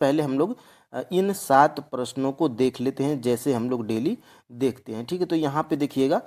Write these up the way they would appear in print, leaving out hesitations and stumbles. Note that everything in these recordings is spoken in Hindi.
पहले हम लोग इन 7 प्रश्नों को देख लेते हैं, जैसे हम लोग डेली देखते हैं। ठीक है, तो यहाँ पे देखिएगा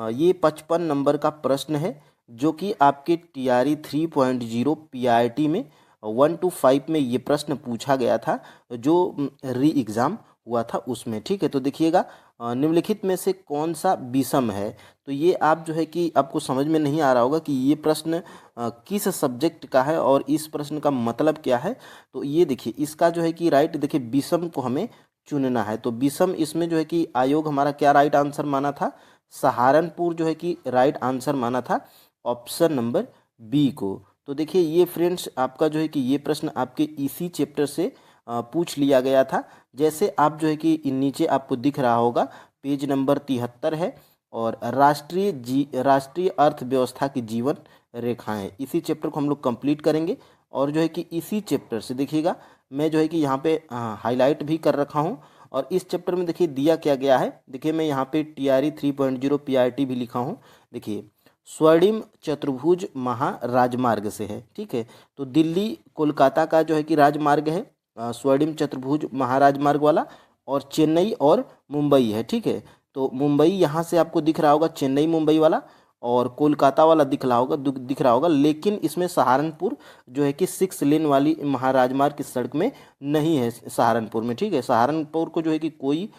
ये 55 नंबर का प्रश्न है, जो कि आपके TRE 3.0 PRT में 1 to 5 में ये प्रश्न पूछा गया था, जो री एग्ज़ाम हुआ था उसमें। ठीक है, तो देखिएगा निम्नलिखित में से कौन सा विषम है। तो ये आप जो है कि आपको समझ में नहीं आ रहा होगा कि ये प्रश्न किस सब्जेक्ट का है और इस प्रश्न का मतलब क्या है। तो ये देखिए, इसका जो है कि राइट, देखिए विषम को हमें चुनना है। तो विषम इसमें जो है कि आयोग हमारा क्या राइट आंसर माना था, सहारनपुर जो है कि राइट आंसर माना था, ऑप्शन नंबर बी को। तो देखिए ये फ्रेंड्स आपका जो है कि ये प्रश्न आपके इसी चैप्टर से पूछ लिया गया था। जैसे आप जो है कि नीचे आपको दिख रहा होगा, पेज नंबर 73 है, और राष्ट्रीय अर्थव्यवस्था की जीवन रेखाएं, इसी चैप्टर को हम लोग कंप्लीट करेंगे। और जो है कि इसी चैप्टर से देखिएगा, मैं जो है कि यहाँ पे हाईलाइट भी कर रखा हूँ। और इस चैप्टर में देखिए दिया क्या गया है, देखिए मैं यहाँ पे TRE 3.0 PRT भी लिखा हूँ। देखिए स्वर्णिम चतुर्भुज महाराजमार्ग से है। ठीक है, तो दिल्ली कोलकाता का जो है कि राजमार्ग है स्वर्णिम चतुर्भुज महाराजमार्ग वाला, और चेन्नई और मुंबई है। ठीक है, तो मुंबई यहाँ से आपको दिख रहा होगा, चेन्नई मुंबई वाला, और कोलकाता वाला दिख रहा होगा, लेकिन इसमें सहारनपुर जो है कि 6 लेन वाली महाराजमार्ग की सड़क में नहीं है सहारनपुर में। ठीक है, सहारनपुर को जो है कि कोई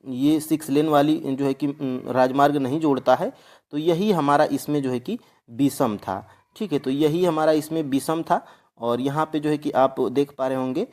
ये 6 लेन वाली जो है कि राजमार्ग नहीं जोड़ता है। तो यही हमारा इसमें जो है कि विषम था। ठीक है, तो यही हमारा इसमें विषम था। और यहाँ पे जो है कि आप देख पा रहे होंगे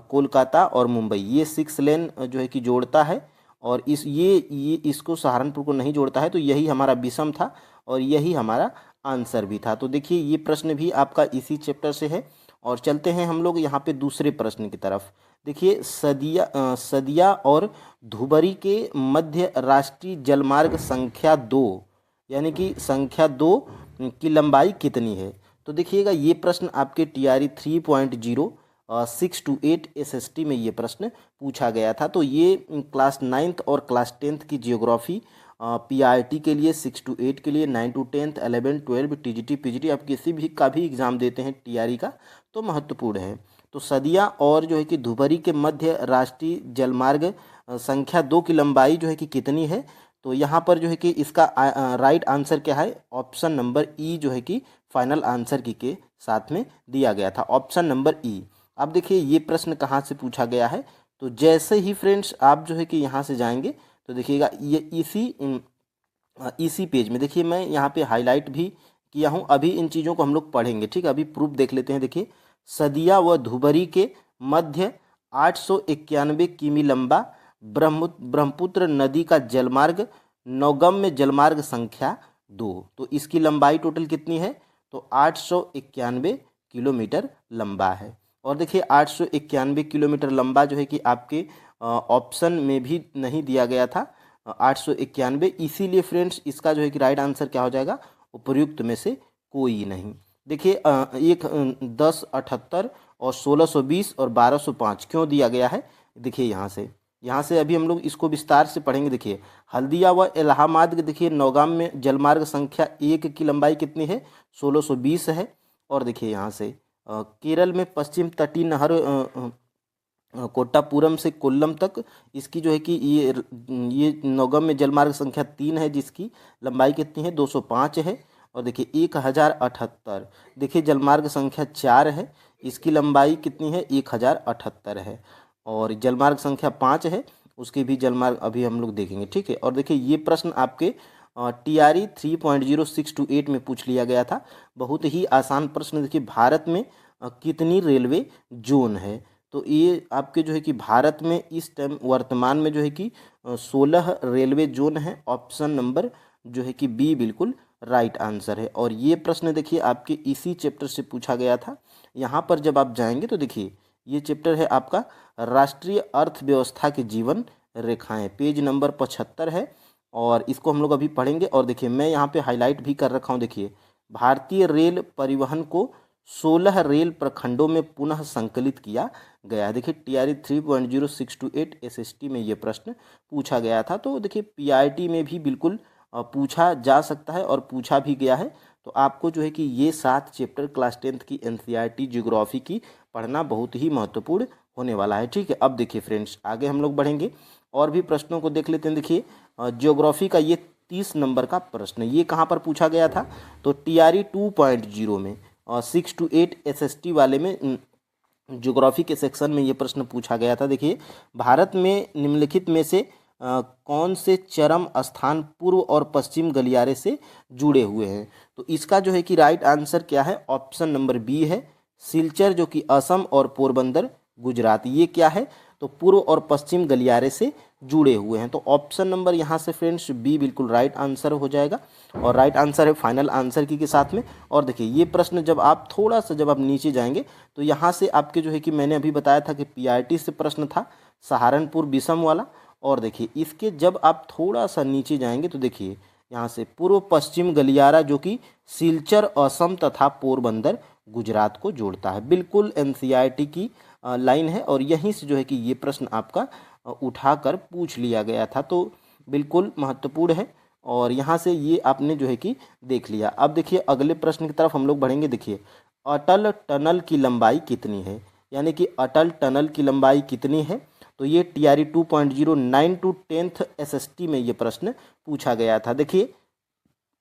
कोलकाता और मुंबई ये 6 लेन जो है कि जोड़ता है, और ये इसको सहारनपुर को नहीं जोड़ता है। तो यही हमारा विषम था और यही हमारा आंसर भी था। तो देखिए ये प्रश्न भी आपका इसी चैप्टर से है। और चलते हैं हम लोग यहाँ पे दूसरे प्रश्न की तरफ। देखिए सदिया और धुबरी के मध्य राष्ट्रीय जलमार्ग संख्या 2, यानी कि संख्या 2 की लंबाई कितनी है। तो देखिएगा ये प्रश्न आपके TRE 3.0 6 to 8 SST में ये प्रश्न पूछा गया था। तो ये क्लास 9th और क्लास 10th की जियोग्राफी PRT के लिए, 6 to 8 के लिए, 9 to 10th 11 12 TGT PGT आप किसी भी का भी एग्ज़ाम देते हैं TRE का, तो महत्वपूर्ण है। तो सदिया और जो है कि धुबरी के मध्य राष्ट्रीय जलमार्ग संख्या 2 की लंबाई जो है कि कितनी है। तो यहाँ पर जो है कि इसका राइट आंसर क्या है, ऑप्शन नंबर ई जो है कि फाइनल आंसर की के साथ में दिया गया था, ऑप्शन नंबर ई। अब देखिए ये प्रश्न कहाँ से पूछा गया है। तो जैसे ही फ्रेंड्स आप जो है कि यहाँ से जाएंगे, तो देखिएगा ये इसी पेज में देखिए मैं यहाँ पे हाईलाइट भी किया हूँ। अभी इन चीज़ों को हम लोग पढ़ेंगे। ठीक है, अभी प्रूफ देख लेते हैं। देखिए सदिया व धुबरी के मध्य 891 किमी लंबा ब्रह्मपुत्र नदी का जलमार्ग नौगम्य जलमार्ग संख्या 2। तो इसकी लंबाई टोटल कितनी है, तो 891 किलोमीटर लंबा है। और देखिए 891 किलोमीटर लंबा जो है कि आपके ऑप्शन में भी नहीं दिया गया था 891, इसीलिए फ्रेंड्स इसका जो है कि राइट आंसर क्या हो जाएगा, उपयुक्त में से कोई नहीं। देखिए 10, 78 और 1620 और 1205 क्यों दिया गया है। देखिए यहाँ से अभी हम लोग इसको विस्तार से पढ़ेंगे। देखिए हल्दिया व इलाहाबाद के देखिए नौगाम में जलमार्ग संख्या 1 की लंबाई कितनी है, 1620 है। और देखिए यहाँ से केरल में पश्चिम तटीय नहर कोट्टापुरम से कोल्लम तक इसकी जो है कि ये नौगम में जलमार्ग संख्या 3 है, जिसकी लंबाई कितनी है, 205 है। और देखिए 1078 देखिए जलमार्ग संख्या 4 है, इसकी लंबाई कितनी है, 1078 है। और जलमार्ग संख्या 5 है, उसकी भी जलमार्ग अभी हम लोग देखेंगे। ठीक है, और देखिए ये प्रश्न आपके TRE 3.0 6 to 8 में पूछ लिया गया था। बहुत ही आसान प्रश्न। देखिए भारत में कितनी रेलवे जोन है। तो ये आपके जो है कि भारत में इस टाइम वर्तमान में जो है कि 16 रेलवे जोन है, ऑप्शन नंबर जो है कि बी बिल्कुल राइट आंसर है। और ये प्रश्न देखिए आपके इसी चैप्टर से पूछा गया था। यहाँ पर जब आप जाएंगे तो देखिए ये चैप्टर है आपका राष्ट्रीय अर्थव्यवस्था की जीवन रेखाएं, पेज नंबर 75 है, और इसको हम लोग अभी पढ़ेंगे। और देखिए मैं यहाँ पे हाईलाइट भी कर रखा हूँ। देखिए भारतीय रेल परिवहन को 16 रेल प्रखंडों में पुनः संकलित किया गया है। देखिए TRE 3.0 6 to 8 SST में ये प्रश्न पूछा गया था। तो देखिए PRT में भी बिल्कुल पूछा जा सकता है और पूछा भी गया है। तो आपको जो है कि ये 7 चैप्टर क्लास 10th की एनसीईआरटी ज्योग्राफी की पढ़ना बहुत ही महत्वपूर्ण होने वाला है। ठीक है, अब देखिए फ्रेंड्स, आगे हम लोग बढ़ेंगे और भी प्रश्नों को देख लेते हैं। देखिए ज्योग्राफी का ये 30 नंबर का प्रश्न, ये कहाँ पर पूछा गया था? तो टीआरई 2.0 में 6 to 8 एसएसटी वाले में ज्योग्राफी के सेक्शन में ये प्रश्न पूछा गया था। देखिए, भारत में निम्नलिखित में से कौन से चरम स्थान पूर्व और पश्चिम गलियारे से जुड़े हुए हैं? तो इसका जो है कि राइट आंसर क्या है? ऑप्शन नंबर बी है, सिलचर, जो कि असम और पोरबंदर गुजरात। ये क्या है? तो पूर्व और पश्चिम गलियारे से जुड़े हुए हैं। तो ऑप्शन नंबर यहाँ से फ्रेंड्स बी बिल्कुल राइट आंसर हो जाएगा और राइट आंसर है फाइनल आंसर की के साथ में। और देखिए ये प्रश्न जब आप थोड़ा सा जब आप नीचे जाएंगे तो यहाँ से आपके जो है कि मैंने अभी बताया था कि पीआरटी से प्रश्न था, सहारनपुर बिशम वाला। और देखिए इसके जब आप थोड़ा सा नीचे जाएंगे तो देखिए यहाँ से पूर्व पश्चिम गलियारा, जो कि सिलचर असम तथा पोरबंदर गुजरात को जोड़ता है। बिल्कुल एनसीईआरटी की लाइन है और यहीं से जो है कि ये प्रश्न आपका उठाकर पूछ लिया गया था, तो बिल्कुल महत्वपूर्ण है और यहाँ से ये आपने जो है कि देख लिया। अब देखिए अगले प्रश्न की तरफ हम लोग बढ़ेंगे। देखिए अटल टनल की लंबाई कितनी है? यानी कि अटल टनल की लंबाई कितनी है? तो ये टीआरई 2.0 9 to 10th एसएसटी में ये प्रश्न पूछा गया था। देखिए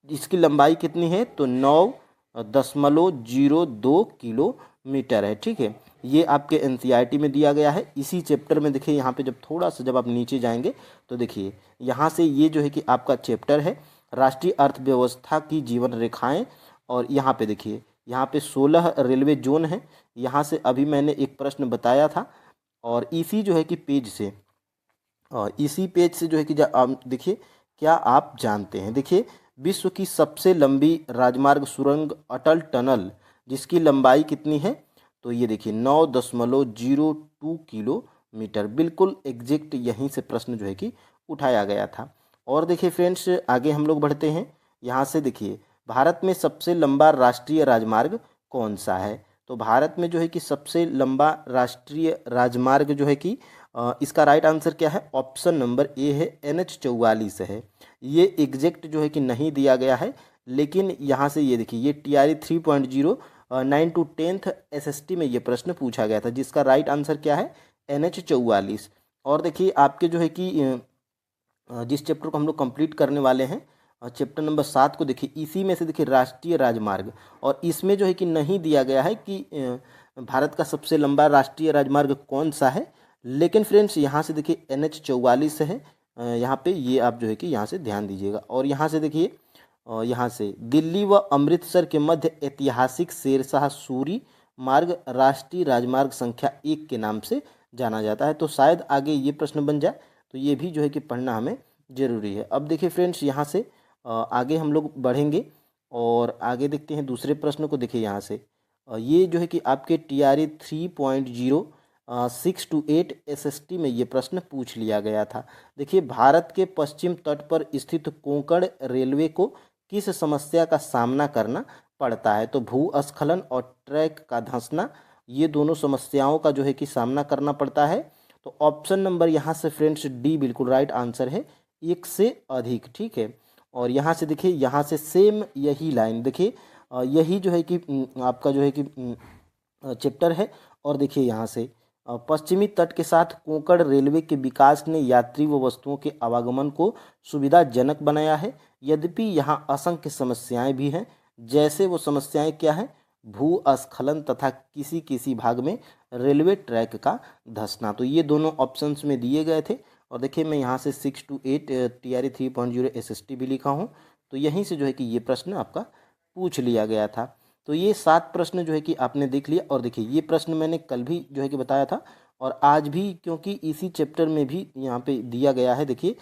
इसकी लंबाई कितनी है? तो 9.02 किलोमीटर है। ठीक है, ये आपके एनसीईआरटी में दिया गया है। इसी चैप्टर में देखिए यहाँ पे जब थोड़ा सा जब आप नीचे जाएंगे तो देखिए यहाँ से ये जो है कि आपका चैप्टर है राष्ट्रीय अर्थव्यवस्था की जीवन रेखाएं। और यहाँ पे देखिए यहाँ पे 16 रेलवे जोन है। यहाँ से अभी मैंने एक प्रश्न बताया था और इसी जो है कि पेज से इसी पेज से जो है कि देखिए क्या आप जानते हैं? देखिए विश्व की सबसे लंबी राजमार्ग सुरंग अटल टनल, जिसकी लंबाई कितनी है? तो ये देखिए 9.02 किलोमीटर। बिल्कुल एग्जैक्ट यहीं से प्रश्न जो है कि उठाया गया था। और देखिए फ्रेंड्स आगे हम लोग बढ़ते हैं। यहाँ से देखिए भारत में सबसे लंबा राष्ट्रीय राजमार्ग कौन सा है? तो भारत में जो है कि सबसे लंबा राष्ट्रीय राजमार्ग जो है कि इसका राइट आंसर क्या है? ऑप्शन नंबर ए है, NH 44 है। ये एग्जैक्ट जो है कि नहीं दिया गया है, लेकिन यहाँ से ये देखिए ये टीआरई 3.0 9 to 10th एसएसटी में ये प्रश्न पूछा गया था, जिसका राइट आंसर क्या है? NH 44। और देखिए आपके जो है कि जिस चैप्टर को हम लोग कंप्लीट करने वाले हैं चैप्टर नंबर 7 को, देखिए इसी में से देखिए राष्ट्रीय राजमार्ग, और इसमें जो है कि नहीं दिया गया है कि भारत का सबसे लंबा राष्ट्रीय राजमार्ग कौन सा है। लेकिन फ्रेंड्स यहाँ से देखिए NH 44 है, यहाँ पे ये आप जो है कि यहाँ से ध्यान दीजिएगा। और यहाँ से देखिए यहाँ से दिल्ली व अमृतसर के मध्य ऐतिहासिक शेरशाह सूरी मार्ग राष्ट्रीय राजमार्ग संख्या 1 के नाम से जाना जाता है। तो शायद आगे ये प्रश्न बन जाए, तो ये भी जो है कि पढ़ना हमें ज़रूरी है। अब देखिए फ्रेंड्स यहाँ से आगे हम लोग बढ़ेंगे और आगे देखते हैं दूसरे प्रश्न को। देखिए यहाँ से ये जो है कि आपके टीआरई 3.0 6 to 8 एसएसटी में ये प्रश्न पूछ लिया गया था। देखिए भारत के पश्चिम तट पर स्थित कोंकण रेलवे को किस समस्या का सामना करना पड़ता है? तो भूस्खलन और ट्रैक का धंसना, ये दोनों समस्याओं का जो है कि सामना करना पड़ता है। तो ऑप्शन नंबर यहाँ से फ्रेंड्स डी बिल्कुल राइट आंसर है, एक से अधिक। ठीक है, और यहाँ से देखिए यहाँ से सेम यही लाइन देखिए यही जो है कि आपका जो है कि चैप्टर है। और देखिए यहाँ से पश्चिमी तट के साथ कोंकण रेलवे के विकास ने यात्री व वस्तुओं के आवागमन को सुविधाजनक बनाया है, यद्यपि यहाँ असंख्य समस्याएं भी हैं। जैसे वो समस्याएं क्या हैं? भूस्खलन तथा किसी किसी भाग में रेलवे ट्रैक का धंसना। तो ये दोनों ऑप्शंस में दिए गए थे। और देखिए मैं यहाँ से 6 to 8 टीआरई 3.0 एसएसटी भी लिखा हूँ, तो यहीं से जो है कि ये प्रश्न आपका पूछ लिया गया था। तो ये 7 प्रश्न जो है कि आपने देख लिया। और देखिए ये प्रश्न मैंने कल भी जो है कि बताया था और आज भी, क्योंकि इसी चैप्टर में भी यहाँ पे दिया गया है। देखिए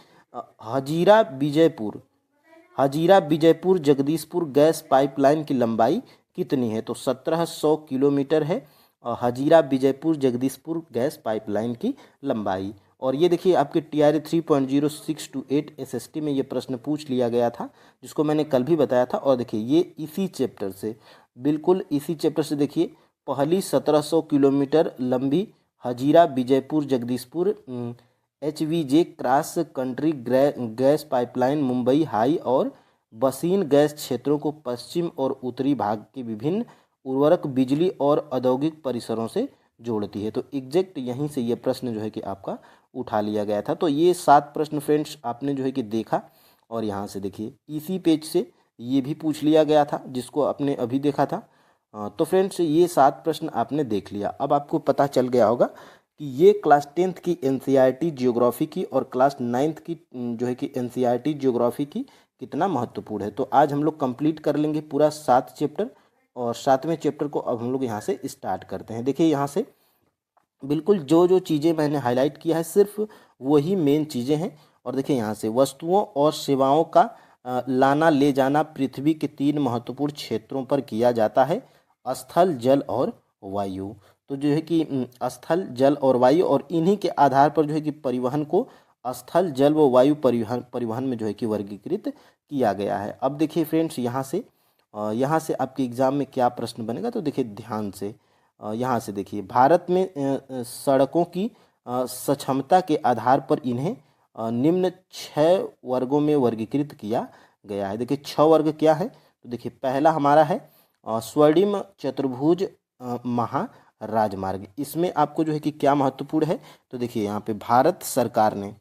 हजीरा विजयपुर जगदीशपुर गैस पाइपलाइन की लंबाई कितनी है? तो 1700 किलोमीटर है हजीरा विजयपुर जगदीशपुर गैस पाइपलाइन की लंबाई। और ये देखिए आपके टीआरई 3.0 6 to 8 एसएसटी में ये प्रश्न पूछ लिया गया था, जिसको मैंने कल भी बताया था। और देखिए ये इसी चैप्टर से, बिल्कुल इसी चैप्टर से देखिए पहली 1700 किलोमीटर लंबी Hazira Vijaypur Jagdishpur HVJ cross country gas pipeline Mumbai high और बसीन गैस क्षेत्रों को पश्चिम और उत्तरी भाग के विभिन्न उर्वरक, बिजली और औद्योगिक परिसरों से जोड़ती है। तो एग्जैक्ट यहीं से ये प्रश्न जो है कि आपका उठा लिया गया था। तो ये 7 प्रश्न फ्रेंड्स आपने जो है कि देखा, और यहाँ से देखिए इसी पेज से ये भी पूछ लिया गया था जिसको आपने अभी देखा था। तो फ्रेंड्स ये 7 प्रश्न आपने देख लिया। अब आपको पता चल गया होगा कि ये क्लास 10th की एनसीईआरटी ज्योग्राफी की और क्लास 9th की जो है कि एनसीईआरटी ज्योग्राफी की कितना महत्वपूर्ण है। तो आज हम लोग कंप्लीट कर लेंगे पूरा 7 चैप्टर, और 7वें चैप्टर को अब हम लोग यहाँ से स्टार्ट करते हैं। देखिए यहाँ से बिल्कुल जो जो चीज़ें मैंने हाईलाइट किया है सिर्फ वही मेन चीज़ें हैं। और देखिए यहाँ से वस्तुओं और सेवाओं का लाना ले जाना पृथ्वी के 3 महत्वपूर्ण क्षेत्रों पर किया जाता है, स्थल, जल और वायु। तो जो है कि स्थल, जल और वायु, और इन्हीं के आधार पर जो है कि परिवहन को स्थल, जल व वायु परिवहन में जो है कि वर्गीकृत किया गया है। अब देखिए फ्रेंड्स यहाँ से आपके एग्जाम में क्या प्रश्न बनेगा, तो देखिए ध्यान से यहाँ से देखिए भारत में सड़कों की सक्षमता के आधार पर इन्हें निम्न 6 वर्गों में वर्गीकृत किया गया है। देखिए 6 वर्ग क्या है, तो देखिए पहला हमारा है स्वर्णिम चतुर्भुज महाराजमार्ग। इसमें आपको जो है कि क्या महत्वपूर्ण है, तो देखिए यहाँ पे भारत सरकार ने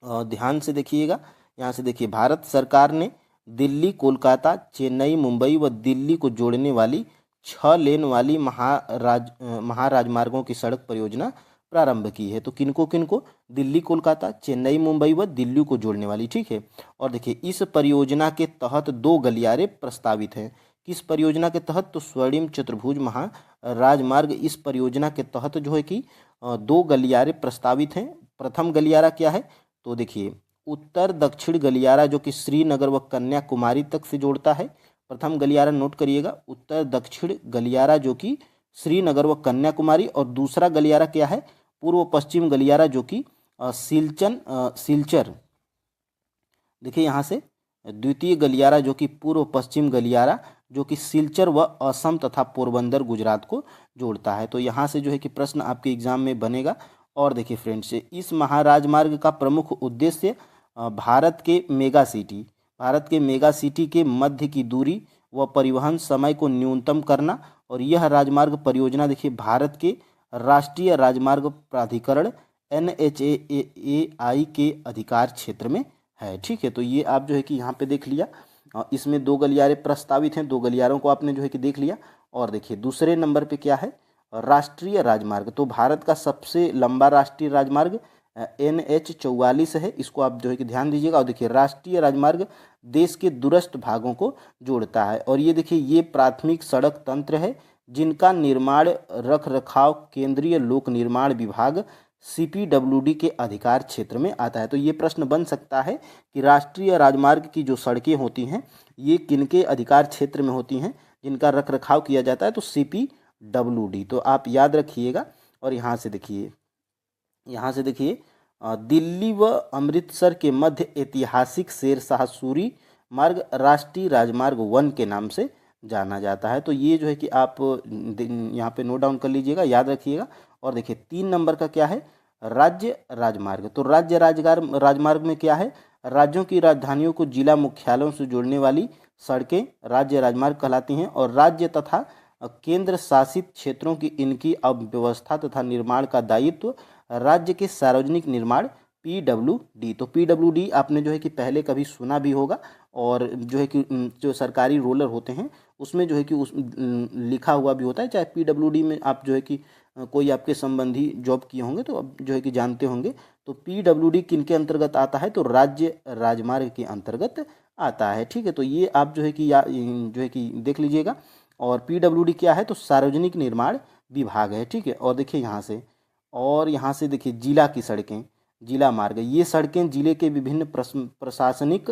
ध्यान से देखिएगा, यहाँ से देखिए भारत सरकार ने दिल्ली, कोलकाता, चेन्नई, मुंबई व दिल्ली को जोड़ने वाली 6 लेन वाली महाराजमार्गों की सड़क परियोजना प्रारंभ की है। तो किनको किनको, दिल्ली, कोलकाता, चेन्नई, मुंबई व दिल्ली को जोड़ने वाली, ठीक है। और देखिए इस परियोजना के तहत 2 गलियारे प्रस्तावित हैं। किस परियोजना के तहत, तो स्वर्णिम चतुर्भुज महाराजमार्ग, इस परियोजना के तहत जो है कि 2 गलियारे प्रस्तावित हैं। प्रथम गलियारा क्या है, तो देखिए उत्तर दक्षिण गलियारा जो कि श्रीनगर व कन्याकुमारी तक से जोड़ता है। प्रथम गलियारा नोट करिएगा, उत्तर दक्षिण गलियारा जो कि श्रीनगर व कन्याकुमारी, और दूसरा गलियारा क्या है, पूर्व पश्चिम गलियारा जो कि सिलचर। देखिए यहाँ से द्वितीय गलियारा जो कि पूर्व पश्चिम गलियारा जो कि सिलचर व असम तथा पोरबंदर गुजरात को जोड़ता है। तो यहाँ से जो है कि प्रश्न आपके एग्जाम में बनेगा। और देखिए फ्रेंड्स इस महाराजमार्ग का प्रमुख उद्देश्य भारत के मेगा सिटी के मध्य की दूरी व परिवहन समय को न्यूनतम करना। और यह राजमार्ग परियोजना देखिए भारत के राष्ट्रीय राजमार्ग प्राधिकरण NHAI के अधिकार क्षेत्र में है, ठीक है। तो ये आप जो है कि यहाँ पे देख लिया, इसमें 2 गलियारे प्रस्तावित हैं, 2 गलियारों को आपने जो है कि देख लिया। और देखिए दूसरे नंबर पे क्या है, राष्ट्रीय राजमार्ग। तो भारत का सबसे लंबा राष्ट्रीय राजमार्ग NH44 है, इसको आप जो है कि ध्यान दीजिएगा। और देखिए राष्ट्रीय राजमार्ग देश के दूरस्थ भागों को जोड़ता है। और ये देखिए ये प्राथमिक सड़क तंत्र है जिनका निर्माण रख रखाव केंद्रीय लोक निर्माण विभाग CPWD के अधिकार क्षेत्र में आता है। तो ये प्रश्न बन सकता है कि राष्ट्रीय राजमार्ग की जो सड़कें होती हैं ये किनके अधिकार क्षेत्र में होती हैं जिनका रख रखाव किया जाता है, तो CPWD। तो आप याद रखिएगा। और यहाँ से देखिए दिल्ली व अमृतसर के मध्य ऐतिहासिक शेरशाह सूरी मार्ग राष्ट्रीय राजमार्ग 1 के नाम से जाना जाता है। तो ये जो है कि आप यहाँ पे नोट डाउन कर लीजिएगा, याद रखिएगा। और देखिए 3 नंबर का क्या है, राज्य राजमार्ग। तो राज्य राजमार्ग में क्या है, राज्यों की राजधानियों को जिला मुख्यालयों से जोड़ने वाली सड़कें राज्य राजमार्ग कहलाती हैं। और राज्य तथा केंद्र शासित क्षेत्रों की इनकी अव्यवस्था तथा निर्माण का दायित्व राज्य के सार्वजनिक निर्माण PWD। तो PWD आपने जो है कि पहले कभी सुना भी होगा, और जो है कि जो सरकारी रोलर होते हैं उसमें जो है कि उस लिखा हुआ भी होता है। चाहे PWD में आप जो है कि कोई आपके संबंधी जॉब किए होंगे तो अब जो है कि जानते होंगे। तो PWD किन के अंतर्गत आता है, तो राज्य राजमार्ग के अंतर्गत आता है, ठीक है। तो ये आप जो है कि जो है कि देख लीजिएगा। और PWD क्या है, तो सार्वजनिक निर्माण विभाग है, ठीक है। और यहाँ से देखिए जिला की सड़कें, जिला मार्ग, ये सड़कें जिले के विभिन्न प्रशासनिक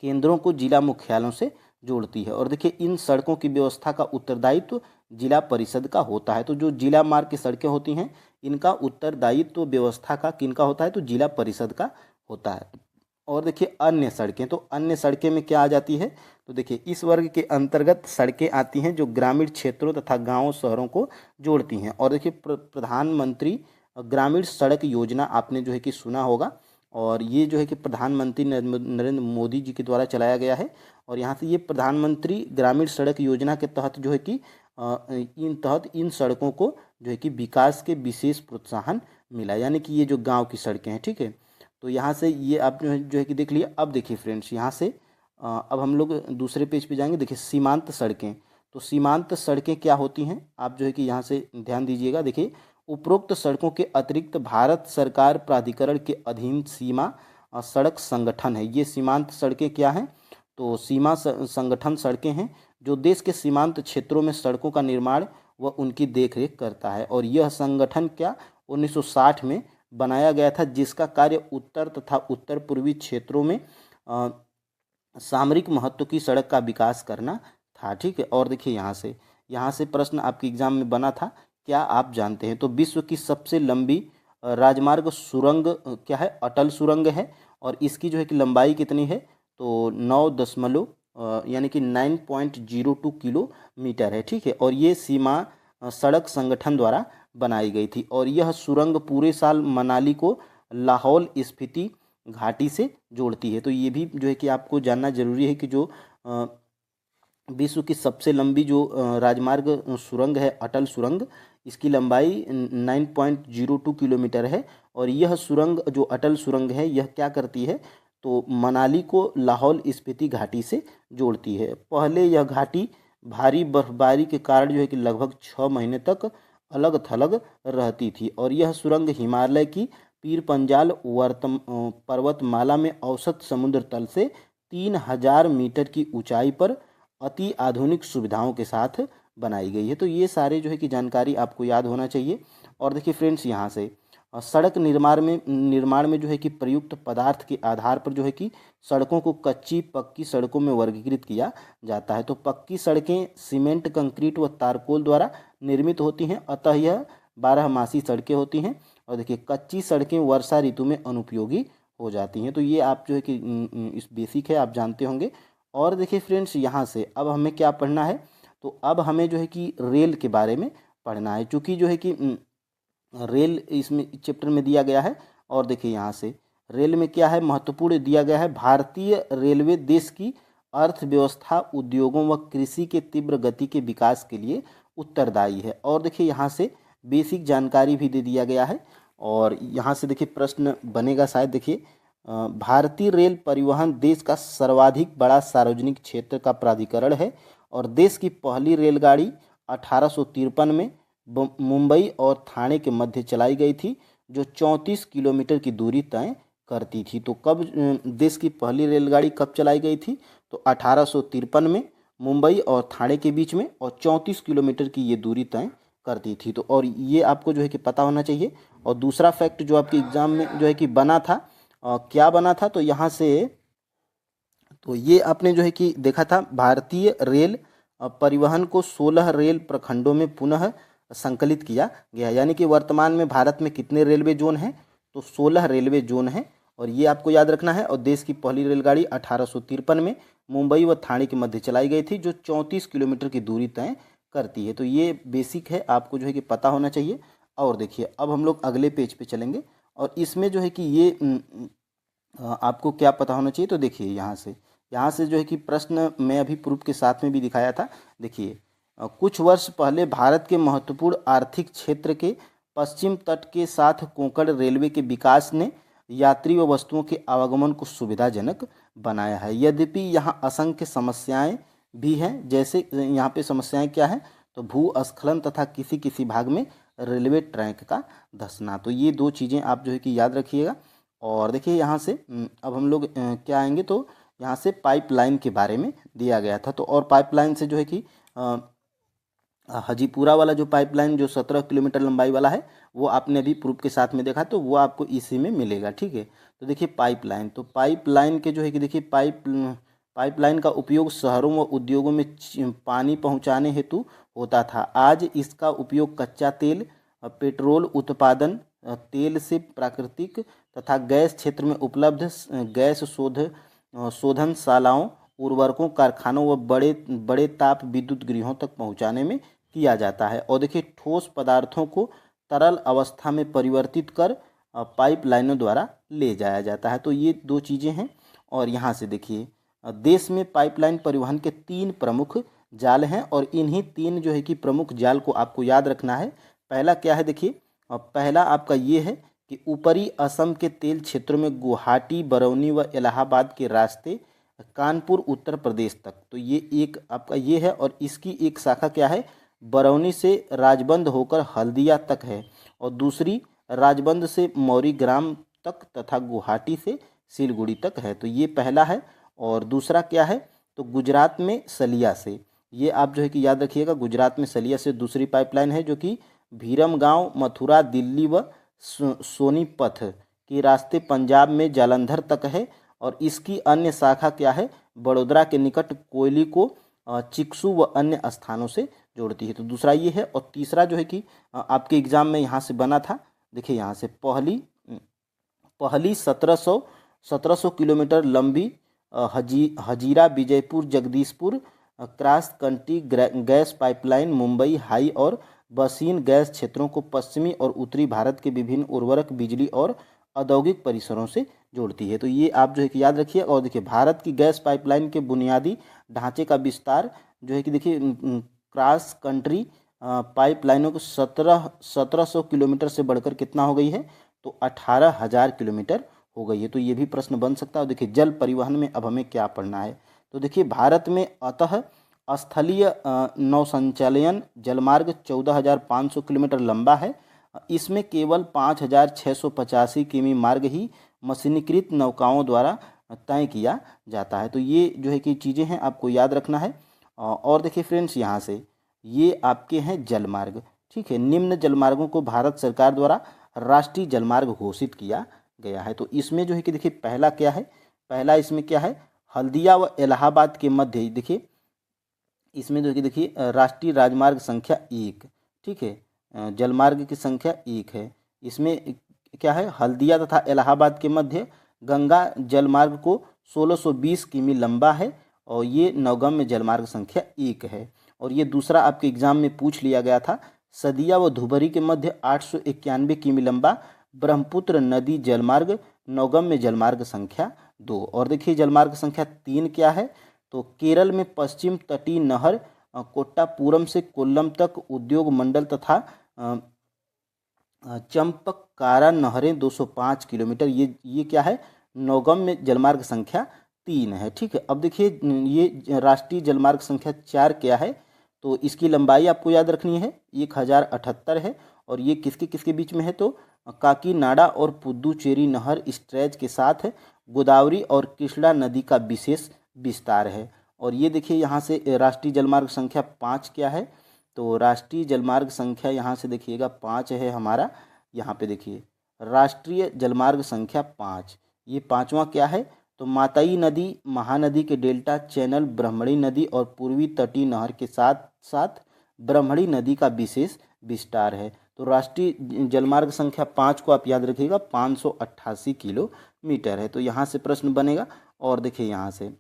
केंद्रों को जिला मुख्यालयों से जोड़ती है। और देखिए इन सड़कों की व्यवस्था का उत्तरदायित्व जिला परिषद का होता है। तो जो जिला मार्ग की सड़कें होती हैं इनका उत्तरदायित्व व्यवस्था का किनका होता है, तो जिला परिषद का होता है। और देखिए अन्य सड़कें, तो अन्य सड़कें में क्या आ जाती है, तो देखिए इस वर्ग के अंतर्गत सड़कें आती हैं जो ग्रामीण क्षेत्रों तथा गाँव शहरों को जोड़ती हैं। और देखिए प्रधानमंत्री ग्रामीण सड़क योजना आपने जो है कि सुना होगा। और ये जो है कि प्रधानमंत्री नरेंद्र मोदी जी के द्वारा चलाया गया है। और यहाँ से ये प्रधानमंत्री ग्रामीण सड़क योजना के तहत जो है कि इन सड़कों को जो है कि विकास के विशेष प्रोत्साहन मिला, यानी कि ये जो गांव की सड़कें हैं, ठीक है। तो यहाँ से ये आप जो है कि देख लिया। अब देखिए फ्रेंड्स, यहाँ से अब हम लोग दूसरे पेज पे जाएंगे। देखिए सीमांत सड़कें, तो सीमांत सड़कें क्या होती हैं, आप जो है कि यहाँ से ध्यान दीजिएगा। देखिए उपरोक्त सड़कों के अतिरिक्त भारत सरकार प्राधिकरण के अधीन सीमा सड़क संगठन है। ये सीमांत सड़कें क्या हैं, तो सीमा संगठन सड़कें हैं जो देश के सीमांत क्षेत्रों में सड़कों का निर्माण व उनकी देखरेख करता है। और यह संगठन क्या 1960 में बनाया गया था, जिसका कार्य उत्तर तथा उत्तर पूर्वी क्षेत्रों में सामरिक महत्व की सड़क का विकास करना था, ठीक है। और देखिए यहाँ से प्रश्न आपके एग्जाम में बना था, क्या आप जानते हैं, तो विश्व की सबसे लंबी राजमार्ग सुरंग क्या है, अटल सुरंग है। और इसकी जो है कि लंबाई कितनी है, तो 9 यानी कि 9.02 किलोमीटर है, ठीक है। और ये सीमा सड़क संगठन द्वारा बनाई गई थी। और यह सुरंग पूरे साल मनाली को लाहौल स्पीति घाटी से जोड़ती है। तो ये भी जो है कि आपको जानना जरूरी है कि जो विश्व की सबसे लंबी जो राजमार्ग सुरंग है अटल सुरंग, इसकी लंबाई 9.02 किलोमीटर है। और यह सुरंग जो अटल सुरंग है यह क्या करती है, तो मनाली को लाहौल स्पीति घाटी से जोड़ती है। पहले यह घाटी भारी बर्फबारी के कारण जो है कि लगभग 6 महीने तक अलग थलग रहती थी। और यह सुरंग हिमालय की पीर पंजाल पर्वतमाला में औसत समुद्र तल से 3000 मीटर की ऊंचाई पर अति आधुनिक सुविधाओं के साथ बनाई गई है। तो ये सारे जो है कि जानकारी आपको याद होना चाहिए। और देखिए फ्रेंड्स, यहाँ से सड़क निर्माण में जो है कि प्रयुक्त पदार्थ के आधार पर जो है कि सड़कों को कच्ची पक्की सड़कों में वर्गीकृत किया जाता है। तो पक्की सड़कें सीमेंट, कंक्रीट व तारकोल द्वारा निर्मित होती हैं, अतः यह 12मासी सड़कें होती हैं। और देखिए कच्ची सड़कें वर्षा ऋतु में अनुपयोगी हो जाती हैं। तो ये आप जो है कि इस बेसिक है, आप जानते होंगे। और देखिए फ्रेंड्स, यहाँ से अब हमें क्या पढ़ना है, तो अब हमें जो है कि रेल के बारे में पढ़ना है, चूँकि जो है कि रेल इसमें चैप्टर में दिया गया है। और देखिए यहाँ से रेल में क्या है महत्वपूर्ण दिया गया है, भारतीय रेलवे देश की अर्थव्यवस्था, उद्योगों व कृषि के तीव्र गति के विकास के लिए उत्तरदायी है। और देखिए यहाँ से बेसिक जानकारी भी दे दिया गया है। और यहाँ से देखिए प्रश्न बनेगा शायद। देखिए भारतीय रेल परिवहन देश का सर्वाधिक बड़ा सार्वजनिक क्षेत्र का प्राधिकरण है। और देश की पहली रेलगाड़ी 1853 में मुंबई और ठाणे के मध्य चलाई गई थी, जो 34 किलोमीटर की दूरी तय करती थी। तो कब देश की पहली रेलगाड़ी कब चलाई गई थी, तो 1853 में मुंबई और ठाणे के बीच में, और 34 किलोमीटर की ये दूरी तय करती थी। तो और ये आपको जो है कि पता होना चाहिए। और दूसरा फैक्ट जो आपके एग्जाम में जो है कि बना था, क्या बना था, तो यहाँ से तो ये आपने जो है कि देखा था, भारतीय रेल परिवहन को 16 रेल प्रखंडों में पुनः संकलित किया गया। यानी कि वर्तमान में भारत में कितने रेलवे जोन हैं, तो 16 रेलवे जोन हैं। और ये आपको याद रखना है। और देश की पहली रेलगाड़ी 1853 में मुंबई व ठाणे के मध्य चलाई गई थी, जो 34 किलोमीटर की दूरी तय करती है। तो ये बेसिक है, आपको जो है कि पता होना चाहिए। और देखिए अब हम लोग अगले पेज पे चलेंगे। और इसमें जो है कि ये आपको क्या पता होना चाहिए, तो देखिए यहाँ से जो है कि प्रश्न मैं अभी प्रूफ के साथ में भी दिखाया था। देखिए कुछ वर्ष पहले भारत के महत्वपूर्ण आर्थिक क्षेत्र के पश्चिम तट के साथ कोंकण रेलवे के विकास ने यात्री व वस्तुओं के आवागमन को सुविधाजनक बनाया है। यद्यपि यहाँ असंख्य समस्याएं भी हैं। जैसे यहाँ पे समस्याएं क्या हैं, तो भूस्खलन तथा किसी किसी भाग में रेलवे ट्रैक का धंसना। तो ये दो चीज़ें आप जो है कि याद रखिएगा। और देखिए यहाँ से अब हम लोग क्या आएंगे, तो यहाँ से पाइपलाइन के बारे में दिया गया था। तो और पाइपलाइन से जो है कि हजीपुरा वाला जो पाइपलाइन जो 17 किलोमीटर लंबाई वाला है, वो आपने अभी प्रूफ के साथ में देखा, तो वो आपको इसी में मिलेगा, ठीक है। तो देखिए पाइपलाइन, तो पाइपलाइन के जो है कि देखिए पाइपलाइन का उपयोग शहरों व उद्योगों में पानी पहुंचाने हेतु होता था। आज इसका उपयोग कच्चा तेल, पेट्रोल उत्पादन, तेल से प्राकृतिक तथा गैस क्षेत्र में उपलब्ध गैस शोधनशालाओं, उर्वरकों, कारखानों व बड़े बड़े ताप विद्युत गृहों तक पहुंचाने में किया जाता है। और देखिए ठोस पदार्थों को तरल अवस्था में परिवर्तित कर पाइपलाइनों द्वारा ले जाया जाता है। तो ये दो चीज़ें हैं। और यहाँ से देखिए देश में पाइपलाइन परिवहन के 3 प्रमुख जाल हैं और इन्हीं 3 जो है कि प्रमुख जाल को आपको याद रखना है। पहला क्या है देखिए, पहला आपका ये है कि ऊपरी असम के तेल क्षेत्रों में गुवाहाटी, बरौनी व इलाहाबाद के रास्ते कानपुर उत्तर प्रदेश तक, तो ये एक आपका ये है। और इसकी एक शाखा क्या है, बरौनी से राजबंद होकर हल्दिया तक है और दूसरी राजबंद से मौरीग्राम तक तथा गुवाहाटी से सिलगुड़ी तक है। तो ये पहला है। और दूसरा क्या है, तो गुजरात में सलिया से, ये आप जो है कि याद रखिएगा, गुजरात में सलिया से दूसरी पाइपलाइन है जो कि भीरमगांव, मथुरा, दिल्ली व सोनीपत के रास्ते पंजाब में जालंधर तक है। और इसकी अन्य शाखा क्या है, बड़ोदरा के निकट कोयली को चिक्सू व अन्य स्थानों से जोड़ती है। तो दूसरा ये है। और तीसरा जो है कि आपके एग्जाम में यहाँ से बना था, देखिए यहाँ से पहली 1700 किलोमीटर लंबी Hazira Vijaypur Jagdishpur cross country gas pipeline Mumbai high और बसीन गैस क्षेत्रों को पश्चिमी और उत्तरी भारत के विभिन्न उर्वरक, बिजली और औद्योगिक परिसरों से जोड़ती है। तो ये आप जो है कि याद रखिए। और देखिए भारत की गैस पाइपलाइन के बुनियादी ढांचे का विस्तार जो है कि देखिए क्रॉस कंट्री पाइपलाइनों को 1700 किलोमीटर से बढ़कर कितना हो गई है, तो 18,000 किलोमीटर हो गई है। तो ये भी प्रश्न बन सकता है। देखिए जल परिवहन में अब हमें क्या पढ़ना है, तो देखिए भारत में अतः स्थलीय नौसंचालन जलमार्ग 14,500 किलोमीटर लंबा है। इसमें केवल 5,685 किमी मार्ग ही मशीनीकृत नौकाओं द्वारा तय किया जाता है। तो ये जो है कि चीज़ें हैं आपको याद रखना है। और देखिए फ्रेंड्स यहाँ से ये आपके हैं जलमार्ग, ठीक है। निम्न जलमार्गों को भारत सरकार द्वारा राष्ट्रीय जलमार्ग घोषित किया गया है। तो इसमें जो है कि देखिए पहला क्या है, पहला इसमें क्या है, हल्दिया व इलाहाबाद के मध्य, देखिए इसमें जो है कि देखिए राष्ट्रीय राजमार्ग संख्या 1, ठीक है, जलमार्ग की संख्या 1 है। इसमें क्या है, हल्दिया तथा इलाहाबाद के मध्य गंगा जलमार्ग को 1620 किमी लंबा है और ये नौगम्य जलमार्ग संख्या 1 है। और ये दूसरा आपके एग्जाम में पूछ लिया गया था, सदिया व धुबरी के मध्य 891 किमी लंबा ब्रह्मपुत्र नदी जलमार्ग नौगम्य जलमार्ग संख्या 2। और देखिए जलमार्ग संख्या 3 क्या है, तो केरल में पश्चिम तटीय नहर कोट्टापुरम से कोल्लम तक उद्योग मंडल तथा चंपकारा नहरें 205 किलोमीटर, ये क्या है, नौगम्य जलमार्ग संख्या 3 है, ठीक है। अब देखिए ये राष्ट्रीय जलमार्ग संख्या 4 क्या है, तो इसकी लंबाई आपको याद रखनी है 1078 है। और ये किसके किसके बीच में है, तो काकीनाडा और पुदुचेरी नहर स्ट्रेच के साथ गोदावरी और कृष्णा नदी का विशेष विस्तार है। और ये देखिए यहाँ से राष्ट्रीय जलमार्ग संख्या 5 क्या है, तो राष्ट्रीय जलमार्ग संख्या यहाँ से देखिएगा 5 है हमारा। यहाँ पे देखिए राष्ट्रीय जलमार्ग संख्या 5, ये पांचवा क्या है, तो माताई नदी, महानदी के डेल्टा चैनल, ब्रह्मणी नदी और पूर्वी तटीय नहर के साथ साथ ब्रह्मणी नदी का विशेष विस्तार है। तो राष्ट्रीय जलमार्ग संख्या 5 को आप याद रखिएगा 588 किलोमीटर है। तो यहाँ से प्रश्न बनेगा। और देखिए यहाँ से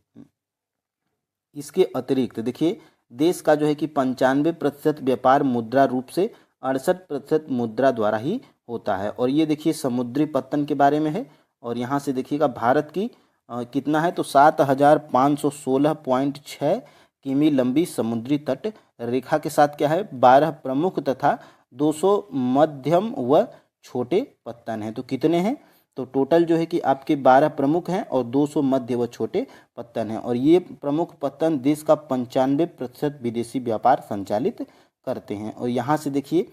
इसके अतिरिक्त देखिए देश का जो है कि 95% व्यापार मुद्रा रूप से 68% मुद्रा द्वारा ही होता है। और ये देखिए समुद्री पत्तन के बारे में है। और यहाँ से देखिएगा भारत की कितना है, तो 7,516.6 किमी लंबी समुद्री तट रेखा के साथ क्या है, 12 प्रमुख तथा 200 मध्यम व छोटे पत्तन हैं। तो कितने हैं, तो टोटल जो है कि आपके 12 प्रमुख हैं और 200 मध्य व छोटे पत्तन हैं। और ये प्रमुख पत्तन देश का 95% विदेशी व्यापार संचालित करते हैं। और यहाँ से देखिए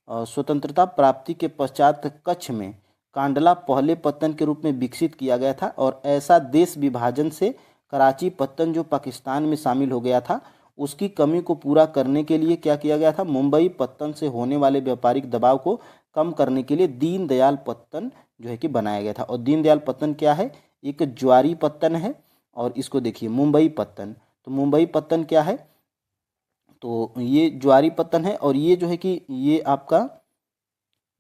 स्वतंत्रता प्राप्ति के पश्चात कच्छ में कांडला पहले पत्तन के रूप में विकसित किया गया था। और ऐसा देश विभाजन से कराची पत्तन जो पाकिस्तान में शामिल हो गया था, उसकी कमी को पूरा करने के लिए क्या किया गया था, मुंबई पत्तन से होने वाले व्यापारिक दबाव को कम करने के लिए दीनदयाल पत्तन जो है कि बनाया गया था। और दीनदयाल पत्तन क्या है, एक ज्वारी पत्तन है। और इसको देखिए मुंबई पत्तन, तो मुंबई पत्तन क्या है, तो ये ज्वारी पत्तन है। और ये जो है कि ये आपका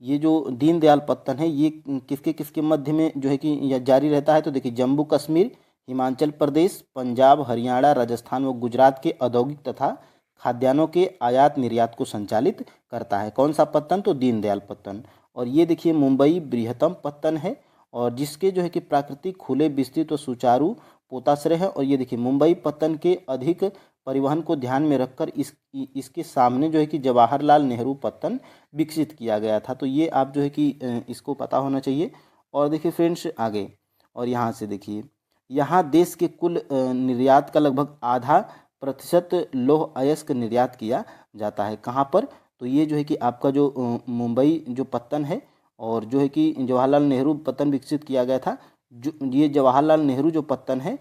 ये जो दीनदयाल पत्तन है ये किसके किसके मध्य में जो है कि यह जारी रहता है, तो देखिए जम्मू कश्मीर, हिमाचल प्रदेश, पंजाब, हरियाणा, राजस्थान व गुजरात के औद्योगिक तथा खाद्यान्नों के आयात निर्यात को संचालित करता है। कौन सा पत्तन, तो दीनदयाल पत्तन। और ये देखिए मुंबई बृहत्तम पत्तन है और जिसके जो है कि प्राकृतिक खुले विस्तृत व सुचारू पोताश्रय है। और ये देखिए मुंबई पत्तन के अधिक परिवहन को ध्यान में रखकर इसके सामने जो है कि जवाहरलाल नेहरू पत्तन विकसित किया गया था। तो ये आप जो है कि इसको पता होना चाहिए। और देखिए फ्रेंड्स आगे, और यहाँ से देखिए, यहाँ देश के कुल निर्यात का लगभग आधा प्रतिशत लौह अयस्क निर्यात किया जाता है। कहाँ पर? तो ये जो है कि आपका जो मुंबई जो पत्तन है और जो है कि जवाहरलाल नेहरू पत्तन विकसित किया गया था, जो ये जवाहरलाल नेहरू जो पत्तन है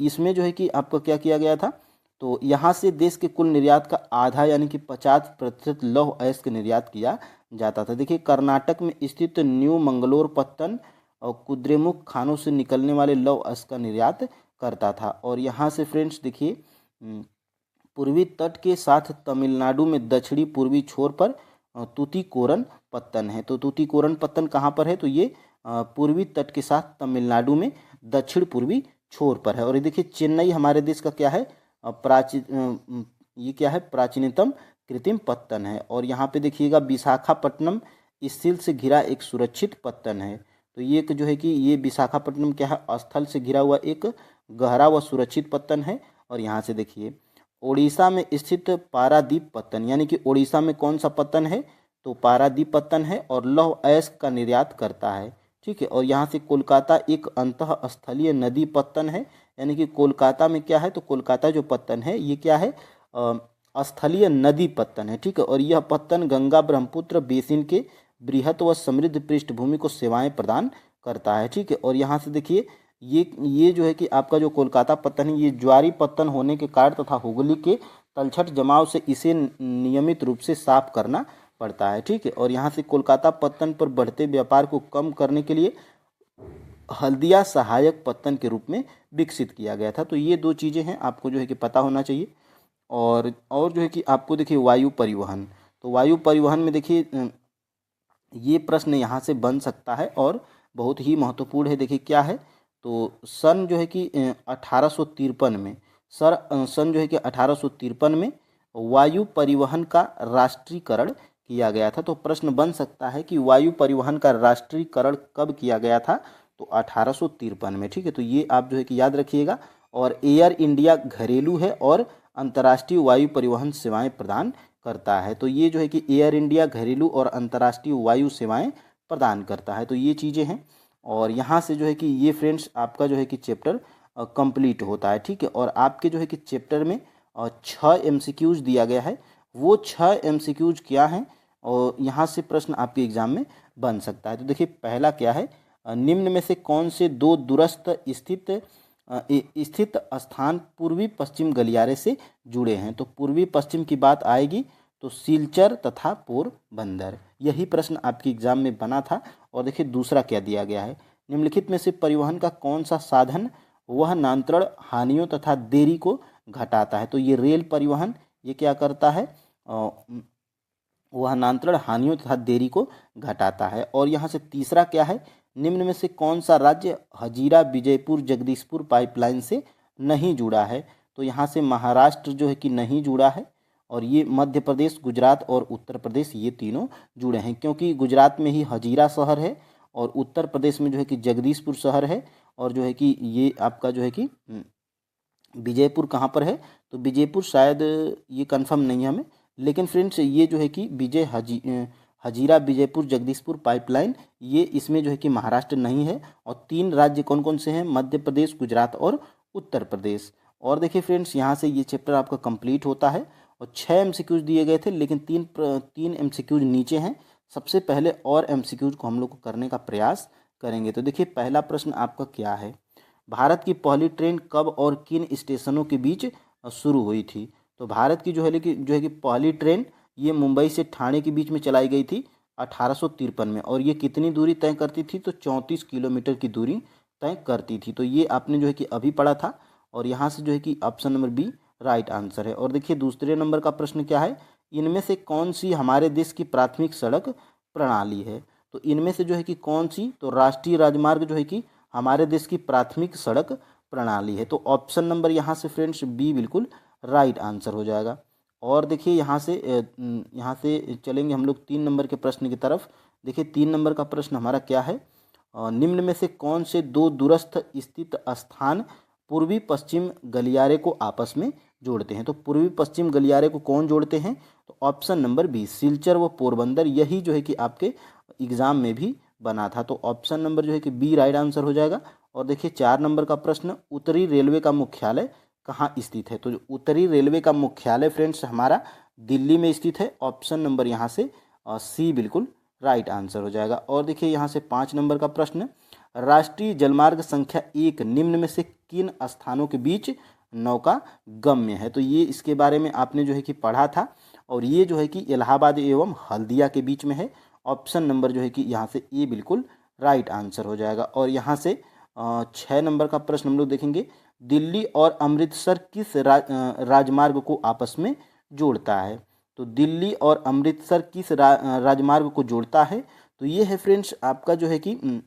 इसमें जो है कि आपका क्या किया गया था, तो यहाँ से देश के कुल निर्यात का आधा यानी कि 50% लौह अयस्क निर्यात किया जाता था। देखिए कर्नाटक में स्थित न्यू मंगलोर पत्तन और कुद्रेमुख खानों से निकलने वाले लौह अयस्क का निर्यात करता था। और यहाँ से फ्रेंड्स देखिए पूर्वी तट के साथ तमिलनाडु में दक्षिणी पूर्वी छोर पर तूतीकोरन पत्तन है। तो तूतीकोरन पत्तन कहाँ पर है? तो ये पूर्वी तट के साथ तमिलनाडु में दक्षिण पूर्वी छोर पर है। और ये देखिए चेन्नई हमारे देश का क्या है, ये क्या है, प्राचीनतम कृत्रिम पत्तन है। और यहाँ पे देखिएगा विशाखापट्टनम स्थल से घिरा एक सुरक्षित पत्तन है। तो ये एक जो है कि ये विशाखापट्टनम क्या है, स्थल से घिरा हुआ एक गहरा व सुरक्षित पत्तन है। और यहाँ से देखिए ओडिशा में स्थित पारादीप पत्तन, यानी कि ओडिशा में कौन सा पत्तन है, तो पारादीप पत्तन है और लौह अयस्क का निर्यात करता है। ठीक है। और यहाँ से कोलकाता एक अंतः स्थलीय नदी पत्तन है, यानी कि कोलकाता में क्या है, तो कोलकाता जो पत्तन है ये क्या है, स्थलीय नदी पत्तन है। ठीक है। और यह पत्तन गंगा ब्रह्मपुत्र बेसिन के बृहत व समृद्ध पृष्ठभूमि को सेवाएं प्रदान करता है। ठीक है। और यहाँ से देखिए ये जो है कि आपका जो कोलकाता पत्तन है ये ज्वारी पत्तन होने के कारण तथा हुगली के तलछट जमाव से इसे नियमित रूप से साफ करना पड़ता है। ठीक है। और यहाँ से कोलकाता पत्तन पर बढ़ते व्यापार को कम करने के लिए हल्दिया सहायक पत्तन के रूप में विकसित किया गया था। तो ये दो चीज़ें हैं आपको जो है कि पता होना चाहिए। और जो है कि आपको देखिए वायु परिवहन, तो वायु परिवहन में देखिए ये प्रश्न यहाँ से बन सकता है और बहुत ही महत्वपूर्ण है। देखिए क्या है, तो सन जो है कि 1853 में सन जो है कि 1853 में वायु परिवहन का राष्ट्रीयकरण किया गया था। तो प्रश्न बन सकता है कि वायु परिवहन का राष्ट्रीयकरण कब किया गया था, तो 1853 में। ठीक है। तो ये आप जो है कि याद रखिएगा। और एयर इंडिया घरेलू है और अंतर्राष्ट्रीय वायु परिवहन सेवाएं प्रदान करता है। तो ये जो है कि एयर इंडिया घरेलू और अंतर्राष्ट्रीय वायु सेवाएं प्रदान करता है। तो ये चीज़ें हैं। और यहाँ से जो है कि ये फ्रेंड्स आपका जो है कि चैप्टर कंप्लीट होता है। ठीक है। और आपके जो है कि चैप्टर में 6 MCQs दिया गया है। वो 6 MCQs क्या हैं और यहाँ से प्रश्न आपके एग्जाम में बन सकता है। तो देखिए पहला क्या है, निम्न में से कौन से दो दूरस्थ स्थित स्थान पूर्वी पश्चिम गलियारे से जुड़े हैं। तो पूर्वी पश्चिम की बात आएगी तो सिलचर तथा पोरबंदर, यही प्रश्न आपके एग्जाम में बना था। और देखिए दूसरा क्या दिया गया है, निम्नलिखित में से परिवहन का कौन सा साधन वह नांतरण हानियों तथा देरी को घटाता है। तो ये रेल परिवहन ये क्या करता है, वह नांतरण हानियों तथा देरी को घटाता है। और यहाँ से तीसरा क्या है, निम्न में से कौन सा राज्य हजीरा विजयपुर जगदीशपुर पाइपलाइन से नहीं जुड़ा है। तो यहाँ से महाराष्ट्र जो है कि नहीं जुड़ा है और ये मध्य प्रदेश, गुजरात और उत्तर प्रदेश ये तीनों जुड़े हैं, क्योंकि गुजरात में ही हजीरा शहर है और उत्तर प्रदेश में जो है कि जगदीशपुर शहर है। और जो है कि ये आपका जो है कि विजयपुर कहाँ पर है, तो विजयपुर शायद ये कंफर्म नहीं है हमें, लेकिन फ्रेंड्स ये जो है कि हजीरा विजयपुर जगदीशपुर पाइपलाइन ये इसमें जो है कि महाराष्ट्र नहीं है। और 3 राज्य कौन कौन से हैं, मध्य प्रदेश, गुजरात और उत्तर प्रदेश। और देखिए फ्रेंड्स यहाँ से ये चैप्टर आपका कंप्लीट होता है। और 6 MCQs दिए गए थे, लेकिन 3 MCQs नीचे हैं। सबसे पहले और MCQs को हम लोग को करने का प्रयास करेंगे। तो देखिए पहला प्रश्न आपका क्या है, भारत की पहली ट्रेन कब और किन स्टेशनों के बीच शुरू हुई थी। तो भारत की जो है कि पहली ट्रेन ये मुंबई से ठाणे के बीच में चलाई गई थी 1853 में। और ये कितनी दूरी तय करती थी, तो 34 किलोमीटर की दूरी तय करती थी। तो ये आपने जो है कि अभी पढ़ा था। और यहाँ से जो है कि option number B right answer है। और देखिए दूसरे नंबर का प्रश्न क्या है, इनमें से कौन सी हमारे देश की प्राथमिक सड़क प्रणाली है। तो इनमें से जो है कि कौन सी, तो राष्ट्रीय राजमार्ग जो है कि हमारे देश की प्राथमिक सड़क प्रणाली है। तो ऑप्शन नंबर यहाँ से फ्रेंड्स बी बिल्कुल राइट आंसर हो जाएगा। और देखिए यहाँ से चलेंगे हम लोग 3 नंबर के प्रश्न की तरफ। देखिए 3 नंबर का प्रश्न हमारा क्या है, निम्न में से कौन से दो दूरस्थ स्थित स्थान पूर्वी पश्चिम गलियारे को आपस में जोड़ते हैं। तो पूर्वी पश्चिम गलियारे को कौन जोड़ते हैं, तो ऑप्शन नंबर बी, सिलचर व पोरबंदर। यही जो है कि आपके एग्जाम में भी बना था, तो ऑप्शन नंबर जो है कि बी राइट आंसर हो जाएगा। और देखिए 4 नंबर का प्रश्न, उत्तरी रेलवे का मुख्यालय कहाँ स्थित है। तो जो उत्तरी रेलवे का मुख्यालय फ्रेंड्स हमारा दिल्ली में स्थित है। ऑप्शन नंबर यहाँ से सी बिल्कुल राइट आंसर हो जाएगा। और देखिए यहाँ से 5 नंबर का प्रश्न, राष्ट्रीय जलमार्ग संख्या 1 निम्न में से किन स्थानों के बीच नौका गम्य है। तो ये इसके बारे में आपने जो है कि पढ़ा था, और ये जो है कि इलाहाबाद एवं हल्दिया के बीच में है। ऑप्शन नंबर जो है कि यहाँ से ए बिल्कुल राइट आंसर हो जाएगा। और यहाँ से 6 नंबर का प्रश्न हम लोग देखेंगे, दिल्ली और अमृतसर किस राजमार्ग को आपस में जोड़ता है। तो दिल्ली और अमृतसर किस राजमार्ग को जोड़ता है, तो ये है फ्रेंड्स आपका जो है कि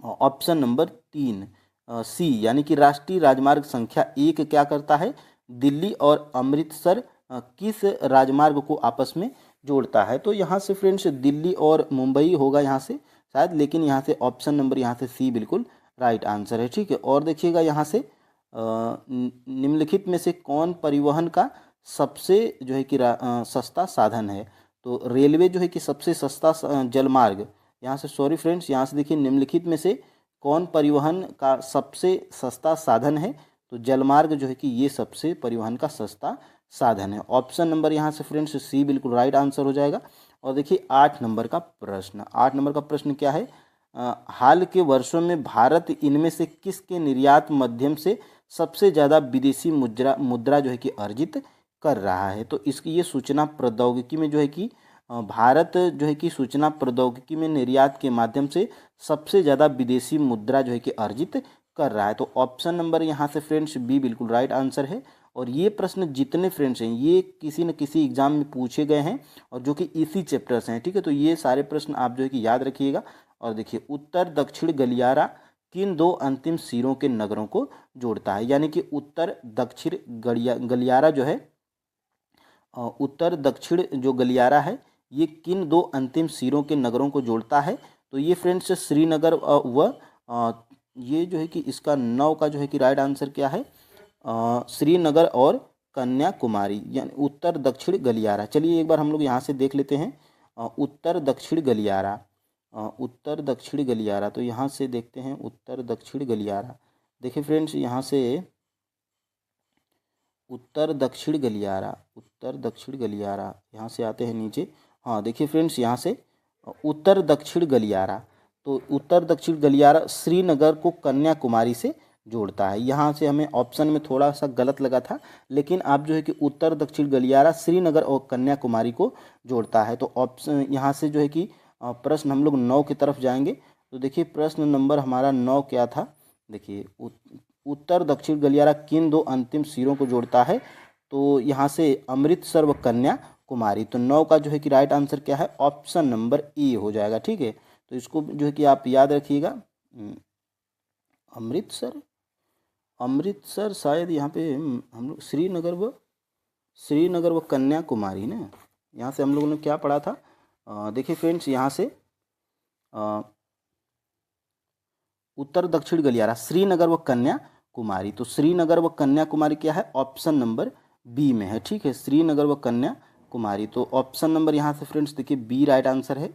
ऑप्शन नंबर 3 सी, यानी कि राष्ट्रीय राजमार्ग संख्या 1 क्या करता है, दिल्ली और अमृतसर किस राजमार्ग को आपस में जोड़ता है। तो यहाँ से फ्रेंड्स दिल्ली और मुंबई होगा यहाँ से शायद, लेकिन यहाँ से ऑप्शन नंबर यहाँ से सी बिल्कुल राइट आंसर है। ठीक है, और देखिएगा यहाँ से निम्नलिखित में से कौन परिवहन का सबसे जो है कि सस्ता साधन है। तो रेलवे जो है कि सबसे सस्ता जलमार्ग, यहाँ से सॉरी फ्रेंड्स, यहाँ से देखिए निम्नलिखित में से कौन परिवहन का सबसे सस्ता साधन है। तो जलमार्ग जो है कि ये सबसे परिवहन का सस्ता साधन है। ऑप्शन नंबर यहाँ से फ्रेंड्स सी बिल्कुल राइट आंसर हो जाएगा। और देखिए 8 नंबर का प्रश्न, 8 नंबर का प्रश्न क्या है, हाल के वर्षों में भारत इनमें से किसके निर्यात माध्यम से सबसे ज़्यादा विदेशी मुद्रा जो है कि अर्जित कर रहा है। तो इसकी ये सूचना प्रौद्योगिकी में जो है कि भारत जो है कि सूचना प्रौद्योगिकी में निर्यात के माध्यम से सबसे ज़्यादा विदेशी मुद्रा जो है कि अर्जित कर रहा है। तो ऑप्शन नंबर यहाँ से फ्रेंड्स बी बिल्कुल राइट आंसर है। और ये प्रश्न जितने फ्रेंड्स हैं ये किसी न किसी एग्जाम में पूछे गए हैं, और जो कि इसी चैप्टर से हैं। ठीक है, तो ये सारे प्रश्न आप जो है कि याद रखिएगा। और देखिए उत्तर दक्षिण गलियारा किन दो अंतिम सिरों के नगरों को जोड़ता है, यानी कि उत्तर दक्षिण गलियारा जो है, उत्तर दक्षिण जो गलियारा है ये किन दो अंतिम सिरों के नगरों को जोड़ता है। तो ये फ्रेंड्स श्रीनगर व ये जो है कि इसका 9 का जो है कि राइट आंसर क्या है, श्रीनगर और कन्याकुमारी, यानी उत्तर दक्षिण गलियारा। चलिए एक बार हम लोग यहाँ से देख लेते हैं उत्तर दक्षिण गलियारा, उत्तर दक्षिण गलियारा। तो यहाँ से देखते हैं उत्तर दक्षिण गलियारा। देखिए फ्रेंड्स यहाँ से उत्तर दक्षिण गलियारा, उत्तर दक्षिण गलियारा, यहाँ से आते हैं नीचे। हाँ देखिए फ्रेंड्स यहाँ से उत्तर दक्षिण गलियारा, तो उत्तर दक्षिण गलियारा श्रीनगर को कन्याकुमारी से जोड़ता है। यहाँ से हमें ऑप्शन में थोड़ा सा गलत लगा था, लेकिन आप जो है कि उत्तर दक्षिण गलियारा श्रीनगर और कन्याकुमारी को जोड़ता है। तो ऑप्शन यहाँ से जो है कि प्रश्न हम लोग 9 की तरफ जाएंगे। तो देखिए प्रश्न नंबर हमारा 9 क्या था, देखिए उत्तर दक्षिण गलियारा किन दो अंतिम सिरों को जोड़ता है। तो यहाँ से अमृतसर व कन्याकुमारी। तो 9 का जो है कि राइट आंसर क्या है, ऑप्शन नंबर ए हो जाएगा। ठीक है, तो इसको जो है कि आप याद रखिएगा। अमृतसर, अमृतसर शायद यहाँ पे हम लोग श्रीनगर व कन्याकुमारी ना, यहाँ से हम लोगों ने क्या पढ़ा था। देखिए फ्रेंड्स यहाँ से उत्तर दक्षिण गलियारा श्रीनगर व कन्याकुमारी। तो श्रीनगर व कन्याकुमारी क्या है, ऑप्शन नंबर बी में है। ठीक है, श्रीनगर व कन्याकुमारी। तो ऑप्शन नंबर यहाँ से फ्रेंड्स देखिए बी राइट आंसर है।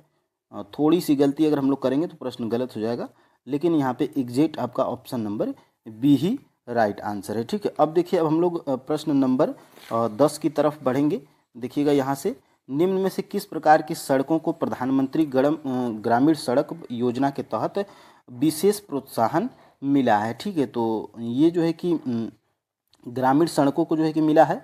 थोड़ी सी गलती अगर हम लोग करेंगे तो प्रश्न गलत हो जाएगा, लेकिन यहाँ पे एग्जैक्ट आपका ऑप्शन नंबर बी ही राइट आंसर है। ठीक है, अब देखिए अब हम लोग प्रश्न नंबर 10 की तरफ बढ़ेंगे। देखिएगा यहाँ से निम्न में से किस प्रकार की सड़कों को प्रधानमंत्री ग्रामीण सड़क योजना के तहत विशेष प्रोत्साहन मिला है। ठीक है, तो ये जो है कि ग्रामीण सड़कों को जो है कि मिला है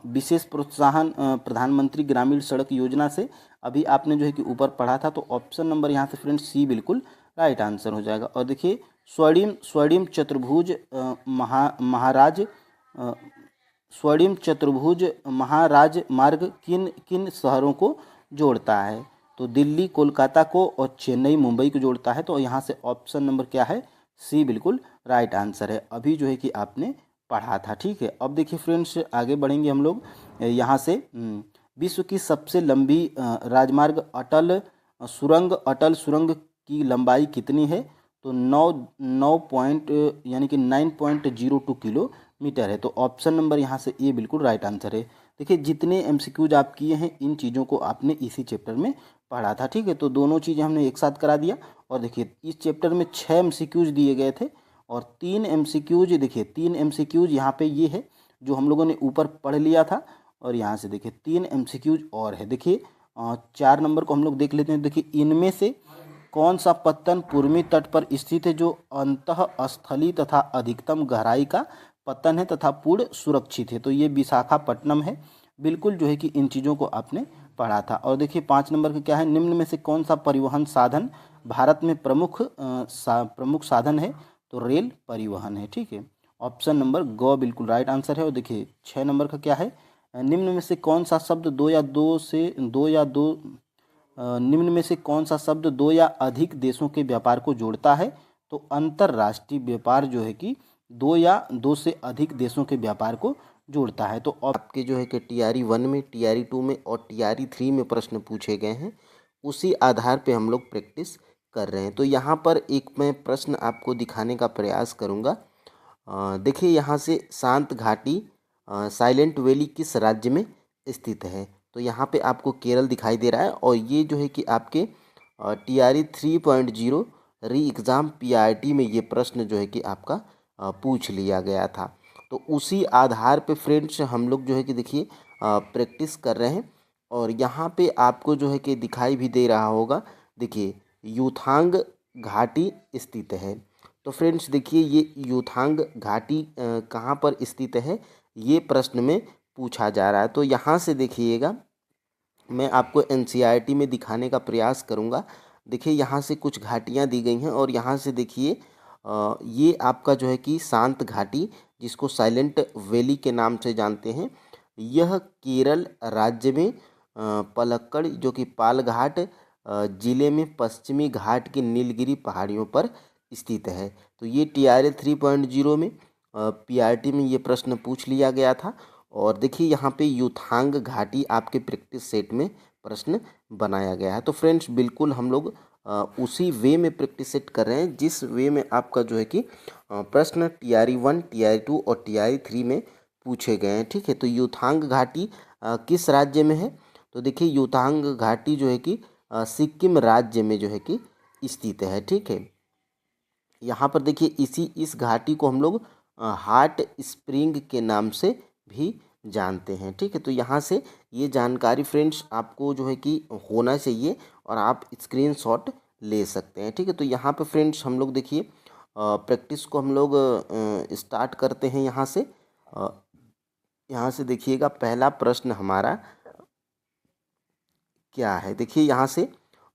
विशेष प्रोत्साहन प्रधानमंत्री ग्रामीण सड़क योजना से। अभी आपने जो है कि ऊपर पढ़ा था, तो ऑप्शन नंबर यहाँ से फ्रेंड्स सी बिल्कुल राइट आंसर हो जाएगा। और देखिए स्वर्णिम चतुर्भुज महाराज मार्ग किन किन शहरों को जोड़ता है। तो दिल्ली कोलकाता को और चेन्नई मुंबई को जोड़ता है। तो यहाँ से ऑप्शन नंबर क्या है, सी बिल्कुल राइट आंसर है। अभी जो है कि आपने पढ़ा था। ठीक है, अब देखिए फ्रेंड्स आगे बढ़ेंगे हम लोग। यहाँ से विश्व की सबसे लंबी राजमार्ग अटल सुरंग की लंबाई कितनी है? तो 9 पॉइंट यानी कि 9.02 किलोमीटर है। तो ऑप्शन नंबर यहाँ से ए बिल्कुल राइट आंसर है। देखिए जितने एमसीक्यूज आप किए हैं इन चीज़ों को आपने इसी चैप्टर में पढ़ा था, ठीक है। तो दोनों चीज़ें हमने एक साथ करा दिया। और देखिए इस चैप्टर में 6 एमसीक्यूज दिए गए थे और 3 एमसीक्यूज, देखिए 3 एमसीक्यूज यहाँ पे ये है जो हम लोगों ने ऊपर पढ़ लिया था। और यहाँ से देखिए 3 एमसीक्यूज और है। देखिए 4 नंबर को हम लोग देख लेते हैं। देखिए इनमें से कौन सा पत्तन पूर्वी तट पर स्थित है जो अंतः स्थली तथा अधिकतम गहराई का पत्तन है तथा पूर्ण सुरक्षित है? तो ये विशाखापट्टनम है। बिल्कुल जो है कि इन चीज़ों को आपने पढ़ा था। और देखिए 5 नंबर का क्या है, निम्न में से कौन सा परिवहन साधन भारत में प्रमुख साधन है? तो रेल परिवहन है, ठीक है। ऑप्शन नंबर ग बिल्कुल राइट आंसर है। और देखिए 6 नंबर का क्या है, निम्न में से कौन सा शब्द निम्न में से कौन सा शब्द 2 या अधिक देशों के व्यापार को जोड़ता है? तो अंतर्राष्ट्रीय व्यापार जो है कि 2 या 2 से अधिक देशों के व्यापार को जोड़ता है। तो आपके जो है कि टीआरई 1 में, टीआरई 2 में और टीआरई 3 में प्रश्न पूछे गए हैं, उसी आधार पे हम लोग प्रैक्टिस कर रहे हैं। तो यहाँ पर एक मैं प्रश्न आपको दिखाने का प्रयास करूँगा। देखिए यहाँ से शांत घाटी साइलेंट वैली किस राज्य में स्थित है? तो यहाँ पे आपको केरल दिखाई दे रहा है। और ये जो है कि आपके टीआरई 3.0 री एग्ज़ाम पीआरटी में ये प्रश्न जो है कि आपका पूछ लिया गया था। तो उसी आधार पे फ्रेंड्स हम लोग जो है कि देखिए प्रैक्टिस कर रहे हैं। और यहाँ पे आपको जो है कि दिखाई भी दे रहा होगा, देखिए यूथांग घाटी स्थित है। तो फ्रेंड्स देखिए ये यूथांग घाटी कहाँ पर स्थित है, ये प्रश्न में पूछा जा रहा है। तो यहाँ से देखिएगा मैं आपको एनसीईआरटी में दिखाने का प्रयास करूँगा। देखिए यहाँ से कुछ घाटियाँ दी गई हैं और यहाँ से देखिए ये आपका जो है कि शांत घाटी, जिसको साइलेंट वैली के नाम से जानते हैं, यह केरल राज्य में पलक्कड़ जो कि पालघाट जिले में पश्चिमी घाट की नीलगिरी पहाड़ियों पर स्थित है। तो ये टीआरए 3.0 में पीआरटी में ये प्रश्न पूछ लिया गया था। और देखिए यहाँ पे यूथांग घाटी आपके प्रैक्टिस सेट में प्रश्न बनाया गया है। तो फ्रेंड्स बिल्कुल हम लोग उसी वे में प्रैक्टिस सेट कर रहे हैं जिस वे में आपका जो है कि प्रश्न टीआरई 1, टीआरई 2 और टीआरई 3 में पूछे गए हैं, ठीक है। तो यूथांग घाटी किस राज्य में है? तो देखिए यूथांग घाटी जो है कि सिक्किम राज्य में जो है कि स्थित है, ठीक है। यहाँ पर देखिए इस घाटी को हम लोग हाट स्प्रिंग के नाम से भी जानते हैं, ठीक है। तो यहाँ से ये जानकारी फ्रेंड्स आपको जो है कि होना चाहिए और आप स्क्रीनशॉट ले सकते हैं, ठीक है। तो यहाँ पे फ्रेंड्स हम लोग देखिए प्रैक्टिस को हम लोग स्टार्ट करते हैं। यहाँ से देखिएगा पहला प्रश्न हमारा क्या है। देखिए यहाँ से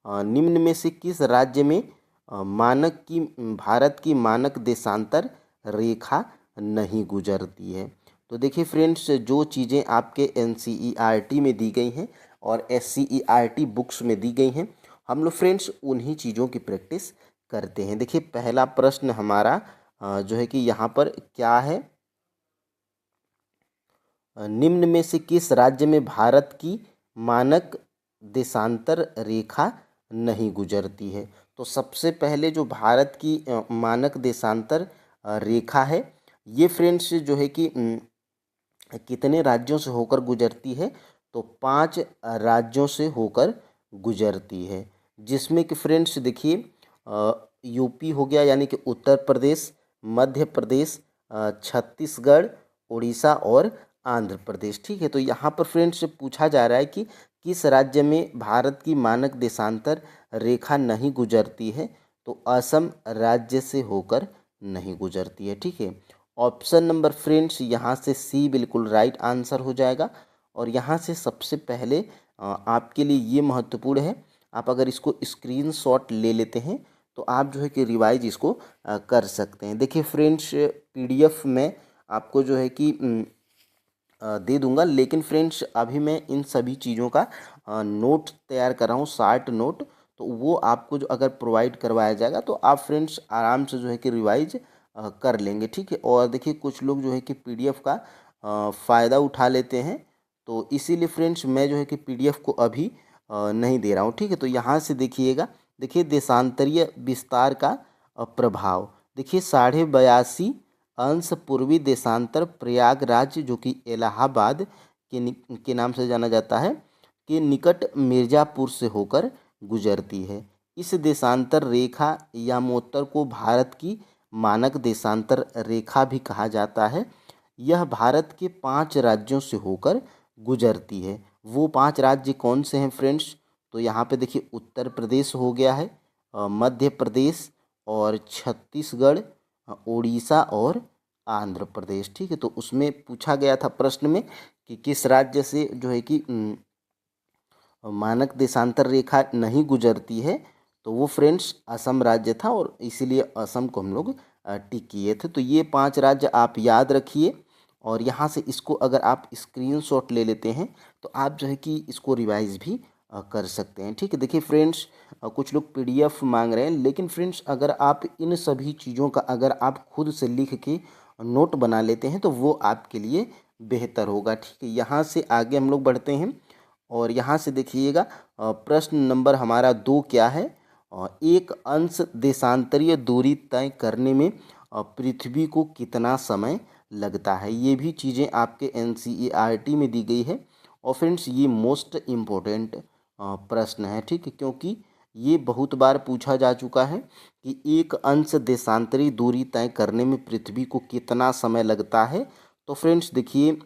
निम्न में से किस राज्य में भारत की मानक देशांतर रेखा नहीं गुजरती है? तो देखिए फ्रेंड्स जो चीज़ें आपके एनसीईआरटी में दी गई हैं और एससीईआरटी बुक्स में दी गई हैं, हम लोग फ्रेंड्स उन्हीं चीज़ों की प्रैक्टिस करते हैं। देखिए पहला प्रश्न हमारा जो है कि यहाँ पर क्या है, निम्न में से किस राज्य में भारत की मानक देशांतर रेखा नहीं गुजरती है? तो सबसे पहले जो भारत की मानक देशांतर रेखा है, ये फ्रेंड्स जो है कि कितने राज्यों से होकर गुजरती है? तो 5 राज्यों से होकर गुजरती है, जिसमें कि फ्रेंड्स देखिए यूपी हो गया यानी कि उत्तर प्रदेश, मध्य प्रदेश, छत्तीसगढ़, उड़ीसा और आंध्र प्रदेश, ठीक है। तो यहाँ पर फ्रेंड्स पूछा जा रहा है कि किस राज्य में भारत की मानक देशांतर रेखा नहीं गुजरती है? तो असम राज्य से होकर नहीं गुजरती है, ठीक है। ऑप्शन नंबर फ्रेंड्स यहाँ से सी बिल्कुल राइट आंसर हो जाएगा। और यहाँ से सबसे पहले आपके लिए ये महत्वपूर्ण है, आप अगर इसको स्क्रीनशॉट ले लेते हैं तो आप जो है कि रिवाइज इसको कर सकते हैं। देखिए फ्रेंड्स पीडीएफ में आपको जो है कि दे दूंगा, लेकिन फ्रेंड्स अभी मैं इन सभी चीज़ों का नोट तैयार कर रहा हूँ, शार्ट नोट। तो वो आपको जो अगर प्रोवाइड करवाया जाएगा तो आप फ्रेंड्स आराम से जो है कि रिवाइज कर लेंगे, ठीक है। और देखिए कुछ लोग जो है कि पीडीएफ का फ़ायदा उठा लेते हैं, तो तो इसीलिए फ्रेंड्स मैं जो है कि PDF को अभी नहीं दे रहा हूँ, ठीक है। तो यहाँ से देखिएगा, देखिए देशांतरीय विस्तार का प्रभाव, देखिए 82.5 अंश पूर्वी देशांतर प्रयागराज जो कि इलाहाबाद के नाम से जाना जाता है के निकट मिर्ज़ापुर से होकर गुजरती है। इस देशांतर रेखा यामोत्तर को भारत की मानक देशांतर रेखा भी कहा जाता है। यह भारत के 5 राज्यों से होकर गुजरती है। वो 5 राज्य कौन से हैं फ्रेंड्स? तो यहाँ पे देखिए उत्तर प्रदेश हो गया है, मध्य प्रदेश और छत्तीसगढ़, उड़ीसा और आंध्र प्रदेश, ठीक है। तो उसमें पूछा गया था प्रश्न में कि किस राज्य से जो है कि मानक देशांतर रेखा नहीं गुजरती है, तो वो फ्रेंड्स असम राज्य था और इसीलिए असम को हम लोग टिक किए थे। तो ये 5 राज्य आप याद रखिए और यहाँ से इसको अगर आप स्क्रीनशॉट ले लेते हैं तो आप जो है कि इसको रिवाइज भी कर सकते हैं, ठीक है। देखिए फ्रेंड्स, कुछ लोग PDF मांग रहे हैं, लेकिन फ्रेंड्स अगर आप इन सभी चीज़ों का अगर आप खुद से लिख के नोट बना लेते हैं तो वो आपके लिए बेहतर होगा, ठीक है। यहाँ से आगे हम लोग बढ़ते हैं और यहाँ से देखिएगा प्रश्न नंबर हमारा 2 क्या है? एक अंश देशांतरीय दूरी तय करने में पृथ्वी को कितना समय लगता है? ये भी चीज़ें आपके NCERT में दी गई है और फ्रेंड्स ये मोस्ट इम्पोर्टेंट प्रश्न है, ठीक है, क्योंकि ये बहुत बार पूछा जा चुका है कि एक अंश देशांतरी दूरी तय करने में पृथ्वी को कितना समय लगता है। तो फ्रेंड्स देखिए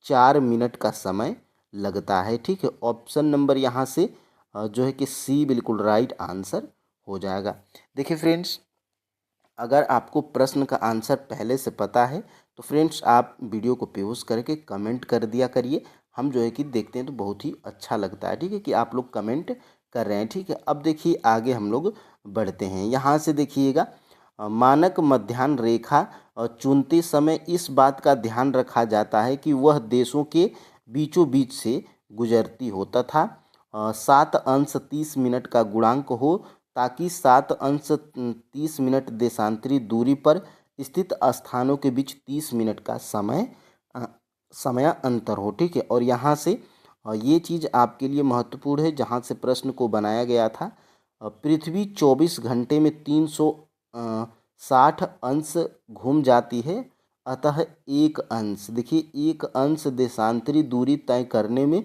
4 मिनट का समय लगता है, ठीक है। ऑप्शन नंबर यहाँ से जो है कि C बिल्कुल राइट आंसर हो जाएगा। देखिए फ्रेंड्स, अगर आपको प्रश्न का आंसर पहले से पता है तो फ्रेंड्स आप वीडियो को पॉज करके कमेंट कर दिया करिए। हम जो है कि देखते हैं तो बहुत ही अच्छा लगता है, ठीक है, कि आप लोग कमेंट कर रहे हैं, ठीक है। अब देखिए आगे हम लोग बढ़ते हैं। यहाँ से देखिएगा मानक मध्याह्न रेखा चुनते समय इस बात का ध्यान रखा जाता है कि वह देशों के बीचों बीच से गुजरती हो तथा 7 अंश 30 मिनट का गुणांक हो, ताकि 7 अंश 30 मिनट देशांतरी दूरी पर स्थित स्थानों के बीच 30 मिनट का समय अंतर हो, ठीक है। और यहाँ से ये चीज़ आपके लिए महत्वपूर्ण है, जहाँ से प्रश्न को बनाया गया था। पृथ्वी 24 घंटे में 360 अंश घूम जाती है, अतः एक अंश, देखिए एक अंश देशांतरी दूरी तय करने में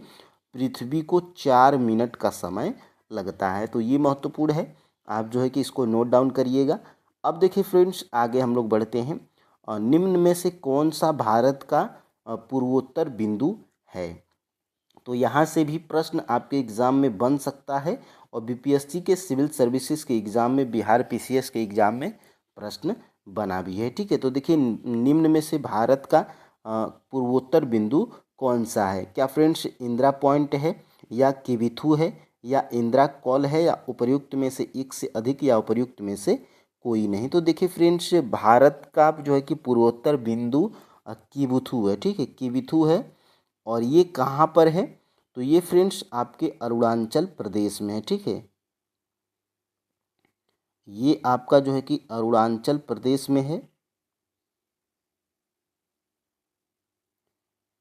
पृथ्वी को 4 मिनट का समय लगता है। तो ये महत्वपूर्ण है, आप जो है कि इसको नोट डाउन करिएगा। अब देखिए फ्रेंड्स आगे हम लोग बढ़ते हैं। निम्न में से कौन सा भारत का पूर्वोत्तर बिंदु है? तो यहाँ से भी प्रश्न आपके एग्ज़ाम में बन सकता है और BPSC के सिविल सर्विसेज के एग्ज़ाम में, बिहार PCS के एग्ज़ाम में प्रश्न बना भी है, ठीक है। तो देखिए निम्न में से भारत का पूर्वोत्तर बिंदु कौन सा है? क्या फ्रेंड्स इंदिरा पॉइंट है या किबिथु है या इंदिरा कॉल है या उपर्युक्त में से एक से अधिक या उपर्युक्त में से कोई नहीं? तो देखिए फ्रेंड्स भारत का जो है कि पूर्वोत्तर बिंदु किबिथु है, ठीक है, किबिथु है। और ये कहाँ पर है? तो ये फ्रेंड्स आपके अरुणाचल प्रदेश में है, ठीक है। ये आपका जो है कि अरुणाचल प्रदेश में है,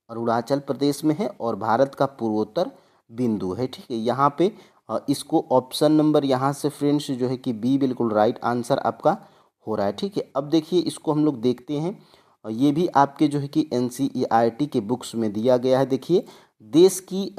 अरुणाचल प्रदेश में है और भारत का पूर्वोत्तर बिंदु है, ठीक है। यहाँ पे इसको ऑप्शन नंबर यहाँ से फ्रेंड्स जो है कि B बिल्कुल राइट आंसर आपका हो रहा है, ठीक है। अब देखिए इसको हम लोग देखते हैं, ये भी आपके जो है कि NCERT के बुक्स में दिया गया है। देखिए देश की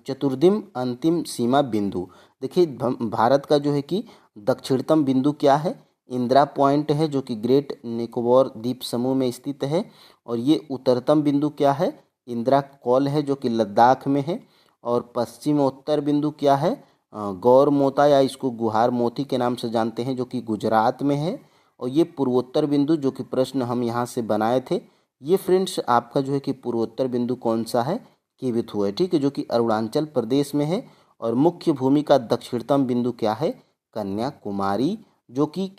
चतुर्दिम अंतिम सीमा बिंदु, देखिए भारत का जो है कि दक्षिणतम बिंदु क्या है? इंदिरा पॉइंट है, जो कि ग्रेट निकोबार द्वीप समूह में स्थित है। और ये उत्तरतम बिंदु क्या है? इंदिरा कॉल है, जो कि लद्दाख में है। और पश्चिमोत्तर बिंदु क्या है? गौर मोता या इसको गुहार मोती के नाम से जानते हैं, जो कि गुजरात में है। और ये पूर्वोत्तर बिंदु जो कि प्रश्न हम यहाँ से बनाए थे, ये फ्रेंड्स आपका जो है कि पूर्वोत्तर बिंदु कौन सा है? किबिथु है, ठीक है, जो कि अरुणाचल प्रदेश में है। और मुख्य भूमि का दक्षिणतम बिंदु क्या है? कन्याकुमारी, जो कि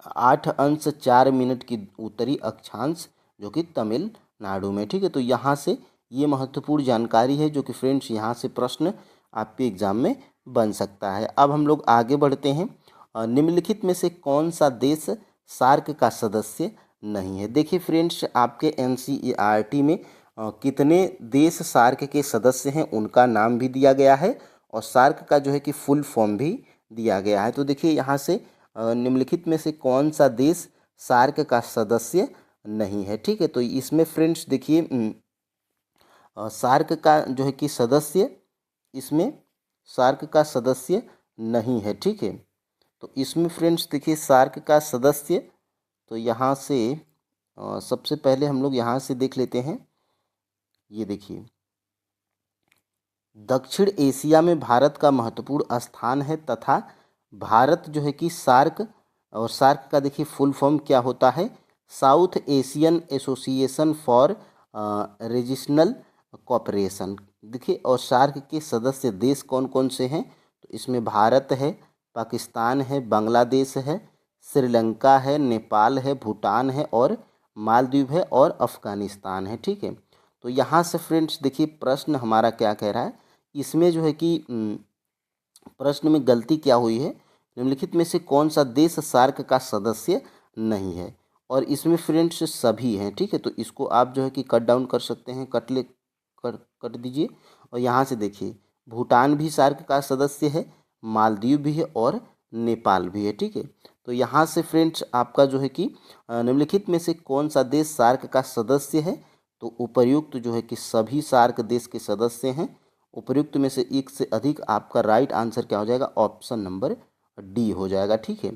8 अंश 4 मिनट की उत्तरी अक्षांश, जो कि तमिलनाडु में, ठीक है। तो यहाँ से ये महत्वपूर्ण जानकारी है, जो कि फ्रेंड्स यहाँ से प्रश्न आपके एग्जाम में बन सकता है। अब हम लोग आगे बढ़ते हैं। निम्नलिखित में से कौन सा देश सार्क का सदस्य नहीं है। देखिए फ्रेंड्स, आपके एनसीईआरटी में कितने देश सार्क के सदस्य हैं उनका नाम भी दिया गया है और सार्क का जो है कि फुल फॉर्म भी दिया गया है। तो देखिए यहाँ से निम्नलिखित में से कौन सा देश सार्क का सदस्य नहीं है। ठीक है, तो इसमें फ्रेंड्स देखिए सार्क का जो है कि सदस्य, इसमें सार्क का सदस्य नहीं है। ठीक है, तो इसमें फ्रेंड्स देखिए सार्क का सदस्य, तो यहाँ से सबसे पहले हम लोग यहाँ से देख लेते हैं। ये देखिए, दक्षिण एशिया में भारत का महत्वपूर्ण स्थान है तथा भारत जो है कि सार्क, और सार्क का देखिए फुल फॉर्म क्या होता है, south Asian association for regional cooperation. देखिए, और सार्क के सदस्य देश कौन कौन से हैं, तो इसमें भारत है, पाकिस्तान है, बांग्लादेश है, श्रीलंका है, नेपाल है, भूटान है और मालदीव है और अफ़गानिस्तान है। ठीक है, तो यहाँ से फ्रेंड्स देखिए प्रश्न हमारा क्या कह रहा है, इसमें जो है कि प्रश्न में गलती क्या हुई है, निम्नलिखित में से कौन सा देश सार्क का सदस्य नहीं है, और इसमें फ्रेंड्स सभी हैं। ठीक है, तो इसको आप जो है कि कट डाउन कर सकते हैं, कट दीजिए। और यहाँ से देखिए भूटान भी सार्क का सदस्य है, मालदीव भी है और नेपाल भी है। ठीक है, तो यहाँ से फ्रेंड्स आपका जो है कि निम्नलिखित में से कौन सा देश सार्क का सदस्य है, तो उपर्युक्त जो है कि सभी सार्क देश के सदस्य हैं। उपर्युक्त में से एक से अधिक, आपका राइट आंसर क्या हो जाएगा, ऑप्शन नंबर डी हो जाएगा। ठीक है,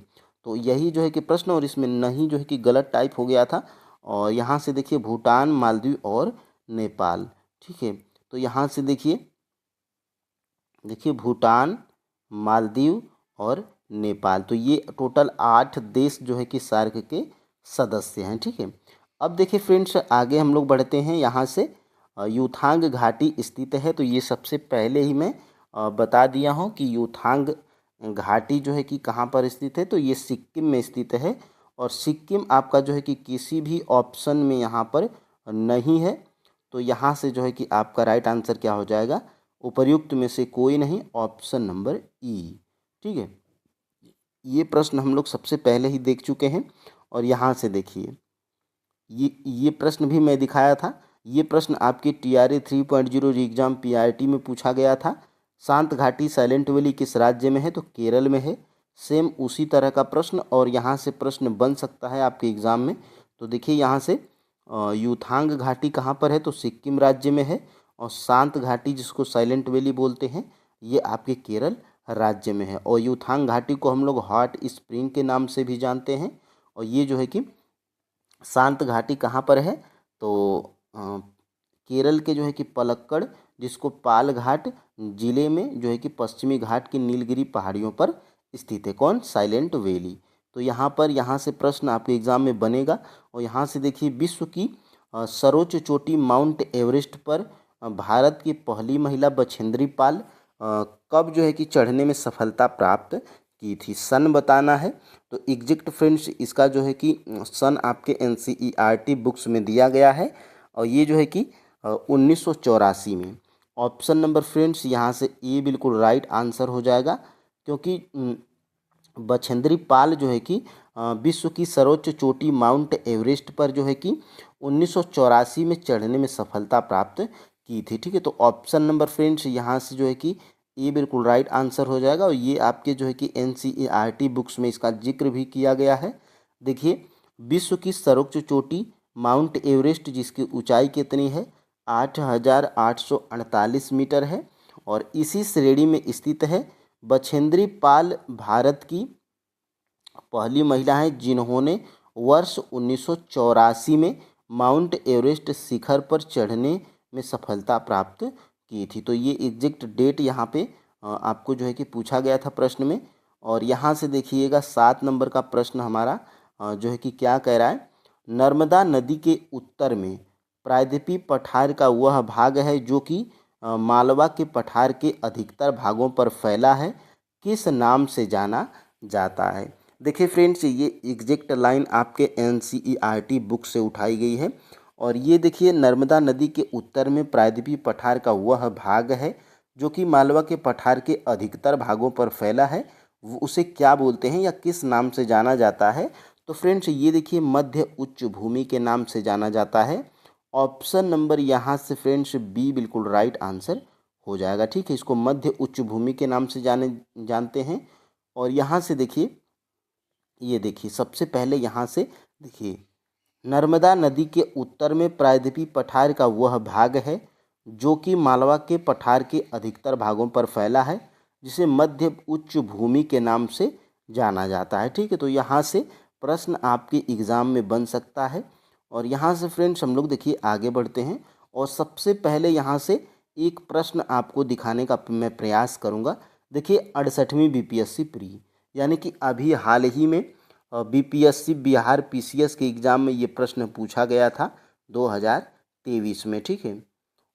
तो यही जो है कि प्रश्न, और इसमें नहीं जो है कि गलत टाइप हो गया था। और यहाँ से देखिए भूटान, मालदीव और नेपाल। ठीक है, तो यहाँ से देखिए भूटान, मालदीव और नेपाल, तो ये टोटल 8 देश जो है कि सार्क के सदस्य हैं। ठीक है, अब देखिए फ्रेंड्स आगे हम लोग बढ़ते हैं। यहाँ से यूथांग घाटी स्थित है, तो ये सबसे पहले ही मैं बता दिया हूँ कि यूथांग घाटी जो है कि कहाँ पर स्थित है, तो ये सिक्किम में स्थित है। और सिक्किम आपका जो है कि किसी भी ऑप्शन में यहाँ पर नहीं है, तो यहाँ से जो है कि आपका राइट आंसर क्या हो जाएगा, उपर्युक्त में से कोई नहीं, ऑप्शन नंबर ई। ठीक है, ये प्रश्न हम लोग सबसे पहले ही देख चुके हैं। और यहाँ से देखिए ये प्रश्न भी मैं दिखाया था। ये प्रश्न आपके TRA 3.0 एग्जाम PRT में पूछा गया था। शांत घाटी साइलेंट वैली किस राज्य में है, तो केरल में है। सेम उसी तरह का प्रश्न, और यहाँ से प्रश्न बन सकता है आपके एग्ज़ाम में। तो देखिए यहाँ से यूथांग घाटी कहाँ पर है, तो सिक्किम राज्य में है। और शांत घाटी जिसको साइलेंट वैली बोलते हैं, ये आपके केरल राज्य में है। और यूथांग घाटी को हम लोग हॉट स्प्रिंग के नाम से भी जानते हैं। और ये जो है कि शांत घाटी कहाँ पर है, तो केरल के जो है कि पलक्कड़, जिसको पालघाट जिले में जो है कि पश्चिमी घाट की नीलगिरी पहाड़ियों पर स्थित है। कौन, साइलेंट वैली। तो यहाँ से प्रश्न आपके एग्जाम में बनेगा। और यहाँ से देखिए विश्व की सर्वोच्च चोटी माउंट एवरेस्ट पर भारत की पहली महिला बछेंद्री पाल कब जो है कि चढ़ने में सफलता प्राप्त की थी, सन बताना है। तो एग्जैक्ट फ्रेंड्स इसका जो है कि सन आपके NCERT बुक्स में दिया गया है, और ये जो है कि 1984 में। ऑप्शन नंबर फ्रेंड्स यहाँ से ये बिल्कुल राइट आंसर हो जाएगा, क्योंकि बछेंद्री पाल जो है कि विश्व की सर्वोच्च चोटी माउंट एवरेस्ट पर जो है कि 1984 में चढ़ने में सफलता प्राप्त की थी। ठीक है, तो ऑप्शन नंबर फ्रेंड्स यहाँ से जो है कि ये बिल्कुल राइट आंसर हो जाएगा। और ये आपके जो है कि NCERT बुक्स में इसका जिक्र भी किया गया है। देखिए विश्व की सर्वोच्च चोटी माउंट एवरेस्ट, जिसकी ऊंचाई कितनी है, 8,848 मीटर है। और इसी श्रेणी में स्थित है। बछेंद्री पाल भारत की पहली महिला हैं जिन्होंने वर्ष 1984 में माउंट एवरेस्ट शिखर पर चढ़ने में सफलता प्राप्त की थी। तो ये एग्जैक्ट डेट यहाँ पे आपको जो है कि पूछा गया था प्रश्न में। और यहाँ से देखिएगा 7 नंबर का प्रश्न हमारा जो है कि क्या कह रहा है, नर्मदा नदी के उत्तर में प्रायद्वीपीय पठार का वह भाग है जो कि मालवा के पठार के अधिकतर भागों पर फैला है, किस नाम से जाना जाता है। देखिए फ्रेंड्स ये एग्जैक्ट लाइन आपके NCERT बुक से उठाई गई है। और ये देखिए नर्मदा नदी के उत्तर में प्रायद्वीपीय पठार का वह भाग है जो कि मालवा के पठार के अधिकतर भागों पर फैला है, वो उसे क्या बोलते हैं या किस नाम से जाना जाता है। तो फ्रेंड्स ये देखिए मध्य उच्च भूमि के नाम से जाना जाता है। ऑप्शन नंबर यहाँ से फ्रेंड्स बी बिल्कुल राइट आंसर हो जाएगा। ठीक है, इसको मध्य उच्च भूमि के नाम से जानते हैं। और यहाँ से देखिए, ये देखिए सबसे पहले यहाँ से देखिए, नर्मदा नदी के उत्तर में प्रायद्वीपीय पठार का वह भाग है जो कि मालवा के पठार के अधिकतर भागों पर फैला है, जिसे मध्य उच्च भूमि के नाम से जाना जाता है। ठीक है, तो यहाँ से प्रश्न आपके एग्ज़ाम में बन सकता है। और यहाँ से फ्रेंड्स हम लोग देखिए आगे बढ़ते हैं, और सबसे पहले यहाँ से एक प्रश्न आपको दिखाने का मैं प्रयास करूँगा। देखिए 68वीं बीपीएससी प्री, यानी कि अभी हाल ही में बीपीएससी बिहार पीसीएस के एग्ज़ाम में ये प्रश्न पूछा गया था 2023 में। ठीक है,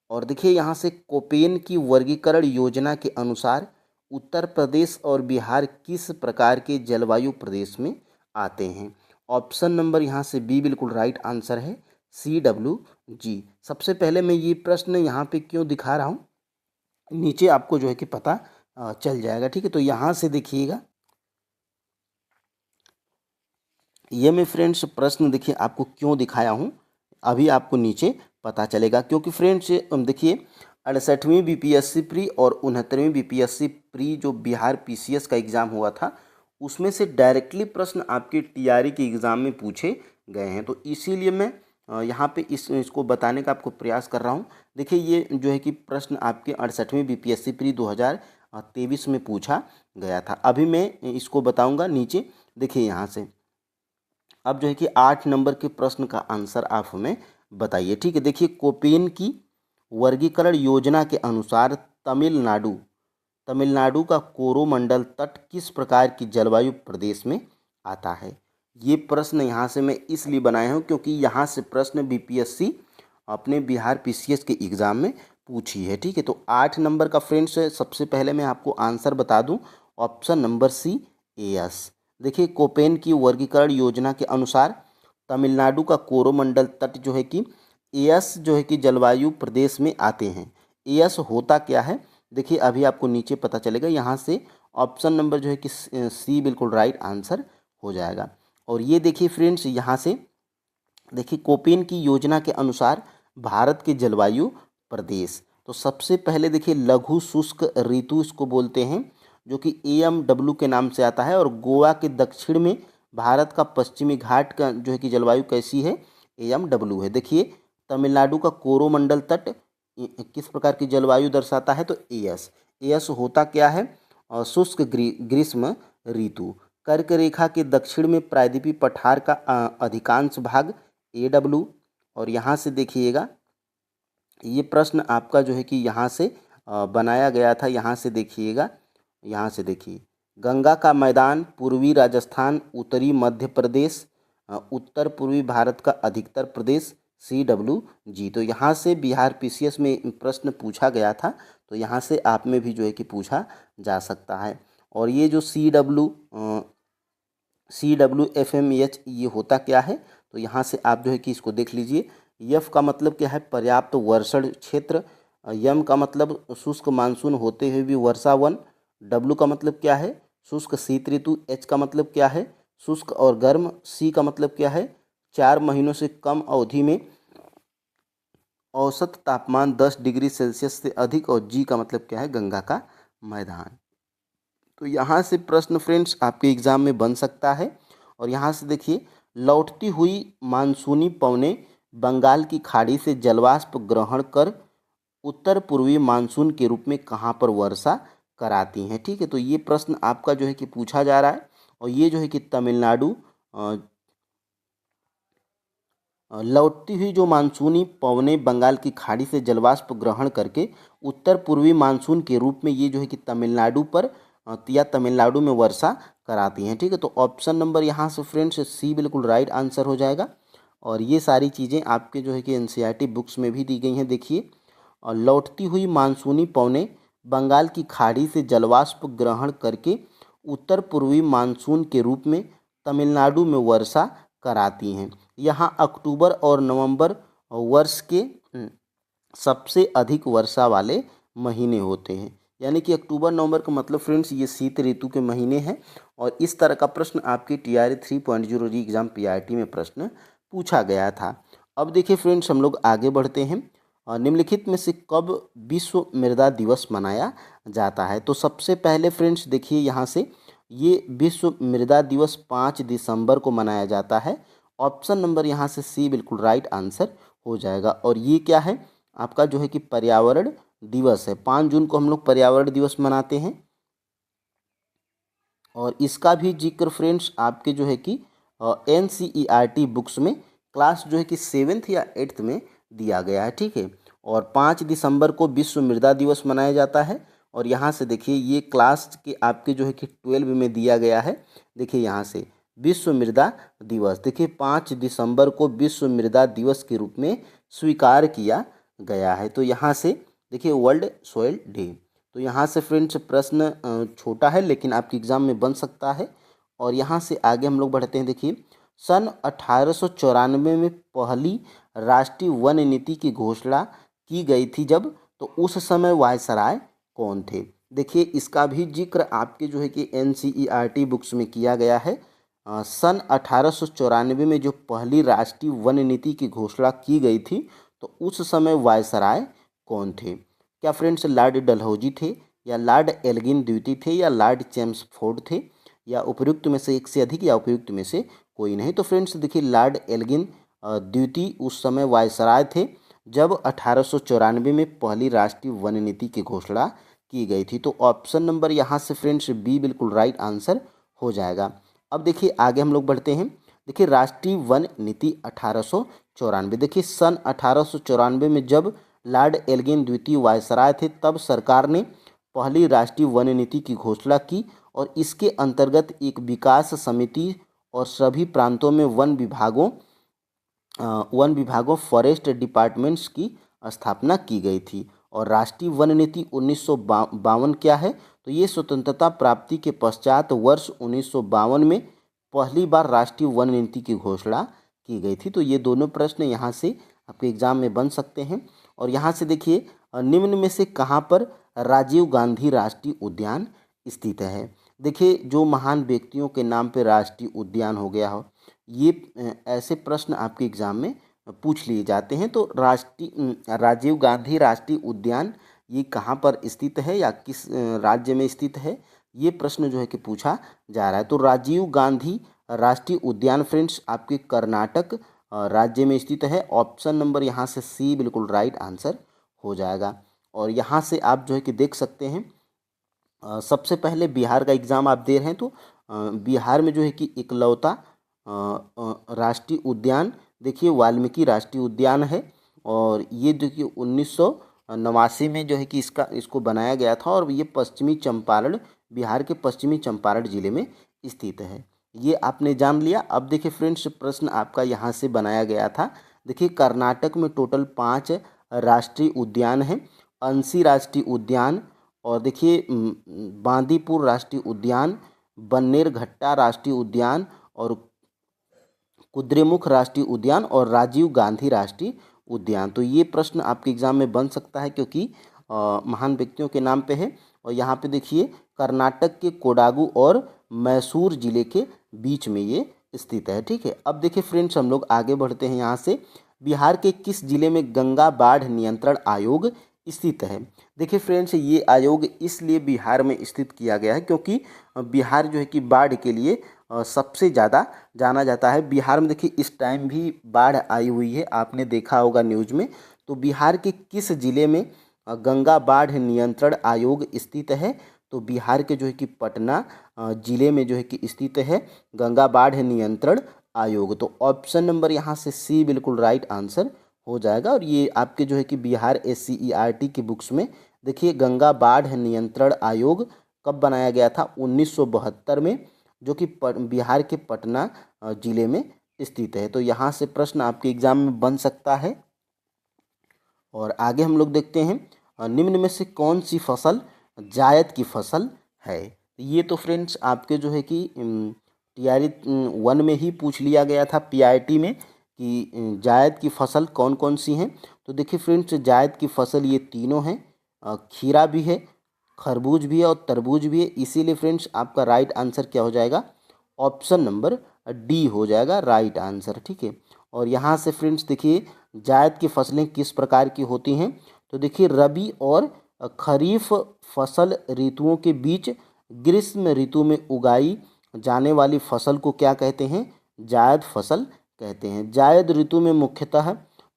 और देखिए यहाँ से कोपेन की वर्गीकरण योजना के अनुसार उत्तर प्रदेश और बिहार किस प्रकार के जलवायु प्रदेश में आते हैं। ऑप्शन नंबर यहाँ से बी बिल्कुल राइट आंसर है, CWG। सबसे पहले मैं ये प्रश्न यहाँ पे क्यों दिखा रहा हूँ, नीचे आपको जो है कि पता चल जाएगा। ठीक है, तो यहाँ से देखिएगा, ये मैं फ्रेंड्स प्रश्न देखिए आपको क्यों दिखाया हूँ, अभी आपको नीचे पता चलेगा। क्योंकि फ्रेंड्स देखिए 68वीं बीपीएससी प्री और 69वीं बीपीएससी प्री जो बिहार पीसीएस का एग्ज़ाम हुआ था, उसमें से डायरेक्टली प्रश्न आपके टीआरई के एग्ज़ाम में पूछे गए हैं। तो इसीलिए मैं यहाँ पे इसको बताने का आपको प्रयास कर रहा हूँ। देखिए ये जो है कि प्रश्न आपके 68वीं बीपीएससी प्री 2023 में पूछा गया था। अभी मैं इसको बताऊँगा नीचे। देखिए यहाँ से अब जो है कि 8 नंबर के प्रश्न का आंसर आप हमें बताइए। ठीक है, देखिए कोपेन की वर्गीकरण योजना के अनुसार तमिलनाडु का कोरोमंडल तट किस प्रकार की जलवायु प्रदेश में आता है। ये प्रश्न यहाँ से मैं इसलिए बनाया हूँ क्योंकि यहाँ से प्रश्न बीपीएससी अपने बिहार पीसीएस के एग्ज़ाम में पूछी है। ठीक है, तो 8 नंबर का फ्रेंड्स सबसे पहले मैं आपको आंसर बता दूँ, ऑप्शन नंबर सी एस। देखिए कोपेन की वर्गीकरण योजना के अनुसार तमिलनाडु का कोरोमंडल तट जो है कि एस जो है कि जलवायु प्रदेश में आते हैं। एस होता क्या है, देखिए अभी आपको नीचे पता चलेगा। यहाँ से ऑप्शन नंबर जो है कि सी बिल्कुल राइट आंसर हो जाएगा। और ये देखिए फ्रेंड्स यहाँ से देखिए कोपेन की योजना के अनुसार भारत के जलवायु प्रदेश, तो सबसे पहले देखिए लघु शुष्क ऋतु इसको बोलते हैं, जो कि AMW के नाम से आता है। और गोवा के दक्षिण में भारत का पश्चिमी घाट का जो है कि जलवायु कैसी है, AMW है। देखिए तमिलनाडु का कोरोमंडल तट किस प्रकार की जलवायु दर्शाता है, तो एस होता क्या है, शुष्क ग्रीष्म ऋतु। कर्क रेखा के दक्षिण में प्रायद्वीपीय पठार का अधिकांश भाग AW। और यहाँ से देखिएगा ये प्रश्न आपका जो है कि यहाँ से बनाया गया था। यहाँ से देखिएगा, यहाँ से देखिए गंगा का मैदान पूर्वी राजस्थान, उत्तरी मध्य प्रदेश, उत्तर पूर्वी भारत का अधिकतर प्रदेश, CWG। तो यहाँ से बिहार पीसीएस में प्रश्न पूछा गया था, तो यहाँ से आप में भी जो है कि पूछा जा सकता है। और ये जो CWFMH ये होता क्या है, तो यहाँ से आप जो है कि इसको देख लीजिए। यफ का मतलब क्या है, पर्याप्त वर्षण क्षेत्र। यम का मतलब शुष्क मानसून होते हुए भी वर्षा वन। डब्लू का मतलब क्या है, शुष्क शीत ऋतु। एच का मतलब क्या है, शुष्क और गर्म। सी का मतलब क्या है, 4 महीनों से कम अवधि में औसत तापमान 10 डिग्री सेल्सियस से अधिक। और जी का मतलब क्या है, गंगा का मैदान। तो यहाँ से प्रश्न फ्रेंड्स आपके एग्ज़ाम में बन सकता है। और यहाँ से देखिए लौटती हुई मानसूनी पवनें बंगाल की खाड़ी से जलवाष्प ग्रहण कर उत्तर पूर्वी मानसून के रूप में कहाँ पर वर्षा कराती हैं। ठीक है, तो ये प्रश्न आपका जो है कि पूछा जा रहा है। और ये जो है कि तमिलनाडु लौटती हुई जो मानसूनी पवनें बंगाल की खाड़ी से जलवाष्प ग्रहण करके उत्तर पूर्वी मानसून के रूप में ये जो है कि तमिलनाडु पर या तमिलनाडु में वर्षा कराती हैं। ठीक है, तो ऑप्शन नंबर यहाँ से फ्रेंड्स सी बिल्कुल राइट आंसर हो जाएगा। और ये सारी चीज़ें आपके जो है कि NCERT बुक्स में भी दी गई हैं। देखिए और लौटती हुई मानसूनी पवनें बंगाल की खाड़ी से जलवाष्प ग्रहण करके उत्तर पूर्वी मानसून के रूप में तमिलनाडु में वर्षा कराती हैं। यहाँ अक्टूबर और नवंबर वर्ष के सबसे अधिक वर्षा वाले महीने होते हैं। यानी कि अक्टूबर नवंबर का मतलब फ्रेंड्स ये शीत ऋतु के महीने हैं। और इस तरह का प्रश्न आपके TRA 3.0 री एग्ज़ाम PRT में प्रश्न पूछा गया था। अब देखिए फ्रेंड्स, हम लोग आगे बढ़ते हैं। निम्नलिखित में से कब विश्व मृदा दिवस मनाया जाता है? तो सबसे पहले फ्रेंड्स देखिए यहाँ से, ये विश्व मृदा दिवस 5 दिसंबर को मनाया जाता है। ऑप्शन नंबर यहाँ से सी बिल्कुल राइट आंसर हो जाएगा। और ये क्या है आपका जो है कि पर्यावरण दिवस है। 5 जून को हम लोग पर्यावरण दिवस मनाते हैं। और इसका भी जिक्र फ्रेंड्स आपके जो है कि NCERT बुक्स में क्लास जो है कि 7th या 8th में दिया गया है, ठीक है। और 5 दिसंबर को विश्व मृदा दिवस मनाया जाता है। और यहाँ से देखिए ये क्लास के आपके जो है कि 12 में दिया गया है। देखिए यहाँ से विश्व मृदा दिवस, देखिए 5 दिसंबर को विश्व मृदा दिवस के रूप में स्वीकार किया गया है। तो यहाँ से देखिए वर्ल्ड सॉइल डे। तो यहाँ से फ्रेंड्स प्रश्न छोटा है लेकिन आपके एग्ज़ाम में बन सकता है। और यहाँ से आगे हम लोग बढ़ते हैं। देखिए सन 1894 में पहली राष्ट्रीय वन नीति की घोषणा की गई थी जब, तो उस समय वायसराय कौन थे? देखिए इसका भी जिक्र आपके जो है कि NCERT बुक्स में किया गया है। सन 1894 में जो पहली राष्ट्रीय वन नीति की घोषणा की गई थी, तो उस समय वायसराय कौन थे? क्या फ्रेंड्स लॉर्ड डलहौजी थे, या लॉर्ड एल्गिन द्वितीय थे, या लॉर्ड चेम्सफोर्ड थे, या उपयुक्त में से एक से अधिक, या उपयुक्त में से कोई नहीं? तो फ्रेंड्स देखिए लॉर्ड एल्गिन द्वितीय उस समय वायसराय थे जब 1894 में पहली राष्ट्रीय वन नीति की घोषणा की गई थी। तो ऑप्शन नंबर यहाँ से फ्रेंड्स बी बिल्कुल राइट आंसर हो जाएगा। अब देखिए आगे हम लोग बढ़ते हैं। देखिए राष्ट्रीय वन नीति 1894, देखिए सन 1894 में जब लॉर्ड एल्गिन द्वितीय वायसराय थे, तब सरकार ने पहली राष्ट्रीय वन नीति की घोषणा की। और इसके अंतर्गत एक विकास समिति और सभी प्रांतों में वन विभागों फॉरेस्ट डिपार्टमेंट्स की स्थापना की गई थी। और राष्ट्रीय वन नीति 1952 क्या है? तो ये स्वतंत्रता प्राप्ति के पश्चात वर्ष 1952 में पहली बार राष्ट्रीय वन नीति की घोषणा की गई थी। तो ये दोनों प्रश्न यहाँ से आपके एग्जाम में बन सकते हैं। और यहाँ से देखिए निम्न में से कहाँ पर राजीव गांधी राष्ट्रीय उद्यान स्थित है? देखिए जो महान व्यक्तियों के नाम पे राष्ट्रीय उद्यान हो गया हो, ये ऐसे प्रश्न आपके एग्जाम में पूछ लिए जाते हैं। तो राजीव गांधी राष्ट्रीय उद्यान ये कहाँ पर स्थित है या किस राज्य में स्थित है, ये प्रश्न जो है कि पूछा जा रहा है। तो राजीव गांधी राष्ट्रीय उद्यान फ्रेंड्स आपके कर्नाटक राज्य में स्थित है। ऑप्शन नंबर यहाँ से सी बिल्कुल राइट आंसर हो जाएगा। और यहाँ से आप जो है कि देख सकते हैं सबसे पहले बिहार का एग्ज़ाम आप दे रहे हैं, तो बिहार में जो है कि इकलौता राष्ट्रीय उद्यान देखिए वाल्मीकि राष्ट्रीय उद्यान है। और ये देखिए 1989 में जो है कि इसको बनाया गया था। और ये पश्चिमी चंपारण, बिहार के पश्चिमी चंपारण जिले में स्थित है। ये आपने जान लिया। अब देखिए फ्रेंड्स प्रश्न आपका यहाँ से बनाया गया था। देखिए कर्नाटक में टोटल 5 राष्ट्रीय उद्यान हैं। अंसी राष्ट्रीय उद्यान, और देखिए बांदीपुर राष्ट्रीय उद्यान, बन्नेरघट्टा राष्ट्रीय उद्यान, और कुद्रेमुख राष्ट्रीय उद्यान, और राजीव गांधी राष्ट्रीय उद्यान। तो ये प्रश्न आपके एग्जाम में बन सकता है क्योंकि महान व्यक्तियों के नाम पे है। और यहाँ पे देखिए कर्नाटक के कोडागु और मैसूर जिले के बीच में ये स्थित है, ठीक है। अब देखिए फ्रेंड्स हम लोग आगे बढ़ते हैं। यहाँ से बिहार के किस जिले में गंगा बाढ़ नियंत्रण आयोग स्थित है? देखिए फ्रेंड्स ये आयोग इसलिए बिहार में स्थित किया गया है क्योंकि बिहार जो है कि बाढ़ के लिए सबसे ज़्यादा जाना जाता है। बिहार में देखिए इस टाइम भी बाढ़ आई हुई है, आपने देखा होगा न्यूज़ में। तो बिहार के किस जिले में गंगा बाढ़ नियंत्रण आयोग स्थित है? तो बिहार के जो है कि पटना जिले में जो है कि स्थित है गंगा बाढ़ नियंत्रण आयोग। तो ऑप्शन नंबर यहाँ से सी बिल्कुल राइट आंसर हो जाएगा। और ये आपके जो है कि बिहार SCERT की बुक्स में देखिए गंगा बाढ़ नियंत्रण आयोग कब बनाया गया था? 1972 में, जो कि बिहार के पटना जिले में स्थित है। तो यहाँ से प्रश्न आपके एग्जाम में बन सकता है। और आगे हम लोग देखते हैं निम्न में से कौन सी फसल जायद की फसल है? ये तो फ्रेंड्स आपके जो है कि TRA 1 में ही पूछ लिया गया था PRT में कि जायद की फसल कौन कौन सी हैं। तो देखिए फ्रेंड्स जायद की फसल ये तीनों हैं, खीरा भी है, खरबूज भी है और तरबूज भी है, इसीलिए फ्रेंड्स आपका राइट आंसर क्या हो जाएगा, ऑप्शन नंबर डी हो जाएगा राइट आंसर। ठीक है, और यहाँ से फ्रेंड्स देखिए जायद की फसलें किस प्रकार की होती हैं, तो देखिए रबी और खरीफ फसल ऋतुओं के बीच ग्रीष्म ऋतु में उगाई जाने वाली फसल को क्या कहते हैं, जायद फसल कहते हैं। जायद ऋतु में मुख्यतः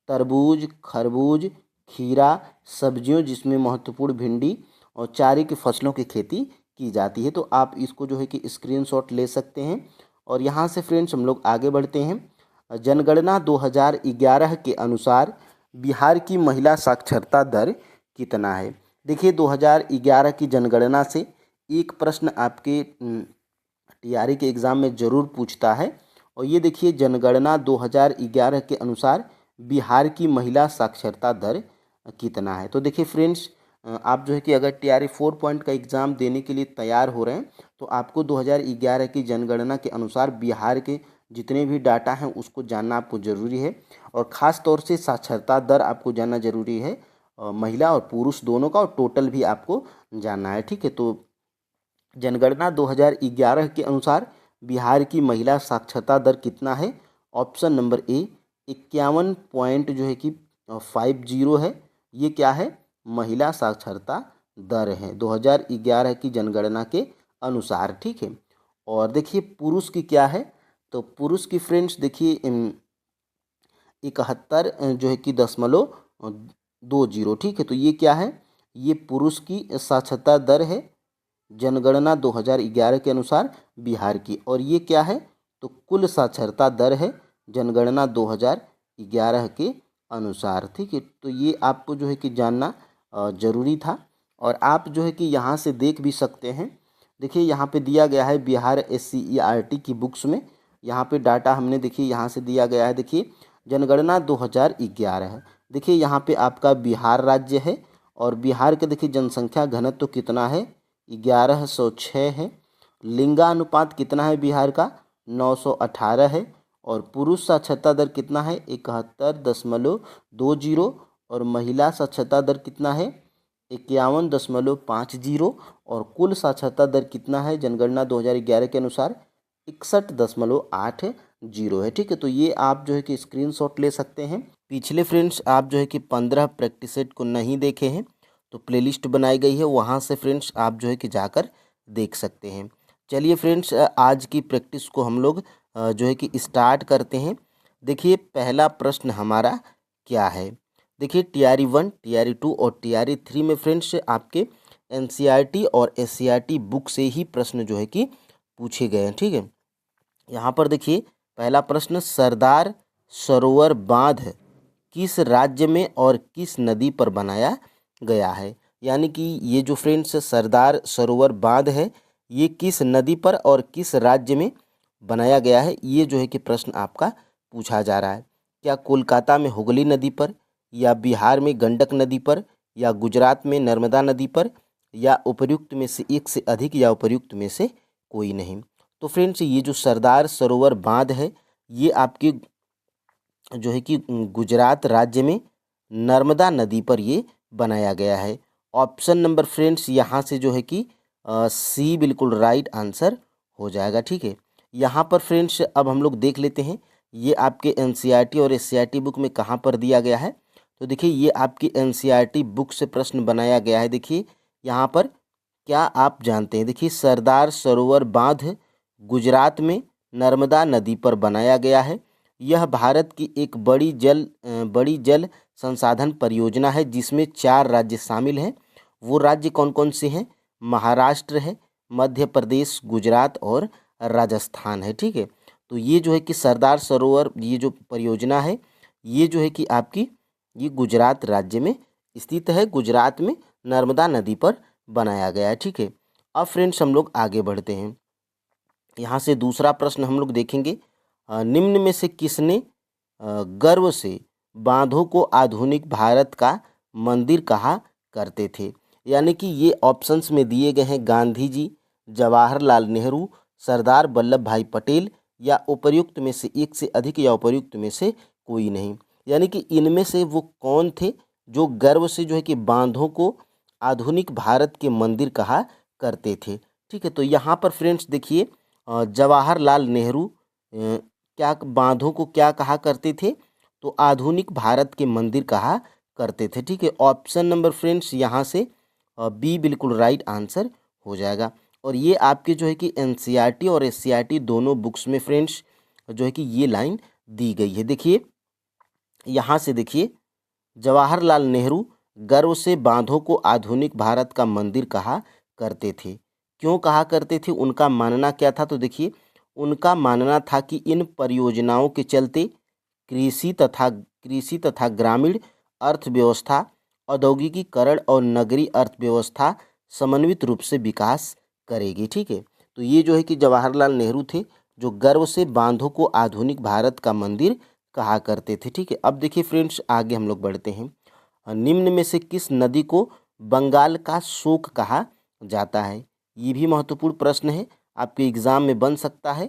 तरबूज, खरबूज, खीरा, सब्जियों जिसमें महत्वपूर्ण भिंडी और चारे की फसलों की खेती की जाती है। तो आप इसको जो है कि स्क्रीनशॉट ले सकते हैं। और यहाँ से फ्रेंड्स हम लोग आगे बढ़ते हैं। जनगणना 2011 के अनुसार बिहार की महिला साक्षरता दर कितना है। देखिए 2011 की जनगणना से एक प्रश्न आपके टीआरई के एग्ज़ाम में ज़रूर पूछता है। और ये देखिए जनगणना 2011 के अनुसार बिहार की महिला साक्षरता दर कितना है। तो देखिए फ्रेंड्स आप जो है कि अगर टीआरई 4 पॉइंट का एग्ज़ाम देने के लिए तैयार हो रहे हैं तो आपको 2011 की जनगणना के अनुसार बिहार के जितने भी डाटा हैं उसको जानना आपको ज़रूरी है। और ख़ास तौर से साक्षरता दर आपको जानना ज़रूरी है, महिला और पुरुष दोनों का, और टोटल भी आपको जानना है। ठीक है, तो जनगणना 2011 के अनुसार बिहार की महिला साक्षरता दर कितना है। ऑप्शन नंबर ए 51 पॉइंट जो है कि 50 है। ये क्या है, महिला साक्षरता दर है 2011 की जनगणना के अनुसार। ठीक है, और देखिए पुरुष की क्या है, तो पुरुष की फ्रेंड्स देखिए 71 जो है कि 0.20। ठीक है, तो ये क्या है, ये पुरुष की साक्षरता दर है जनगणना 2011 के अनुसार बिहार की। और ये क्या है, तो कुल साक्षरता दर है जनगणना 2011 के अनुसार। ठीक है, तो ये आपको जो है कि जानना ज़रूरी था। और आप जो है कि यहाँ से देख भी सकते हैं। देखिए यहाँ पे दिया गया है बिहार SCERT की बुक्स में, यहाँ पे डाटा हमने देखिए यहाँ से दिया गया है। देखिए जनगणना 2011 है। देखिए यहाँ पे आपका बिहार राज्य है और बिहार के देखिए जनसंख्या घनत्व तो कितना है, 1106 है। लिंगानुपात कितना है बिहार का, 918 है। और पुरुष साक्षरता दर कितना है, 71.20। और महिला साक्षरता दर कितना है, 51.50। और कुल साक्षरता दर कितना है जनगणना 2011 के अनुसार, 61.80 है। ठीक है, तो ये आप जो है कि स्क्रीनशॉट ले सकते हैं। पिछले फ्रेंड्स आप जो है कि 15 प्रैक्टिस सेट को नहीं देखे हैं तो प्लेलिस्ट बनाई गई है, वहाँ से फ्रेंड्स आप जो है कि जाकर देख सकते हैं। चलिए फ्रेंड्स आज की प्रैक्टिस को हम लोग जो है कि स्टार्ट करते हैं। देखिए पहला प्रश्न हमारा क्या है। देखिए टीआरई 1, टीआरई 2 और टीआरई 3 में फ्रेंड्स आपके NCERT और SCERT बुक से ही प्रश्न जो है कि पूछे गए हैं। ठीक है, यहाँ पर देखिए पहला प्रश्न, सरदार सरोवर बांध किस राज्य में और किस नदी पर बनाया गया है। यानी कि ये जो फ्रेंड्स सरदार सरोवर बांध है ये किस नदी पर और किस राज्य में बनाया गया है, ये जो है कि प्रश्न आपका पूछा जा रहा है। क्या कोलकाता में हुगली नदी पर, या बिहार में गंडक नदी पर, या गुजरात में नर्मदा नदी पर, या उपर्युक्त में से एक से अधिक, या उपर्युक्त में से कोई नहीं। तो फ्रेंड्स ये जो सरदार सरोवर बांध है ये आपकी जो है कि गुजरात राज्य में नर्मदा नदी पर ये बनाया गया है। ऑप्शन नंबर फ्रेंड्स यहाँ से जो है कि सी बिल्कुल राइट आंसर हो जाएगा। ठीक है, यहाँ पर फ्रेंड्स अब हम लोग देख लेते हैं ये आपके NCERT और SCERT बुक में कहाँ पर दिया गया है। तो देखिए ये आपकी NCERT बुक से प्रश्न बनाया गया है। देखिए यहाँ पर क्या आप जानते हैं, देखिए सरदार सरोवर बांध गुजरात में नर्मदा नदी पर बनाया गया है। यह भारत की एक बड़ी जल संसाधन परियोजना है जिसमें 4 राज्य शामिल हैं। वो राज्य कौन कौन से हैं, महाराष्ट्र है, मध्य प्रदेश, गुजरात और राजस्थान है। ठीक है, तो ये जो है कि सरदार सरोवर ये जो परियोजना है ये जो है कि आपकी ये गुजरात राज्य में स्थित है, गुजरात में नर्मदा नदी पर बनाया गया है। ठीक है, अब फ्रेंड्स हम लोग आगे बढ़ते हैं। यहाँ से दूसरा प्रश्न हम लोग देखेंगे, निम्न में से किसने गर्व से बांधों को आधुनिक भारत का मंदिर कहा करते थे। यानी कि ये ऑप्शंस में दिए गए हैं, गांधी जी, जवाहरलाल नेहरू, सरदार वल्लभ भाई पटेल, या उपर्युक्त में से एक से अधिक, या उपर्युक्त में से कोई नहीं। यानी कि इनमें से वो कौन थे जो गर्व से जो है कि बांधों को आधुनिक भारत के मंदिर कहा करते थे। ठीक है, तो यहाँ पर फ्रेंड्स देखिए जवाहरलाल नेहरू क्या बांधों को क्या कहा करते थे, तो आधुनिक भारत के मंदिर कहा करते थे। ठीक है, ऑप्शन नंबर फ्रेंड्स यहाँ से बी बिल्कुल राइट आंसर हो जाएगा। और ये आपके जो है कि एनसीईआरटी और एससीईआरटी दोनों बुक्स में फ्रेंड्स जो है कि ये लाइन दी गई है। देखिए यहाँ से देखिए जवाहरलाल नेहरू गर्व से बांधों को आधुनिक भारत का मंदिर कहा करते थे। क्यों कहा करते थे, उनका मानना क्या था, तो देखिए उनका मानना था कि इन परियोजनाओं के चलते कृषि तथा ग्रामीण अर्थव्यवस्था, औद्योगिकीकरण और नगरीय अर्थव्यवस्था समन्वित रूप से विकास करेगी। ठीक है, तो ये जो है कि जवाहरलाल नेहरू थे जो गर्व से बांधों को आधुनिक भारत का मंदिर कहा करते थे। ठीक है, अब देखिए फ्रेंड्स आगे हम लोग बढ़ते हैं। निम्न में से किस नदी को बंगाल का शोक कहा जाता है। ये भी महत्वपूर्ण प्रश्न है, आपके एग्जाम में बन सकता है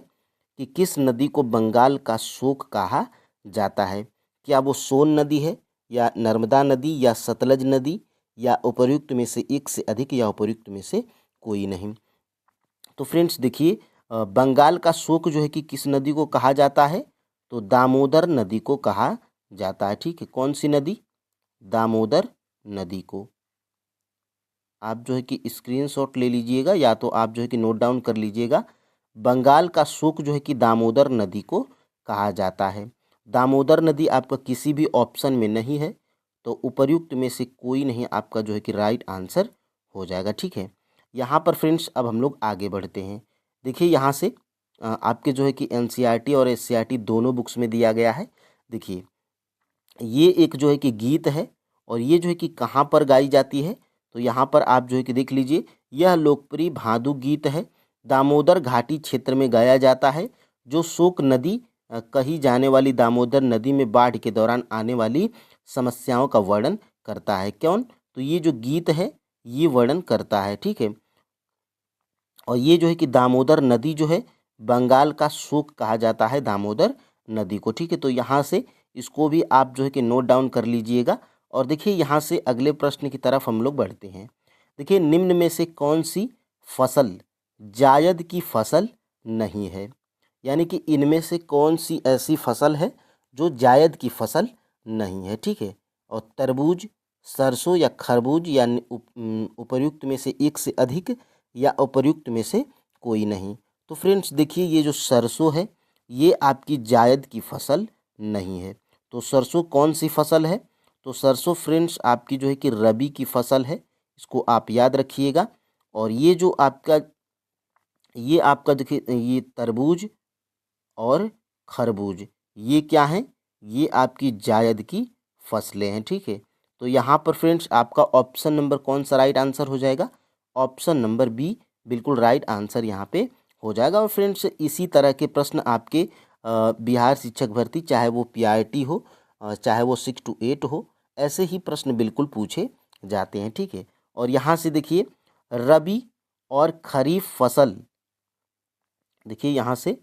कि किस नदी को बंगाल का शोक कहा जाता है। क्या वो सोन नदी है, या नर्मदा नदी, या सतलज नदी, या उपर्युक्त में से एक से अधिक, या उपर्युक्त में से कोई नहीं। तो फ्रेंड्स देखिए बंगाल का शोक जो है कि किस नदी को कहा जाता है, तो दामोदर नदी को कहा जाता है। ठीक है, कौन सी नदी, दामोदर नदी को। आप जो है कि स्क्रीनशॉट ले लीजिएगा, या तो आप जो है कि नोट डाउन कर लीजिएगा। बंगाल का शोक जो है कि दामोदर नदी को कहा जाता है। दामोदर नदी आपका किसी भी ऑप्शन में नहीं है, तो उपर्युक्त में से कोई नहीं आपका जो है कि राइट आंसर हो जाएगा। ठीक है, यहाँ पर फ्रेंड्स अब हम लोग आगे बढ़ते हैं। देखिए यहाँ से आपके जो है कि एनसीईआरटी और एससीईआरटी दोनों बुक्स में दिया गया है। देखिए ये एक जो है कि गीत है, और ये जो है कि कहाँ पर गाई जाती है, तो यहाँ पर आप जो है कि देख लीजिए यह लोकप्रिय भादु गीत है, दामोदर घाटी क्षेत्र में गाया जाता है, जो शोक नदी कही जाने वाली दामोदर नदी में बाढ़ के दौरान आने वाली समस्याओं का वर्णन करता है। कौन, तो ये जो गीत है ये वर्णन करता है। ठीक है, और ये जो है कि दामोदर नदी जो है बंगाल का शोक कहा जाता है दामोदर नदी को। ठीक है, तो यहाँ से इसको भी आप जो है कि नोट डाउन कर लीजिएगा। और देखिए यहाँ से अगले प्रश्न की तरफ हम लोग बढ़ते हैं। देखिए निम्न में से कौन सी फसल जायद की फसल नहीं है, यानी कि इनमें से कौन सी ऐसी फसल है जो जायद की फसल नहीं है। ठीक है, और तरबूज, सरसों, या खरबूज, या उपर्युक्त में से एक से अधिक, या उपर्युक्त में से कोई नहीं। तो फ्रेंड्स देखिए ये जो सरसों है ये आपकी जायद की फसल नहीं है। तो सरसों कौन सी फसल है, तो सरसों फ्रेंड्स आपकी जो है कि रबी की फसल है, इसको आप याद रखिएगा। और ये जो आपका देखिए ये तरबूज और खरबूज ये क्या हैं, ये आपकी जायद की फसलें हैं। ठीक है, तो यहाँ पर फ्रेंड्स आपका ऑप्शन नंबर कौन सा राइट आंसर हो जाएगा, ऑप्शन नंबर बी बिल्कुल राइट आंसर यहाँ पे हो जाएगा। और फ्रेंड्स इसी तरह के प्रश्न आपके बिहार शिक्षक भर्ती, चाहे वो पीआरटी हो, चाहे वो 6 to 8 हो, ऐसे ही प्रश्न बिल्कुल पूछे जाते हैं। ठीक है, और यहाँ से देखिए रबी और खरीफ फसल, देखिए यहाँ से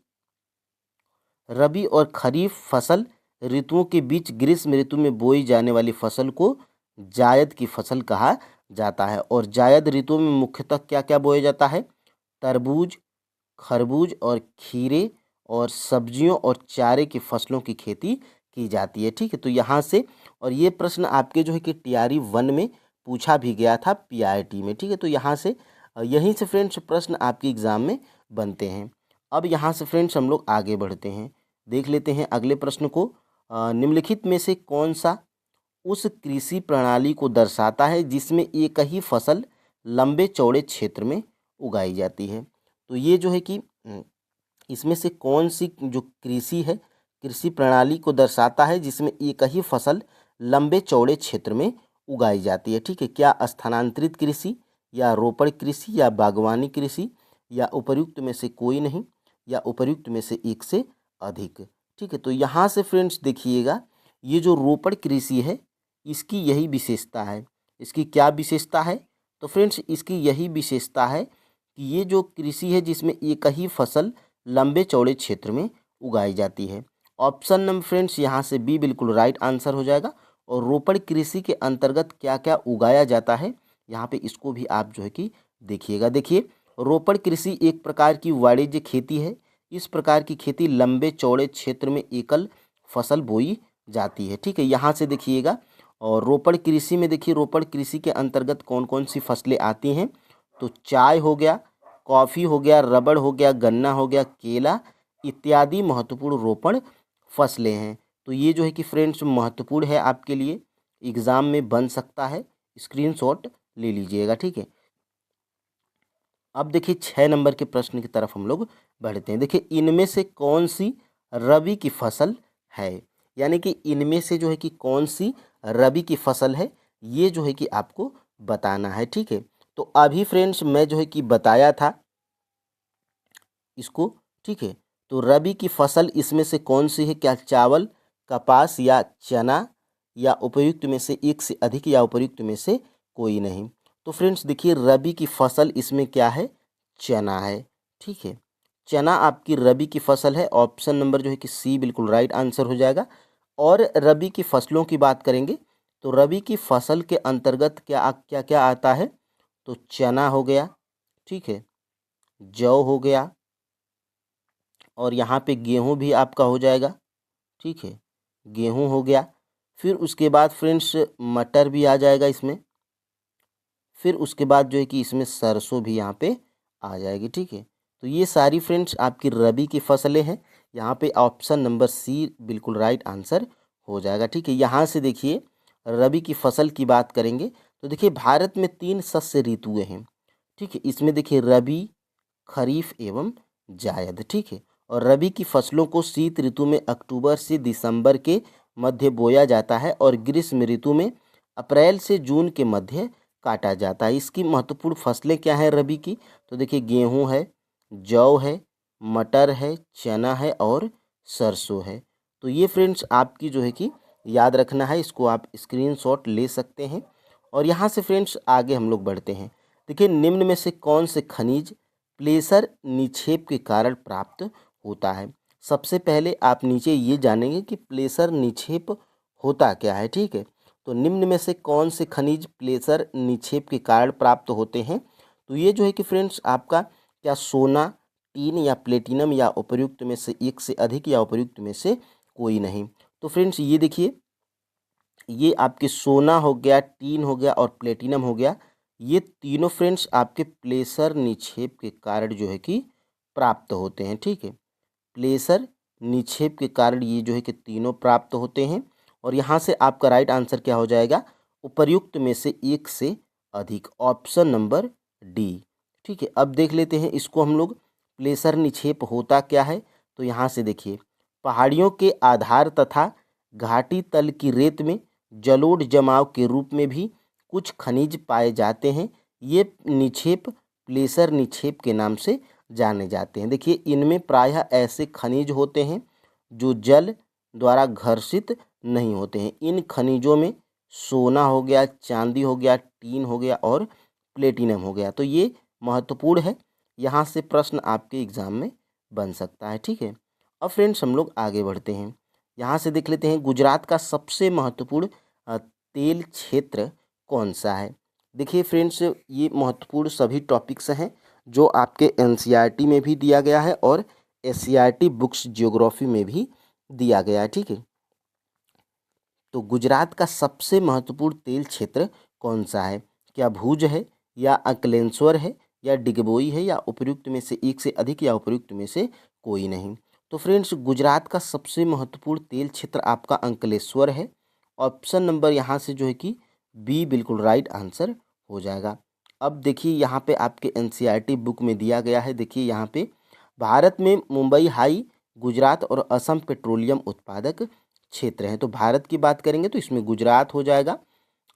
रबी और खरीफ फसल ऋतुओं के बीच ग्रीष्म ऋतु में बोई जाने वाली फसल को जायद की फसल कहा जाता है। और जायद ऋतु में मुख्यतः क्या क्या बोया जाता है, तरबूज, खरबूज और खीरे, और सब्जियों और चारे की फसलों की खेती की जाती है। ठीक है, तो यहाँ से, और ये प्रश्न आपके जो है कि टीआरई 1 में पूछा भी गया था पीआरटी में। ठीक है, तो यहाँ से यहीं से फ्रेंड्स प्रश्न आपके एग्जाम में बनते हैं। अब यहाँ से फ्रेंड्स हम लोग आगे बढ़ते हैं, देख लेते हैं अगले प्रश्न को। निम्नलिखित में से कौन सा उस कृषि प्रणाली को दर्शाता है जिसमें एक ही फसल लंबे चौड़े क्षेत्र में उगाई जाती है। तो ये जो है कि इसमें से कौन सी जो कृषि है, कृषि प्रणाली को दर्शाता है जिसमें एक ही फसल लंबे चौड़े क्षेत्र में उगाई जाती है। ठीक है, क्या स्थानांतरित कृषि, या रोपड़ कृषि, या बागवानी कृषि, या उपर्युक्त में से कोई नहीं, या उपर्युक्त में से एक से अधिक। ठीक है, तो यहाँ से फ्रेंड्स देखिएगा ये जो रोपड़ कृषि है इसकी यही विशेषता है। इसकी क्या विशेषता है, तो फ्रेंड्स इसकी यही विशेषता है कि ये जो कृषि है जिसमें एक ही फसल लंबे चौड़े क्षेत्र में उगाई जाती है। ऑप्शन नंबर फ्रेंड्स यहाँ से बी बिल्कुल राइट आंसर हो जाएगा। और रोपड़ कृषि के अंतर्गत क्या क्या उगाया जाता है यहाँ पे इसको भी आप जो है कि देखिएगा। देखिए, रोपण कृषि एक प्रकार की वाणिज्य खेती है। इस प्रकार की खेती लंबे चौड़े क्षेत्र में एकल फसल बोई जाती है। ठीक है, यहाँ से देखिएगा। और रोपण कृषि में देखिए, रोपण कृषि के अंतर्गत कौन कौन सी फसलें आती हैं, तो चाय हो गया, कॉफ़ी हो गया, रबड़ हो गया, गन्ना हो गया, केला इत्यादि महत्वपूर्ण रोपण फसलें हैं। तो ये जो है कि फ्रेंड्स महत्वपूर्ण है, आपके लिए एग्ज़ाम में बन सकता है, स्क्रीनशॉट ले लीजिएगा। ठीक है, अब देखिए 6 नंबर के प्रश्न की तरफ हम लोग बढ़ते हैं। देखिए, इनमें से कौन सी रबी की फसल है, यानी कि इनमें से जो है कि कौन सी रबी की फसल है, ये जो है कि आपको बताना है। ठीक है, तो अभी फ्रेंड्स मैं जो है कि बताया था इसको। ठीक है, तो रबी की फसल इसमें से कौन सी है, क्या चावल, कपास या चना, या उपयुक्त में से एक से अधिक, या उपयुक्त में से कोई नहीं। तो फ्रेंड्स देखिए, रबी की फसल इसमें क्या है, चना है। ठीक है, चना आपकी रबी की फसल है। ऑप्शन नंबर जो है कि सी बिल्कुल राइट आंसर हो जाएगा। और रबी की फसलों की बात करेंगे तो रबी की फसल के अंतर्गत क्या क्या क्या आता है, तो चना हो गया, ठीक है, जौ हो गया, और यहाँ पे गेहूं भी आपका हो जाएगा। ठीक है, गेहूं हो गया। फिर उसके बाद फ्रेंड्स मटर भी आ जाएगा इसमें। फिर उसके बाद जो है कि इसमें सरसों भी यहाँ पे आ जाएगी। ठीक है, तो ये सारी फ्रेंड्स आपकी रबी की फसलें हैं। यहाँ पे ऑप्शन नंबर सी बिल्कुल राइट आंसर हो जाएगा। ठीक है, यहाँ से देखिए, रबी की फसल की बात करेंगे तो देखिए, भारत में 3 शस्य ऋतुएं हैं। ठीक है, इसमें देखिए रबी, खरीफ एवं जायद। ठीक है, और रबी की फसलों को शीत ऋतु में अक्टूबर से दिसंबर के मध्य बोया जाता है, और ग्रीष्म ऋतु में अप्रैल से जून के मध्य काटा जाता है। इसकी महत्वपूर्ण फसलें क्या हैं रबी की, तो देखिए गेहूं है, जौ है, मटर है, चना है और सरसों है। तो ये फ्रेंड्स आपकी जो है कि याद रखना है, इसको आप स्क्रीनशॉट ले सकते हैं। और यहाँ से फ्रेंड्स आगे हम लोग बढ़ते हैं। देखिए, निम्न में से कौन से खनिज प्लेसर निक्षेप के कारण प्राप्त होता है। सबसे पहले आप नीचे ये जानेंगे कि प्लेसर निक्षेप होता क्या है। ठीक है, तो निम्न में से कौन से खनिज प्लेसर निक्षेप के कारण प्राप्त होते हैं, तो ये जो है कि फ्रेंड्स आपका क्या सोना, टीन या प्लेटिनम, या उपर्युक्त में से एक से अधिक, या उपर्युक्त में से कोई नहीं। तो फ्रेंड्स ये देखिए, ये आपके सोना हो गया, टीन हो गया और प्लेटिनम हो गया, ये तीनों फ्रेंड्स आपके प्लेसर निक्षेप के कारण जो है कि प्राप्त होते हैं। ठीक है, प्लेसर निक्षेप के कारण ये जो है कि तीनों प्राप्त होते हैं। और यहाँ से आपका राइट आंसर क्या हो जाएगा, उपर्युक्त में से एक से अधिक, ऑप्शन नंबर डी। ठीक है, अब देख लेते हैं इसको हम लोग, प्लेसर निक्षेप होता क्या है। तो यहाँ से देखिए, पहाड़ियों के आधार तथा घाटी तल की रेत में जलोढ़ जमाव के रूप में भी कुछ खनिज पाए जाते हैं। ये निक्षेप प्लेसर निक्षेप के नाम से जाने जाते हैं। देखिए, इनमें प्रायः ऐसे खनिज होते हैं जो जल द्वारा घर्षित नहीं होते हैं। इन खनिजों में सोना हो गया, चांदी हो गया, टीन हो गया और प्लेटिनम हो गया। तो ये महत्वपूर्ण है, यहाँ से प्रश्न आपके एग्जाम में बन सकता है। ठीक है, अब फ्रेंड्स हम लोग आगे बढ़ते हैं। यहाँ से देख लेते हैं, गुजरात का सबसे महत्वपूर्ण तेल क्षेत्र कौन सा है। देखिए फ्रेंड्स, ये महत्वपूर्ण सभी टॉपिक्स हैं जो आपके एनसीईआरटी में भी दिया गया है और एससीईआरटी बुक्स ज्योग्राफी में भी दिया गया है। ठीक है, तो गुजरात का सबसे महत्वपूर्ण तेल क्षेत्र कौन सा है, क्या भुज है, या अंकलेश्वर है, या डिगबोई है, या उपयुक्त में से एक से अधिक, या उपयुक्त में से कोई नहीं। तो फ्रेंड्स, गुजरात का सबसे महत्वपूर्ण तेल क्षेत्र आपका अंकलेश्वर है। ऑप्शन नंबर यहाँ से जो है कि बी बिल्कुल राइट आंसर हो जाएगा। अब देखिए, यहाँ पे आपके एनसीईआरटी बुक में दिया गया है। देखिए यहाँ पे, भारत में मुंबई हाई, गुजरात और असम पेट्रोलियम उत्पादक क्षेत्र हैं। तो भारत की बात करेंगे तो इसमें गुजरात हो जाएगा,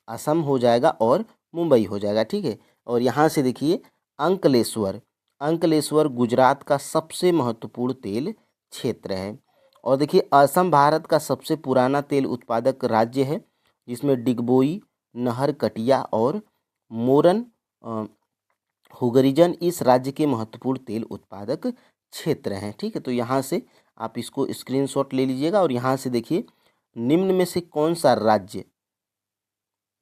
असम हो जाएगा और मुंबई हो जाएगा। ठीक है, और यहाँ से देखिए, अंकलेश्वर, अंकलेश्वर गुजरात का सबसे महत्वपूर्ण तेल क्षेत्र है। और देखिए, असम भारत का सबसे पुराना तेल उत्पादक राज्य है, जिसमें डिगबोई, नहरकटिया और मोरन हुगरीजन इस राज्य के महत्वपूर्ण तेल उत्पादक क्षेत्र हैं। ठीक है, तो यहाँ से आप इसको स्क्रीनशॉट ले लीजिएगा। और यहाँ से देखिए, निम्न में से कौन सा राज्य,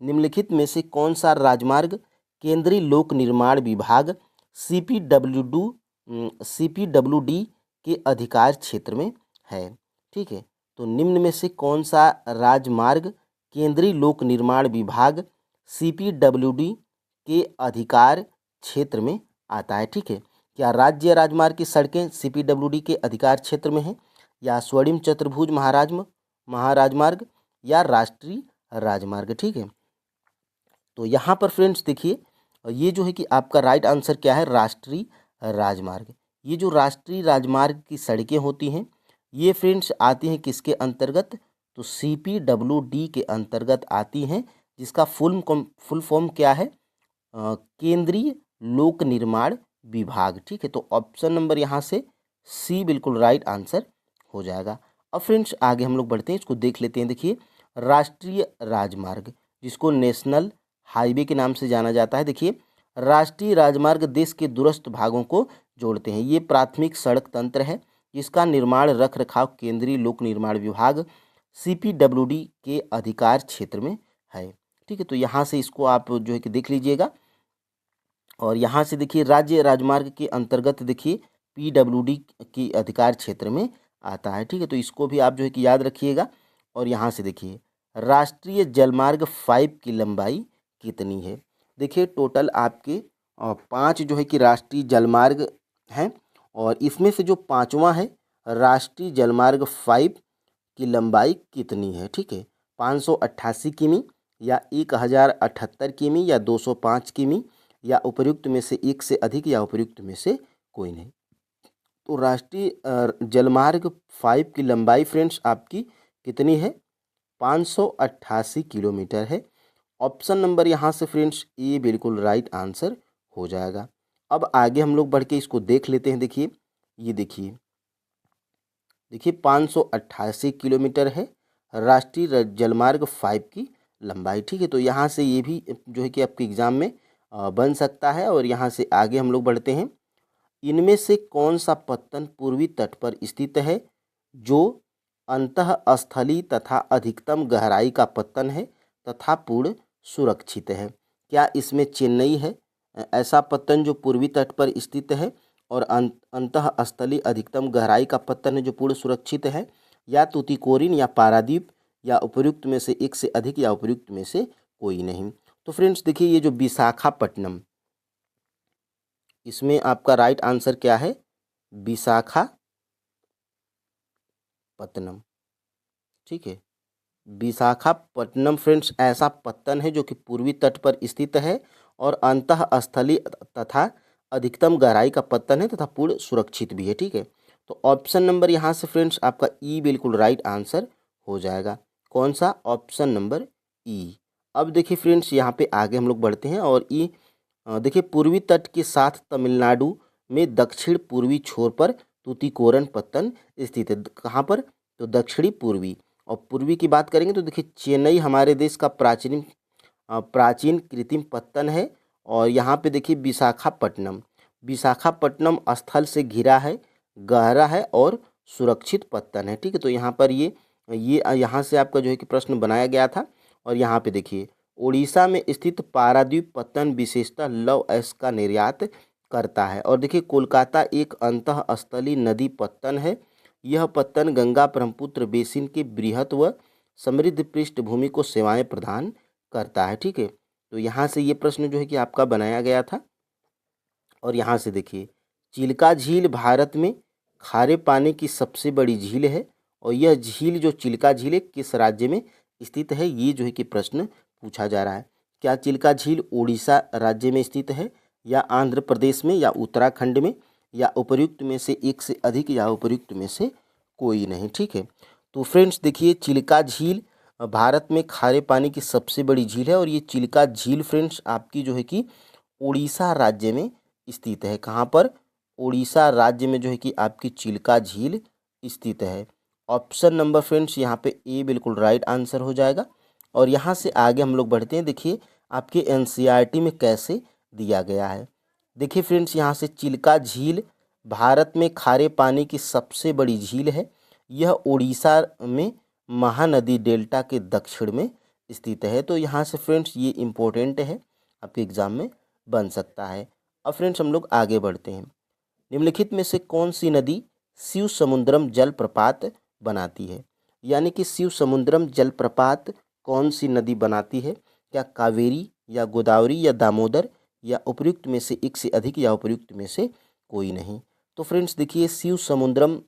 निम्नलिखित में से कौन सा राजमार्ग केंद्रीय लोक निर्माण विभाग सीपीडब्ल्यूडी के अधिकार क्षेत्र में है। ठीक है, तो निम्न में से कौन सा राजमार्ग केंद्रीय लोक निर्माण विभाग सीपीडब्ल्यूडी के अधिकार क्षेत्र में आता है? ठीक है, क्या राज्य राजमार्ग की सड़कें सीपीडब्ल्यूडी के अधिकार क्षेत्र में हैं, या स्वर्णिम चतुर्भुज महाराजमार्ग, या राष्ट्रीय राजमार्ग? ठीक है, तो यहाँ पर फ्रेंड्स देखिए, ये जो है कि आपका राइट आंसर क्या है, राष्ट्रीय राजमार्ग। ये जो राष्ट्रीय राजमार्ग की सड़कें होती हैं, ये फ्रेंड्स आती हैं किसके अंतर्गत? तो सीपीडब्ल्यूडी के अंतर्गत आती हैं, जिसका फुल फॉर्म क्या है? केंद्रीय लोक निर्माण विभाग। ठीक है, तो ऑप्शन नंबर यहाँ से सी बिल्कुल राइट आंसर हो जाएगा। अब फ्रेंड्स आगे हम लोग बढ़ते हैं, इसको देख लेते हैं। देखिए, राष्ट्रीय राजमार्ग, जिसको नेशनल हाईवे के नाम से जाना जाता है। देखिए, राष्ट्रीय राजमार्ग देश के दूरस्थ भागों को जोड़ते हैं। ये प्राथमिक सड़क तंत्र है, जिसका निर्माण रख रखाव केंद्रीय लोक निर्माण विभाग सीपीडब्ल्यूडी के अधिकार क्षेत्र में है। ठीक है, तो यहाँ से इसको आप जो है कि देख लीजिएगा। और यहाँ से देखिए, राज्य राजमार्ग के अंतर्गत देखिए पीडब्ल्यूडी के अधिकार क्षेत्र में आता है। ठीक है, तो इसको भी आप जो है कि याद रखिएगा। और यहाँ से देखिए, राष्ट्रीय जलमार्ग 5 की लंबाई कितनी है? देखिए, टोटल आपके 5 जो है कि राष्ट्रीय जलमार्ग हैं, और इसमें से जो 5वां है राष्ट्रीय जलमार्ग 5 की लंबाई कितनी है? ठीक है, 588 किमी, या 1078 किमी, या 205 किमी, या उपर्युक्त में से एक से अधिक, या उपर्युक्त में से कोई नहीं। तो राष्ट्रीय जलमार्ग 5 की लंबाई फ्रेंड्स आपकी कितनी है? 588 किलोमीटर है। ऑप्शन नंबर यहाँ से फ्रेंड्स ए बिल्कुल राइट आंसर हो जाएगा। अब आगे हम लोग बढ़ के इसको देख लेते हैं। देखिए, ये देखिए 588 किलोमीटर है राष्ट्रीय जलमार्ग 5 की लंबाई। ठीक है, तो यहाँ से ये भी जो है कि आपके एग्जाम में बन सकता है। और यहाँ से आगे हम लोग बढ़ते हैं। इनमें से कौन सा पत्तन पूर्वी तट पर स्थित है, जो अंतःस्थली तथा अधिकतम गहराई का पत्तन है तथा पूर्ण सुरक्षित है? क्या इसमें चेन्नई है, ऐसा पत्तन जो पूर्वी तट पर स्थित है और अंतःस्थली अधिकतम गहराई का पत्तन है जो पूर्ण सुरक्षित है, या तूतीकोरिन, या पारादीप, या उपर्युक्त में से एक से अधिक, या उपर्युक्त में से कोई नहीं? तो फ्रेंड्स देखिए, ये जो विशाखापट्टनम, इसमें आपका राइट आंसर क्या है? विशाखापट्टनम। ठीक है, विशाखापट्टनम फ्रेंड्स ऐसा पत्तन है जो कि पूर्वी तट पर स्थित है और अंतःस्थली तथा अधिकतम गहराई का पत्तन है तथा पूर्ण सुरक्षित भी है। ठीक है, तो ऑप्शन नंबर यहाँ से फ्रेंड्स आपका ई बिल्कुल राइट आंसर हो जाएगा। कौन सा? ऑप्शन नंबर ई। अब देखिए फ्रेंड्स, यहाँ पे आगे हम लोग बढ़ते हैं। और ई देखिए, पूर्वी तट के साथ तमिलनाडु में दक्षिण पूर्वी छोर पर तूतीकोरन पत्तन स्थित है। कहाँ पर? तो दक्षिणी पूर्वी। और पूर्वी की बात करेंगे तो देखिए, चेन्नई हमारे देश का प्राचीन कृत्रिम पत्तन है। और यहाँ पे देखिए विशाखापट्टनम स्थल से घिरा है, गहरा है और सुरक्षित पत्तन है। ठीक है, तो यहाँ पर ये यहाँ से आपका जो है कि प्रश्न बनाया गया था। और यहाँ पे देखिए, उड़ीसा में स्थित पारादीप पत्तन विशेषतः लौह अयस्क का निर्यात करता है। और देखिए, कोलकाता एक अंतःस्थलीय नदी पत्तन है। यह पत्तन गंगा ब्रह्मपुत्र बेसिन के बृहत व समृद्ध पृष्ठभूमि को सेवाएं प्रदान करता है। ठीक है, तो यहाँ से ये प्रश्न जो है कि आपका बनाया गया था। और यहाँ से देखिए, चिल्का झील भारत में खारे पानी की सबसे बड़ी झील है। और यह झील जो चिल्का झील है किस राज्य में स्थित है, ये जो है कि प्रश्न पूछा जा रहा है। क्या चिल्का झील उड़ीसा राज्य में स्थित है, या आंध्र प्रदेश में, या उत्तराखंड में, या उपर्युक्त में से एक से अधिक, या उपर्युक्त में से कोई नहीं? ठीक है, तो फ्रेंड्स देखिए, चिल्का झील भारत में खारे पानी की सबसे बड़ी झील है। और ये चिल्का झील फ्रेंड्स आपकी जो है कि उड़ीसा राज्य में स्थित है। कहाँ पर? उड़ीसा राज्य में जो है कि आपकी चिल्का झील स्थित है। ऑप्शन नंबर फ्रेंड्स यहाँ पे ए बिल्कुल राइट आंसर हो जाएगा। और यहाँ से आगे हम लोग बढ़ते हैं। देखिए, आपके एनसीईआरटी में कैसे दिया गया है। देखिए फ्रेंड्स, यहाँ से चिल्का झील भारत में खारे पानी की सबसे बड़ी झील है। यह उड़ीसा में महानदी डेल्टा के दक्षिण में स्थित है। तो यहाँ से फ्रेंड्स ये इम्पोर्टेंट है, आपके एग्जाम में बन सकता है। अब फ्रेंड्स हम लोग आगे बढ़ते हैं। निम्नलिखित में से कौन सी नदी शिव समुद्रम जलप्रपात बनाती है? यानी कि शिव समुद्रम जलप्रपात कौन सी नदी बनाती है? क्या कावेरी या गोदावरी या दामोदर या उपयुक्त में से एक से अधिक या उपयुक्त में से कोई नहीं? तो फ्रेंड्स देखिए, शिव समुद्रम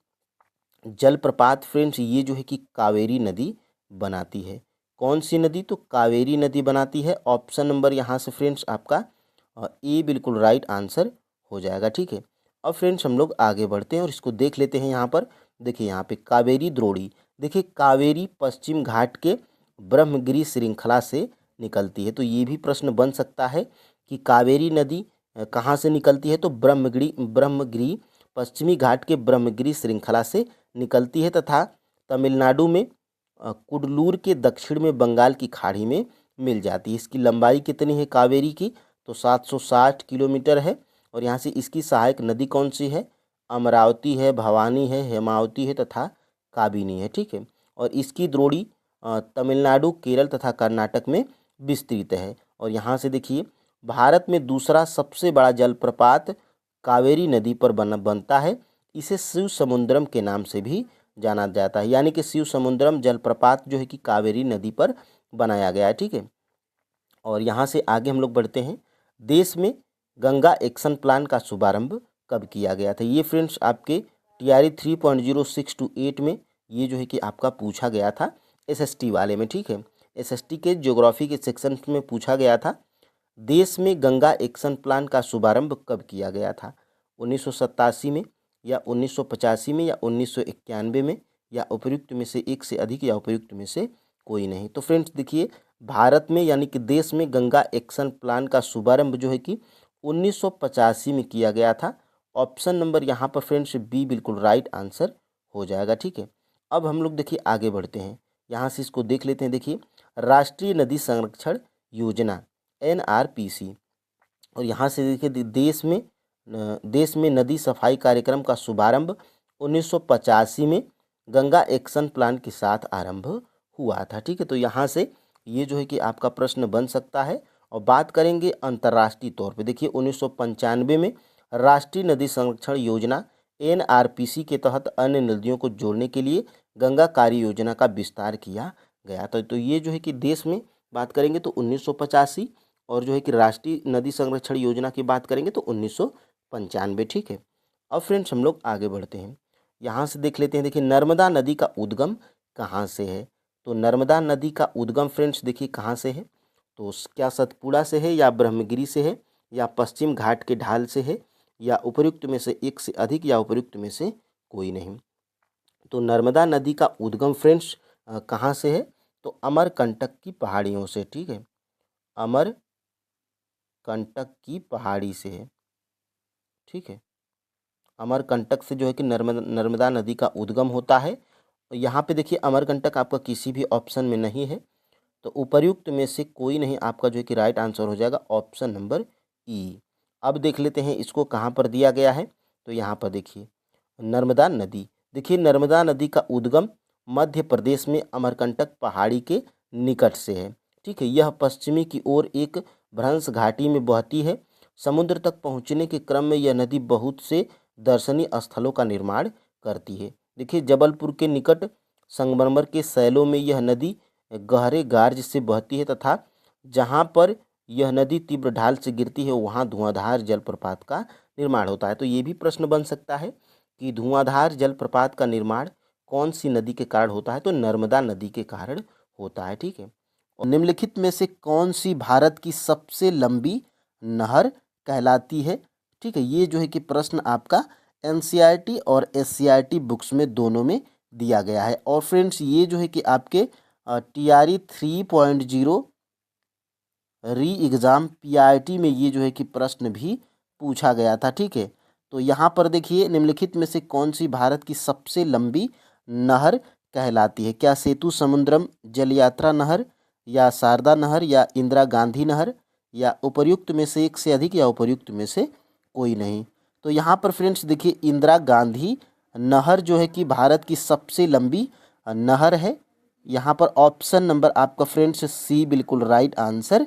जलप्रपात फ्रेंड्स ये जो है कि कावेरी नदी बनाती है। कौन सी नदी? तो कावेरी नदी बनाती है। ऑप्शन नंबर यहाँ से फ्रेंड्स आपका ए बिल्कुल राइट आंसर हो जाएगा। ठीक है, अब फ्रेंड्स हम लोग आगे बढ़ते हैं और इसको देख लेते हैं। यहाँ पर देखिए, यहाँ पे कावेरी द्रोणी, देखिए कावेरी पश्चिम घाट के ब्रह्मगिरी श्रृंखला से निकलती है। तो ये भी प्रश्न बन सकता है कि कावेरी नदी कहाँ से निकलती है? तो ब्रह्मगिरी पश्चिमी घाट के ब्रह्मगिरी श्रृंखला से निकलती है तथा तमिलनाडु में कुडलूर के दक्षिण में बंगाल की खाड़ी में मिल जाती है। इसकी लंबाई कितनी है कावेरी की? तो 760 किलोमीटर है। और यहाँ से इसकी सहायक नदी कौन सी है? अमरावती है, भवानी है, हेमावती है तथा काबिनी है। ठीक है, और इसकी द्रोणी तमिलनाडु, केरल तथा कर्नाटक में विस्तृत है। और यहाँ से देखिए, भारत में दूसरा सबसे बड़ा जलप्रपात कावेरी नदी पर बनता है। इसे शिव समुद्रम के नाम से भी जाना जाता है। यानी कि शिव समुद्रम जलप्रपात जो है कि कावेरी नदी पर बनाया गया है। ठीक है, और यहाँ से आगे हम लोग बढ़ते हैं। देश में गंगा एक्शन प्लान का शुभारंभ कब किया गया था? ये फ्रेंड्स आपके TRE 3.06 to 8 में ये जो है कि आपका पूछा गया था, SST वाले में। ठीक है, SST के ज्योग्राफी के सेक्शन में पूछा गया था, देश में गंगा एक्शन प्लान का शुभारंभ कब किया गया था? 1987 में या 1985 में या 1991 में या उपयुक्त में से एक से अधिक या उपयुक्त में से कोई नहीं? तो फ्रेंड्स देखिए, भारत में यानी कि देश में गंगा एक्शन प्लान का शुभारंभ जो है कि 1985 में किया गया था। ऑप्शन नंबर यहाँ पर फ्रेंड्स बी बिल्कुल राइट आंसर हो जाएगा। ठीक है, अब हम लोग देखिए आगे बढ़ते हैं। यहाँ से इसको देख लेते हैं। देखिए, राष्ट्रीय नदी संरक्षण योजना NRPC, और यहाँ से देखिए देश में नदी सफाई कार्यक्रम का शुभारंभ 1985 में गंगा एक्शन प्लान के साथ आरंभ हुआ था। ठीक है, तो यहाँ से ये जो है कि आपका प्रश्न बन सकता है। और बात करेंगे अंतर्राष्ट्रीय तौर पे, देखिए 1995 में राष्ट्रीय नदी संरक्षण योजना NRPC के तहत अन्य नदियों को जोड़ने के लिए गंगा कार्य योजना का विस्तार किया गया था। तो ये जो है कि देश में बात करेंगे तो 1985, और जो है कि राष्ट्रीय नदी संरक्षण योजना की बात करेंगे तो 1995। ठीक है, अब फ्रेंड्स हम लोग आगे बढ़ते हैं। यहाँ से देख लेते हैं। देखिए, नर्मदा नदी का उद्गम कहाँ से है? तो नर्मदा नदी का उद्गम फ्रेंड्स देखिए कहाँ से है? तो क्या सतपुड़ा से है या ब्रह्मगिरी से है या पश्चिम घाट के ढाल से है या उपयुक्त में से एक से अधिक या उपयुक्त में से कोई नहीं? तो नर्मदा नदी का उद्गम फ्रेंड्स कहाँ से है? तो अमरकंटक की पहाड़ियों से। ठीक है, अमरकंटक की पहाड़ी से है। ठीक है, अमरकंटक से जो है कि नर्मदा नदी का उद्गम होता है। यहाँ पे देखिए, अमरकंटक आपका किसी भी ऑप्शन में नहीं है, तो उपर्युक्त में से कोई नहीं आपका जो है कि राइट आंसर हो जाएगा ऑप्शन नंबर ई। अब देख लेते हैं इसको कहाँ पर दिया गया है। तो यहाँ पर देखिए, नर्मदा नदी, देखिए नर्मदा नदी का उद्गम मध्य प्रदेश में अमरकंटक पहाड़ी के निकट से है। ठीक है, यह पश्चिमी की ओर एक भ्रंश घाटी में बहती है। समुद्र तक पहुँचने के क्रम में यह नदी बहुत से दर्शनीय स्थलों का निर्माण करती है। देखिए, जबलपुर के निकट संगमरमर के शैलों में यह नदी गहरे गार्ज से बहती है तथा जहाँ पर यह नदी तीव्र ढाल से गिरती है वहाँ धुआंधार जलप्रपात का निर्माण होता है। तो ये भी प्रश्न बन सकता है कि धुआंधार जलप्रपात का निर्माण कौन सी नदी के कारण होता है? तो नर्मदा नदी के कारण होता है। ठीक है, और निम्नलिखित में से कौन सी भारत की सबसे लंबी नहर कहलाती है? ठीक है, ये जो है कि प्रश्न आपका NCERT और SCERT बुक्स में दोनों में दिया गया है। और फ्रेंड्स ये जो है कि आपके TRE 3.0 री एग्ज़ाम PRT में ये जो है कि प्रश्न भी पूछा गया था। ठीक है, तो यहाँ पर देखिए, निम्नलिखित में से कौन सी भारत की सबसे लंबी नहर कहलाती है? क्या सेतु समुद्रम जल यात्रा नहर या शारदा नहर या इंदिरा गांधी नहर या उपर्युक्त में से एक से अधिक या उपर्युक्त में से कोई नहीं? तो यहाँ पर फ्रेंड्स देखिए, इंदिरा गांधी नहर जो है कि भारत की सबसे लंबी नहर है। यहाँ पर ऑप्शन नंबर आपका फ्रेंड्स सी बिल्कुल राइट आंसर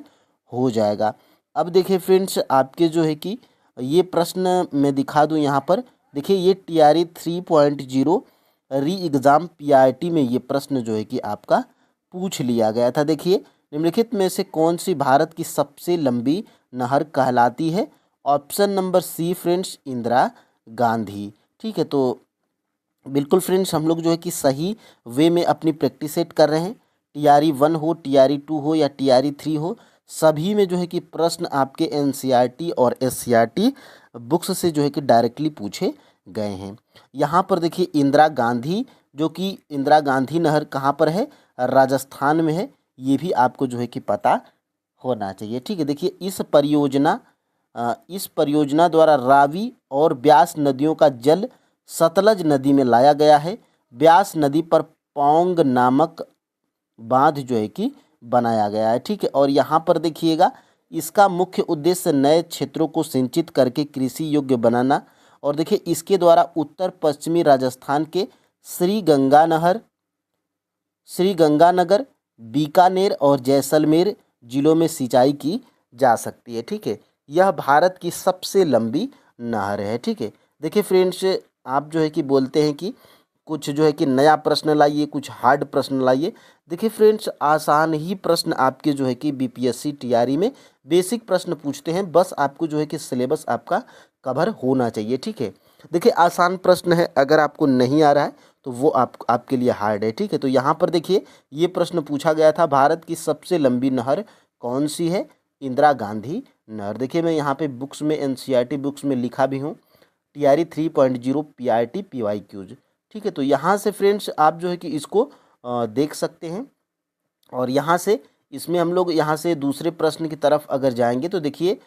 हो जाएगा। अब देखिए फ्रेंड्स, आपके जो है कि ये प्रश्न मैं दिखा दूं यहाँ पर। देखिए ये TRE 3.0 री एग्ज़ाम PRT में ये प्रश्न जो है कि आपका पूछ लिया गया था। देखिए, निम्नलिखित में से कौन सी भारत की सबसे लंबी नहर कहलाती है? Option number C friends, Indira Gandhi. ठीक है, तो बिल्कुल फ्रेंड्स, हम लोग जो है कि सही वे में अपनी प्रैक्टिस सेट कर रहे हैं। TRE 1 हो, TRE 2 हो या TRE 3 हो, सभी में जो है कि प्रश्न आपके NCERT और SCERT बुक्स से जो है कि डायरेक्टली पूछे गए हैं। यहाँ पर देखिए इंदिरा गांधी, जो कि इंदिरा गांधी नहर कहाँ पर है? राजस्थान में है। ये भी आपको जो है कि पता होना चाहिए। ठीक है, देखिए इस परियोजना द्वारा रावी और ब्यास नदियों का जल सतलज नदी में लाया गया है। ब्यास नदी पर पौंग नामक बांध जो है कि बनाया गया है। ठीक है, और यहाँ पर देखिएगा, इसका मुख्य उद्देश्य नए क्षेत्रों को सिंचित करके कृषि योग्य बनाना। और देखिए इसके द्वारा उत्तर पश्चिमी राजस्थान के श्रीगंगानगर, बीकानेर और जैसलमेर जिलों में सिंचाई की जा सकती है। ठीक है, यह भारत की सबसे लंबी नहर है। ठीक है, देखिए फ्रेंड्स, आप जो है कि बोलते हैं कि कुछ जो है कि नया प्रश्न लाइए, कुछ हार्ड प्रश्न लाइए। देखिए फ्रेंड्स, आसान ही प्रश्न आपके जो है कि BPSC TRE में बेसिक प्रश्न पूछते हैं। बस आपको जो है कि सिलेबस आपका कवर होना चाहिए। ठीक है, देखिए आसान प्रश्न है, अगर आपको नहीं आ रहा है तो वो आपके लिए हार्ड है। ठीक है, तो यहाँ पर देखिए ये प्रश्न पूछा गया था, भारत की सबसे लंबी नहर कौन सी है? इंदिरा गांधी नहर। देखिए मैं यहाँ पे बुक्स में, NCERT बुक्स में लिखा भी हूँ, TRE 3.0 PRT PYQs। ठीक है, तो यहाँ से फ्रेंड्स आप जो है कि इसको देख सकते हैं। और यहाँ से, इसमें हम लोग यहाँ से दूसरे प्रश्न की तरफ अगर जाएंगे तो देखिए,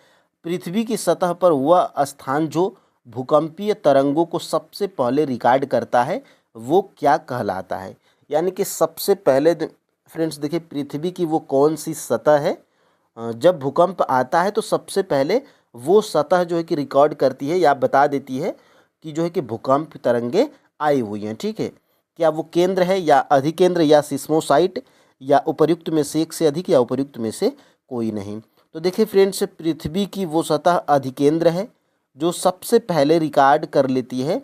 पृथ्वी की सतह पर वह स्थान जो भूकंपीय तरंगों को सबसे पहले रिकॉर्ड करता है वो क्या कहलाता है? यानी कि सबसे पहले फ्रेंड्स देखिए, पृथ्वी की वो कौन सी सतह है जब भूकंप आता है तो सबसे पहले वो सतह जो है कि रिकॉर्ड करती है या बता देती है कि जो है कि भूकंप तरंगे आई हुई हैं। ठीक है, क्या वो केंद्र है या अधिकेंद्र या सिस्मोसाइट या उपर्युक्त में से एक से अधिक या उपर्युक्त में से कोई नहीं? तो देखिए फ्रेंड्स, पृथ्वी की वो सतह अधिकेंद्र है जो सबसे पहले रिकॉर्ड कर लेती है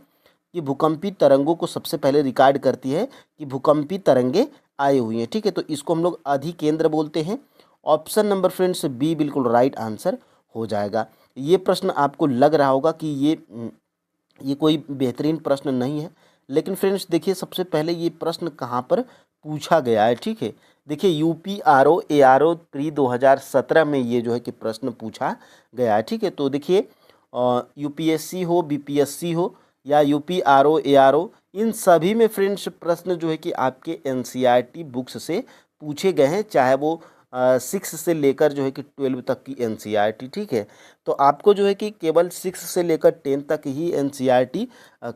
कि भूकंपी तरंगों को सबसे पहले रिकॉर्ड करती है कि भूकंपी तरंगे आई हुई हैं। ठीक है, तो इसको हम लोग अधिकेंद्र बोलते हैं। ऑप्शन नंबर फ्रेंड्स बी बिल्कुल राइट आंसर हो जाएगा। ये प्रश्न आपको लग रहा होगा कि ये कोई बेहतरीन प्रश्न नहीं है, लेकिन फ्रेंड्स देखिए सबसे पहले ये प्रश्न कहाँ पर पूछा गया है। ठीक है, देखिए UPRO ARO प्री 2017 में ये जो है कि प्रश्न पूछा गया है। ठीक है, तो देखिए UPSC हो, BPSC हो या UPRO ARO, इन सभी में फ्रेंड्स प्रश्न जो है कि आपके NCERT बुक्स से पूछे गए हैं, चाहे वो 6 से लेकर जो है कि 12 तक की NCERT। ठीक है, तो आपको जो है कि केवल 6 से लेकर 10 तक ही NCERT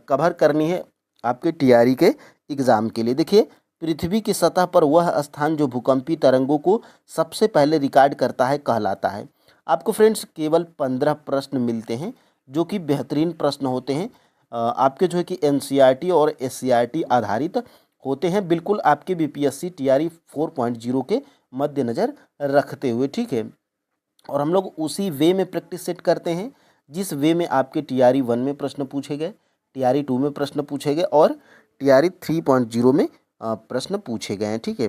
कवर करनी है आपके TRE के एग्ज़ाम के लिए। देखिए, पृथ्वी की सतह पर वह स्थान जो भूकंपी तरंगों को सबसे पहले रिकॉर्ड करता है कहलाता है। आपको फ्रेंड्स केवल 15 प्रश्न मिलते हैं जो कि बेहतरीन प्रश्न होते हैं, आपके जो है कि NCERT और SCERT आधारित होते हैं, बिल्कुल आपके BPSC TRE 4.0 के मद्देनज़र रखते हुए। ठीक है, और हम लोग उसी वे में प्रैक्टिस सेट करते हैं जिस वे में आपके TRE 1 में प्रश्न पूछे गए, TRE 2 में प्रश्न पूछे गए और TRE 3.0 में प्रश्न पूछे गए हैं। ठीक है,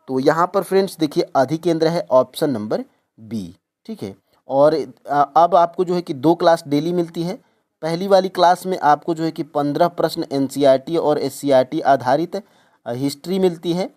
तो यहाँ पर फ्रेंड्स देखिए अधिकेंद्र है ऑप्शन नंबर बी। ठीक है, और अब आपको जो है कि 2 क्लास डेली मिलती है। पहली वाली क्लास में आपको जो है कि 15 प्रश्न NCERT और SCERT आधारित हिस्ट्री मिलती है।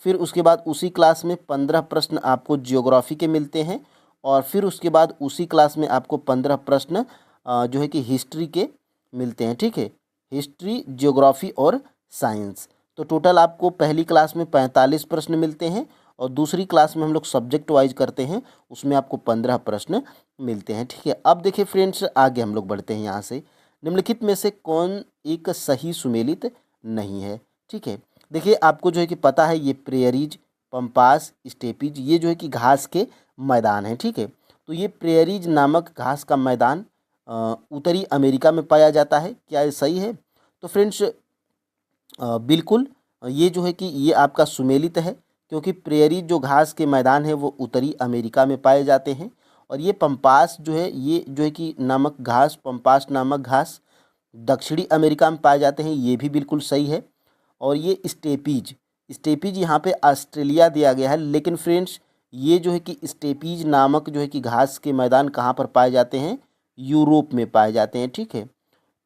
फिर उसके बाद उसी क्लास में 15 प्रश्न आपको जियोग्राफी के मिलते हैं, और फिर उसके बाद उसी क्लास में आपको 15 प्रश्न जो है कि हिस्ट्री के मिलते हैं। ठीक है, हिस्ट्री, जियोग्राफी और साइंस। तो टोटल आपको पहली क्लास में 45 प्रश्न मिलते हैं, और दूसरी क्लास में हम लोग सब्जेक्ट वाइज करते हैं, उसमें आपको 15 प्रश्न मिलते हैं। ठीक है, अब देखिए फ्रेंड्स आगे हम लोग बढ़ते हैं यहाँ से, निम्नलिखित में से कौन एक सही सुमेलित नहीं है? ठीक है, देखिए आपको जो है कि पता है ये प्रेयरीज, पंपास, स्टेपीज, ये जो है कि घास के मैदान हैं। ठीक है, तो ये प्रेयरीज नामक घास का मैदान उत्तरी अमेरिका में पाया जाता है। क्या ये सही है? तो फ्रेंड्स बिल्कुल, ये जो है कि ये आपका सुमेलित है, क्योंकि प्रेयरी जो घास के मैदान है वो उत्तरी अमेरिका में पाए जाते हैं, और ये पंपास जो है, ये जो है कि नामक घास, पंपास नामक घास दक्षिणी अमेरिका में पाए जाते हैं, ये भी बिल्कुल सही है। और ये स्टेपीज, स्टेपीज यहाँ पे ऑस्ट्रेलिया दिया गया है, लेकिन फ्रेंड्स ये जो है कि स्टेपीज नामक जो है कि घास के मैदान कहाँ पर पाए जाते हैं, यूरोप में पाए जाते हैं। ठीक है,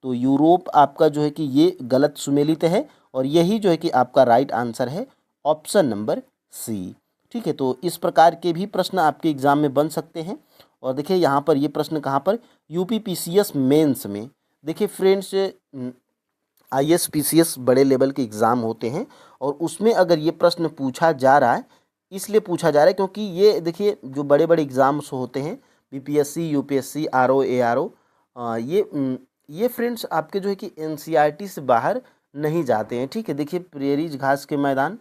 तो यूरोप आपका जो है कि ये गलत सुमेलित है, और यही जो है कि आपका राइट आंसर है ऑप्शन नंबर सी। ठीक है, तो इस प्रकार के भी प्रश्न आपके एग्जाम में बन सकते हैं। और देखिए यहाँ पर ये प्रश्न कहाँ पर, यूपीपीसीएस मेंस में। देखिए फ्रेंड्स, आईएसपीसीएस बड़े लेवल के एग्ज़ाम होते हैं, और उसमें अगर ये प्रश्न पूछा जा रहा है, इसलिए पूछा जा रहा है क्योंकि ये देखिए जो बड़े बड़े एग्ज़ाम्स होते हैं, बीपीएससी, यूपीएससी, आरओ, एआरओ, ये फ्रेंड्स आपके जो है कि एनसीईआरटी से बाहर नहीं जाते हैं। ठीक है, देखिए प्रेरीज घास के मैदान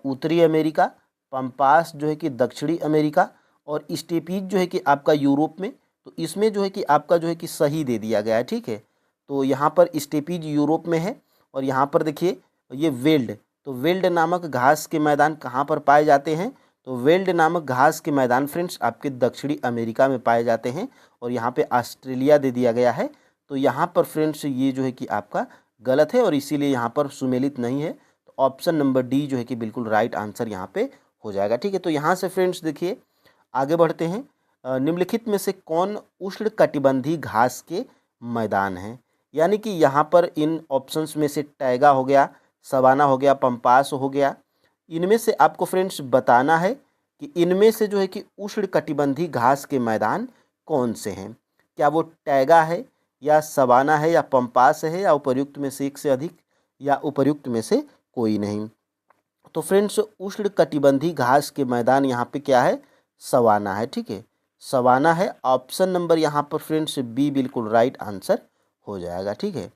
उत्तरी अमेरिका, पंपास जो है कि दक्षिणी अमेरिका, और स्टेपीज जो है कि आपका यूरोप में। तो इसमें जो है कि आपका जो है कि सही दे दिया गया है। ठीक है, तो यहाँ पर स्टेपीज यूरोप में है, और यहाँ पर देखिए ये वेल्ड, तो वेल्ड नामक घास के मैदान कहाँ पर पाए जाते हैं, तो वेल्ड नामक घास के मैदान फ्रेंड्स आपके दक्षिणी अमेरिका में पाए जाते हैं, और यहाँ पे ऑस्ट्रेलिया दे दिया गया है। तो यहाँ पर फ्रेंड्स ये जो है कि आपका गलत है, और इसीलिए यहाँ पर सुमेलित नहीं है। तो ऑप्शन नंबर डी जो है कि बिल्कुल राइट आंसर यहाँ पे हो जाएगा। ठीक है, तो यहाँ से फ्रेंड्स देखिए आगे बढ़ते हैं। निम्नलिखित में से कौन उष्णकटिबंधीय घास के मैदान हैं, यानी कि यहाँ पर इन ऑप्शंस में से टैगा हो गया, सवाना हो गया, पंपास हो गया, इनमें से आपको फ्रेंड्स बताना है कि इनमें से जो है कि उष्णकटिबंधीय घास के मैदान कौन से हैं। क्या वो टैगा है, या सवाना है, या पंपास है, या उपर्युक्त में से एक से अधिक, या उपर्युक्त में से कोई नहीं। तो फ्रेंड्स उष्णकटिबंधीय घास के मैदान यहाँ पे क्या है, सवाना है। ठीक है, सवाना है। ऑप्शन नंबर यहाँ पर फ्रेंड्स बी बिल्कुल राइट आंसर हो जाएगा। ठीक है,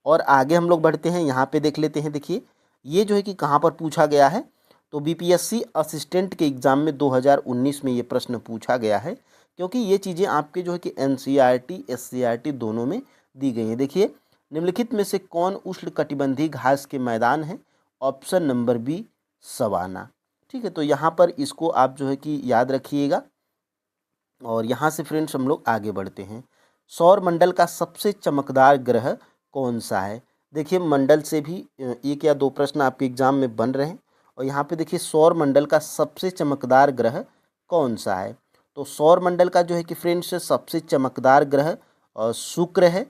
और आगे हम लोग बढ़ते हैं, यहाँ पे देख लेते हैं। देखिए ये जो है कि कहाँ पर पूछा गया है, तो बीपीएससी असिस्टेंट के एग्ज़ाम में 2019 में ये प्रश्न पूछा गया है, क्योंकि ये चीज़ें आपके जो है कि एनसीईआरटी, एससीईआरटी दोनों में दी गई हैं। देखिए निम्नलिखित में से कौन उष्णकटिबंधीय घास के मैदान है, ऑप्शन नंबर बी सवाना। ठीक है, तो यहाँ पर इसको आप जो है कि याद रखिएगा। और यहाँ से फ्रेंड्स हम लोग आगे बढ़ते हैं। सौर मंडल का सबसे चमकदार ग्रह कौन सा है। देखिए मंडल से भी एक या दो प्रश्न आपके एग्जाम में बन रहे हैं, और यहाँ पे देखिए सौर मंडल का सबसे चमकदार ग्रह कौन सा है। तो सौर मंडल का जो है कि फ्रेंड्स सबसे चमकदार ग्रह शुक्र है।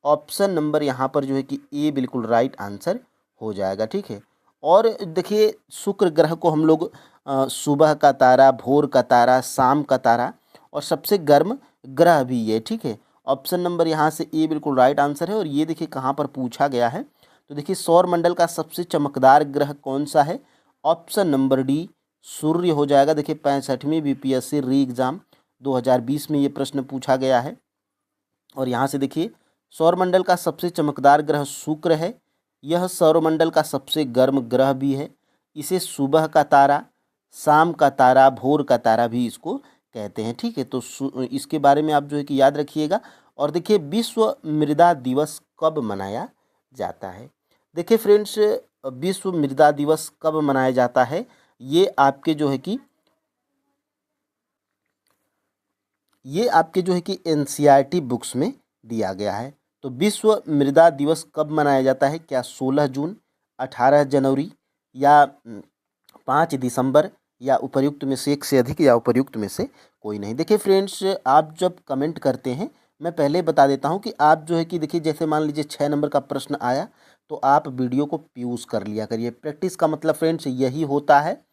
ऑप्शन नंबर यहाँ पर जो है कि ए बिल्कुल राइट आंसर हो जाएगा। ठीक है, और देखिए शुक्र ग्रह को हम लोग सुबह का तारा, भोर का तारा, शाम का तारा, और सबसे गर्म ग्रह भी है। ठीक है, ऑप्शन नंबर यहाँ से ए बिल्कुल राइट आंसर है। और ये देखिए कहाँ पर पूछा गया है, तो देखिए सौर मंडल का सबसे चमकदार ग्रह कौन सा है, ऑप्शन नंबर डी सूर्य हो जाएगा। देखिए 65वीं बीपीएससी री एग्ज़ाम 2020 में ये प्रश्न पूछा गया है। और यहाँ से देखिए सौरमंडल का सबसे चमकदार ग्रह शुक्र है। यह सौरमंडल का सबसे गर्म ग्रह भी है। इसे सुबह का तारा, शाम का तारा, भोर का तारा भी इसको कहते हैं। ठीक है, तो इसके बारे में आप जो है कि याद रखिएगा। और देखिए विश्व मृदा दिवस कब मनाया जाता है। देखिए फ्रेंड्स विश्व मृदा दिवस कब मनाया जाता है, ये आपके जो है कि एनसीईआरटी बुक्स में दिया गया है। तो विश्व मृदा दिवस कब मनाया जाता है, क्या 16 जून, 18 जनवरी, या 5 दिसंबर, या उपर्युक्त में से एक से अधिक, या उपर्युक्त में से कोई नहीं। देखिए फ्रेंड्स आप जब कमेंट करते हैं, मैं पहले बता देता हूं कि आप जो है कि देखिए जैसे मान लीजिए 6 नंबर का प्रश्न आया, तो आप वीडियो को पॉज कर लिया करिए। प्रैक्टिस का मतलब फ्रेंड्स यही होता है,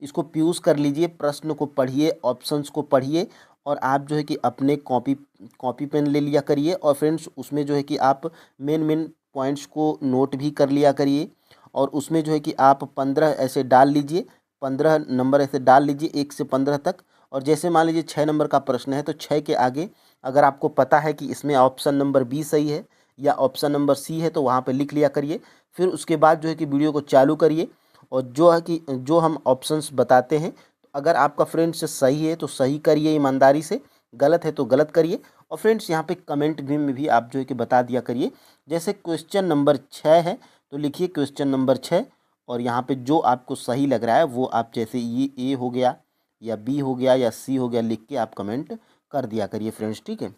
इसको पॉज कर लीजिए, प्रश्न को पढ़िए, ऑप्शंस को पढ़िए, और आप जो है कि अपने कॉपी पेन ले लिया करिए। और फ्रेंड्स उसमें जो है कि आप मेन पॉइंट्स को नोट भी कर लिया करिए। और उसमें जो है कि आप 15 ऐसे डाल लीजिए, 15 नंबर ऐसे डाल लीजिए 1 से 15 तक। और जैसे मान लीजिए 6 नंबर का प्रश्न है, तो 6 के आगे अगर आपको पता है कि इसमें ऑप्शन नंबर बी सही है या ऑप्शन नंबर सी है, तो वहाँ पर लिख लिया करिए। फिर उसके बाद जो है कि वीडियो को चालू करिए, और जो है कि जो हम ऑप्शंस बताते हैं, अगर आपका फ्रेंड्स सही है तो सही करिए ईमानदारी से, गलत है तो गलत करिए। और फ्रेंड्स यहाँ पे कमेंट में भी आप जो है कि बता दिया करिए। जैसे क्वेश्चन नंबर 6 है, तो लिखिए क्वेश्चन नंबर 6, और यहाँ पे जो आपको सही लग रहा है वो आप, जैसे ये ए हो गया, या बी हो गया, या सी हो गया, लिख के आप कमेंट कर दिया करिए फ्रेंड्स, ठीक है।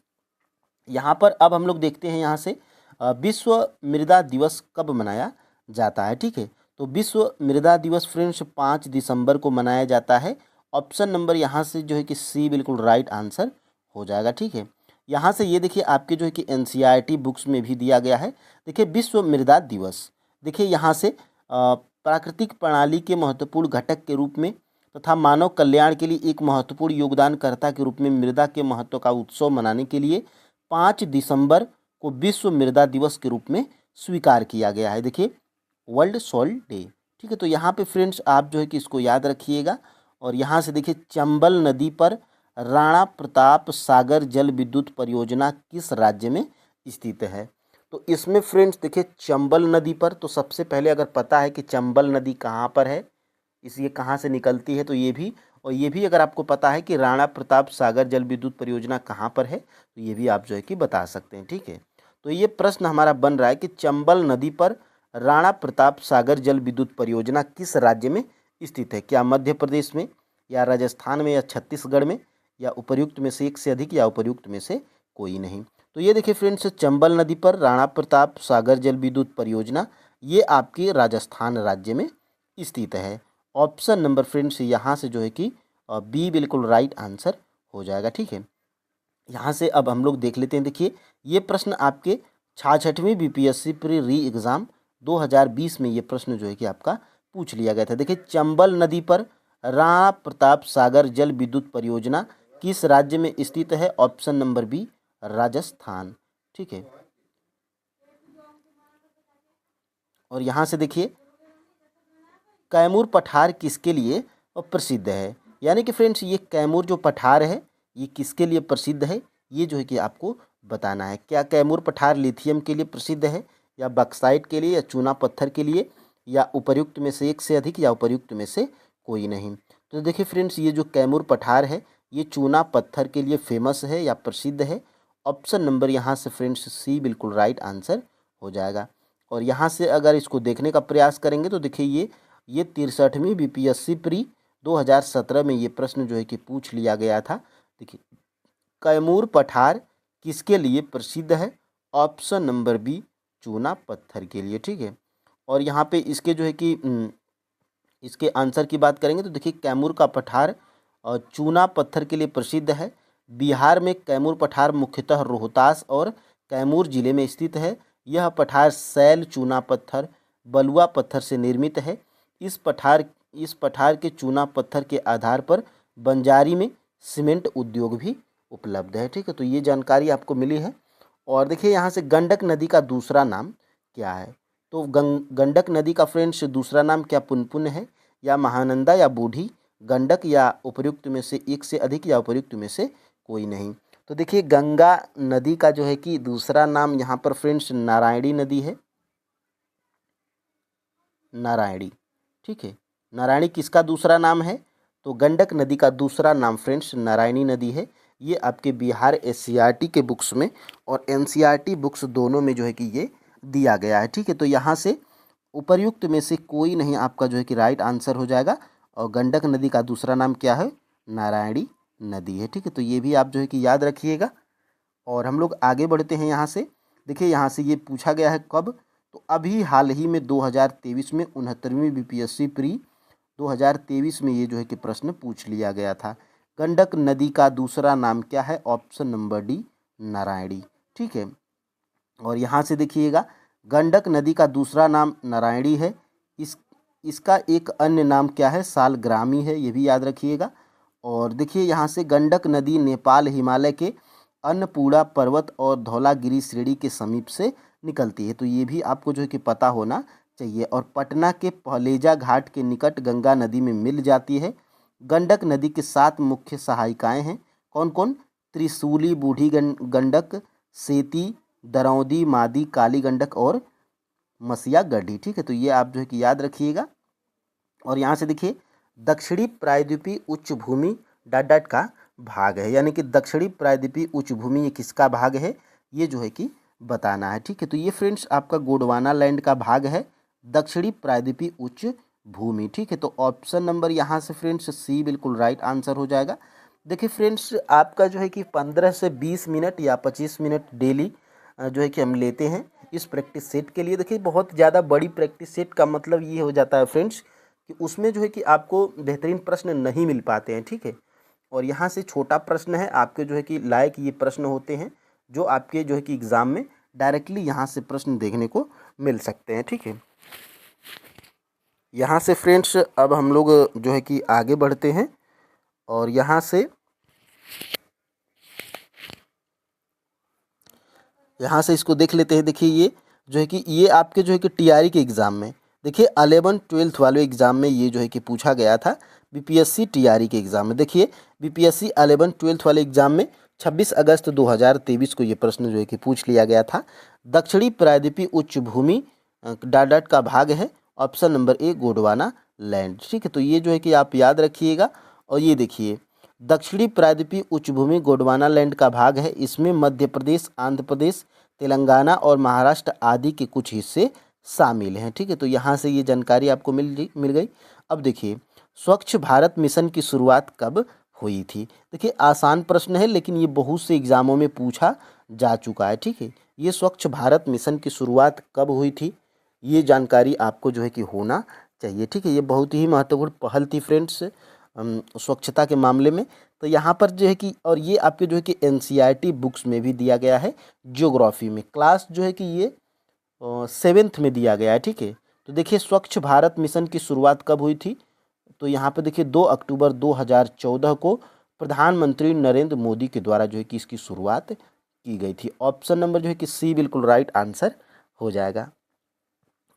यहाँ पर अब हम लोग देखते हैं यहाँ से विश्व मृदा दिवस कब मनाया जाता है, ठीक है। तो विश्व मृदा दिवस फ्रेंड्स 5 दिसंबर को मनाया जाता है। ऑप्शन नंबर यहाँ से जो है कि सी बिल्कुल राइट आंसर हो जाएगा, ठीक है। यहाँ से ये देखिए आपके जो है कि एनसीईआरटी बुक्स में भी दिया गया है। देखिए विश्व मृदा दिवस, देखिए यहाँ से प्राकृतिक प्रणाली के महत्वपूर्ण घटक के रूप में तथा मानव कल्याण के लिए एक महत्वपूर्ण योगदानकर्ता के रूप में मृदा के महत्व का उत्सव मनाने के लिए 5 दिसंबर को विश्व मृदा दिवस के रूप में स्वीकार किया गया है। देखिए वर्ल्ड सॉइल डे, ठीक है। तो यहाँ पे फ्रेंड्स आप जो है कि इसको याद रखिएगा। और यहाँ से देखिए चंबल नदी पर राणा प्रताप सागर जल विद्युत परियोजना किस राज्य में स्थित है। तो इसमें फ्रेंड्स देखिए चंबल नदी पर, तो सबसे पहले अगर पता है कि चंबल नदी कहाँ पर है, ये कहाँ से निकलती है, तो ये भी, और ये भी अगर आपको पता है कि राणा प्रताप सागर जल विद्युत परियोजना कहाँ पर है, तो ये भी आप जो है कि बता सकते हैं, ठीक है। तो ये प्रश्न हमारा बन रहा है कि चंबल नदी पर राणा प्रताप सागर जल विद्युत परियोजना किस राज्य में स्थित है। क्या मध्य प्रदेश में, या राजस्थान में, या छत्तीसगढ़ में, या उपर्युक्त में से एक से अधिक, या उपर्युक्त में से कोई नहीं। तो ये देखिए फ्रेंड्स चंबल नदी पर राणा प्रताप सागर जल विद्युत परियोजना ये आपके राजस्थान राज्य में स्थित है। ऑप्शन नंबर फ्रेंड्स यहाँ से जो है कि बी बिल्कुल राइट आंसर हो जाएगा, ठीक है। यहाँ से अब हम लोग देख लेते हैं। देखिए ये प्रश्न आपके 66वीं बीपीएससी प्री री एग्ज़ाम 2020 में ये प्रश्न जो है कि आपका पूछ लिया गया था। देखिए चंबल नदी पर राणा प्रताप सागर जल विद्युत परियोजना किस राज्य में स्थित है। ऑप्शन नंबर बी राजस्थान, ठीक है। और यहाँ से देखिए कैमूर पठार किसके लिए प्रसिद्ध है, यानी कि फ्रेंड्स ये कैमूर जो पठार है ये किसके लिए प्रसिद्ध है, ये जो है कि आपको बताना है। क्या कैमूर पठार लिथियम के लिए प्रसिद्ध है, या बक्साइट के लिए, या चूना पत्थर के लिए, या उपर्युक्त में से एक से अधिक, या उपर्युक्त में से कोई नहीं। तो देखिए फ्रेंड्स ये जो कैमूर पठार है ये चूना पत्थर के लिए फेमस है या प्रसिद्ध है। ऑप्शन नंबर यहाँ से फ्रेंड्स सी बिल्कुल राइट आंसर हो जाएगा। और यहाँ से अगर इसको देखने का प्रयास करेंगे तो देखिए ये 63वीं बीपीएससी प्री 2017 में ये प्रश्न जो है कि पूछ लिया गया था। देखिए कैमूर पठार किसके लिए प्रसिद्ध है। ऑप्शन नंबर बी चूना पत्थर के लिए, ठीक है। और यहाँ पे इसके जो है कि इसके आंसर की बात करेंगे तो देखिए कैमूर का पठार चूना पत्थर के लिए प्रसिद्ध है। बिहार में कैमूर पठार मुख्यतः रोहतास और कैमूर जिले में स्थित है। यह पठार सैल चूना पत्थर बलुआ पत्थर से निर्मित है। इस पठार के चूना पत्थर के आधार पर बंजारी में सीमेंट उद्योग भी उपलब्ध है, ठीक है। तो ये जानकारी आपको मिली है। और देखिए यहाँ से गंडक नदी का दूसरा नाम क्या है। तो गंडक नदी का फ्रेंड्स दूसरा नाम क्या पुनपुन है, या महानंदा, या बूढ़ी गंडक, या उपर्युक्त में से एक से अधिक, या उपर्युक्त में से कोई नहीं। तो देखिए गंगा नदी का जो है कि दूसरा नाम यहाँ पर फ्रेंड्स नारायणी नदी है, नारायणी, ठीक है। नारायणी किसका दूसरा नाम है, तो गंडक नदी का दूसरा नाम फ्रेंड्स नारायणी नदी है। ये आपके बिहार एससीईआरटी के बुक्स में और एनसीईआरटी बुक्स दोनों में जो है कि ये दिया गया है, ठीक है। तो यहाँ से उपर्युक्त में से कोई नहीं आपका जो है कि राइट आंसर हो जाएगा। और गंडक नदी का दूसरा नाम क्या है, नारायणी नदी है, ठीक है। तो ये भी आप जो है कि याद रखिएगा। और हम लोग आगे बढ़ते हैं। यहाँ से देखिए यहाँ से ये पूछा गया है कब, तो अभी हाल ही में 2023 में 69वीं बीपीएससी प्री 2023 में ये जो है कि प्रश्न पूछ लिया गया था। गंडक नदी का दूसरा नाम क्या है। ऑप्शन नंबर डी नारायणी, ठीक है। और यहाँ से देखिएगा गंडक नदी का दूसरा नाम नारायणी है। इसका एक अन्य नाम क्या है, सालग्रामी है, ये भी याद रखिएगा। और देखिए यहाँ से गंडक नदी नेपाल हिमालय के अन्नपूर्णा पर्वत और धौलागिरी श्रेणी के समीप से निकलती है, तो ये भी आपको जो है कि पता होना चाहिए। और पटना के पहलेजा घाट के निकट गंगा नदी में मिल जाती है। गंडक नदी के 7 मुख्य सहायिकाएँ हैं, कौन कौन, त्रिशूली, बूढ़ी गंडक, सेती, दरौदी, मादी, काली गंडक और मसिया गढ़ी, ठीक है। तो ये आप जो है कि याद रखिएगा। और यहाँ से देखिए दक्षिणी प्रायद्वीपीय उच्च भूमि डॉट डॉट का भाग है, यानी कि दक्षिणी प्रायद्वीपीय उच्च भूमि ये किसका भाग है, ये जो है कि बताना है, ठीक है। तो ये फ्रेंड्स आपका गोंडवाना लैंड का भाग है, दक्षिणी प्रायद्वीपीय उच्च भूमि, ठीक है। तो ऑप्शन नंबर यहाँ से फ्रेंड्स सी बिल्कुल राइट आंसर हो जाएगा। देखिए फ्रेंड्स, आपका जो है कि 15 से 20 मिनट या 25 मिनट डेली जो है कि हम लेते हैं इस प्रैक्टिस सेट के लिए। देखिए बहुत ज़्यादा बड़ी प्रैक्टिस सेट का मतलब ये हो जाता है फ्रेंड्स कि उसमें जो है कि आपको बेहतरीन प्रश्न नहीं मिल पाते हैं, ठीक है। और यहाँ से छोटा प्रश्न है आपके जो है कि लायक ये प्रश्न होते हैं जो आपके जो है कि एग्ज़ाम में डायरेक्टली यहाँ से प्रश्न देखने को मिल सकते हैं, ठीक है। यहाँ से फ्रेंड्स अब हम लोग जो है कि आगे बढ़ते हैं और यहाँ से इसको देख लेते हैं। देखिए ये जो है कि ये आपके जो है कि टीआरई के एग्ज़ाम में, देखिए 11-12 वाले एग्ज़ाम में ये जो है कि पूछा गया था बीपीएससी टीआरई के एग्ज़ाम में। देखिए बीपीएससी 11-12 वाले एग्ज़ाम में 26 अगस्त 2023 को ये प्रश्न जो है कि पूछ लिया गया था। दक्षिणी प्रायद्वीपीय उच्च भूमि डाडट का भाग है। Option number A Gondwana land, ठीक है। तो ये जो है कि आप याद रखिएगा। और ये देखिए दक्षिणी प्रायद्वीपीय उच्च भूमि गोंडवाना लैंड का भाग है। इसमें मध्य प्रदेश, आंध्र प्रदेश, तेलंगाना और महाराष्ट्र आदि के कुछ हिस्से शामिल हैं, ठीक है। तो यहाँ से ये जानकारी आपको मिल गई। अब देखिए स्वच्छ भारत मिशन की शुरुआत कब हुई थी। देखिए आसान प्रश्न है लेकिन ये बहुत से एग्जामों में पूछा जा चुका है, ठीक है। ये स्वच्छ भारत मिशन की शुरुआत कब हुई थी, ये जानकारी आपको जो है कि होना चाहिए, ठीक है। ये बहुत ही महत्वपूर्ण पहल थी फ्रेंड्स स्वच्छता के मामले में। तो यहाँ पर जो है कि और ये आपके जो है कि एनसीईआरटी बुक्स में भी दिया गया है। ज्योग्राफी में क्लास जो है कि ये 7th में दिया गया है, ठीक है। तो देखिए स्वच्छ भारत मिशन की शुरुआत कब हुई थी, तो यहाँ पे देखिए 2 अक्टूबर 2014 को प्रधानमंत्री नरेंद्र मोदी के द्वारा जो है कि इसकी शुरुआत की गई थी। ऑप्शन नंबर जो है कि सी बिल्कुल राइट आंसर हो जाएगा।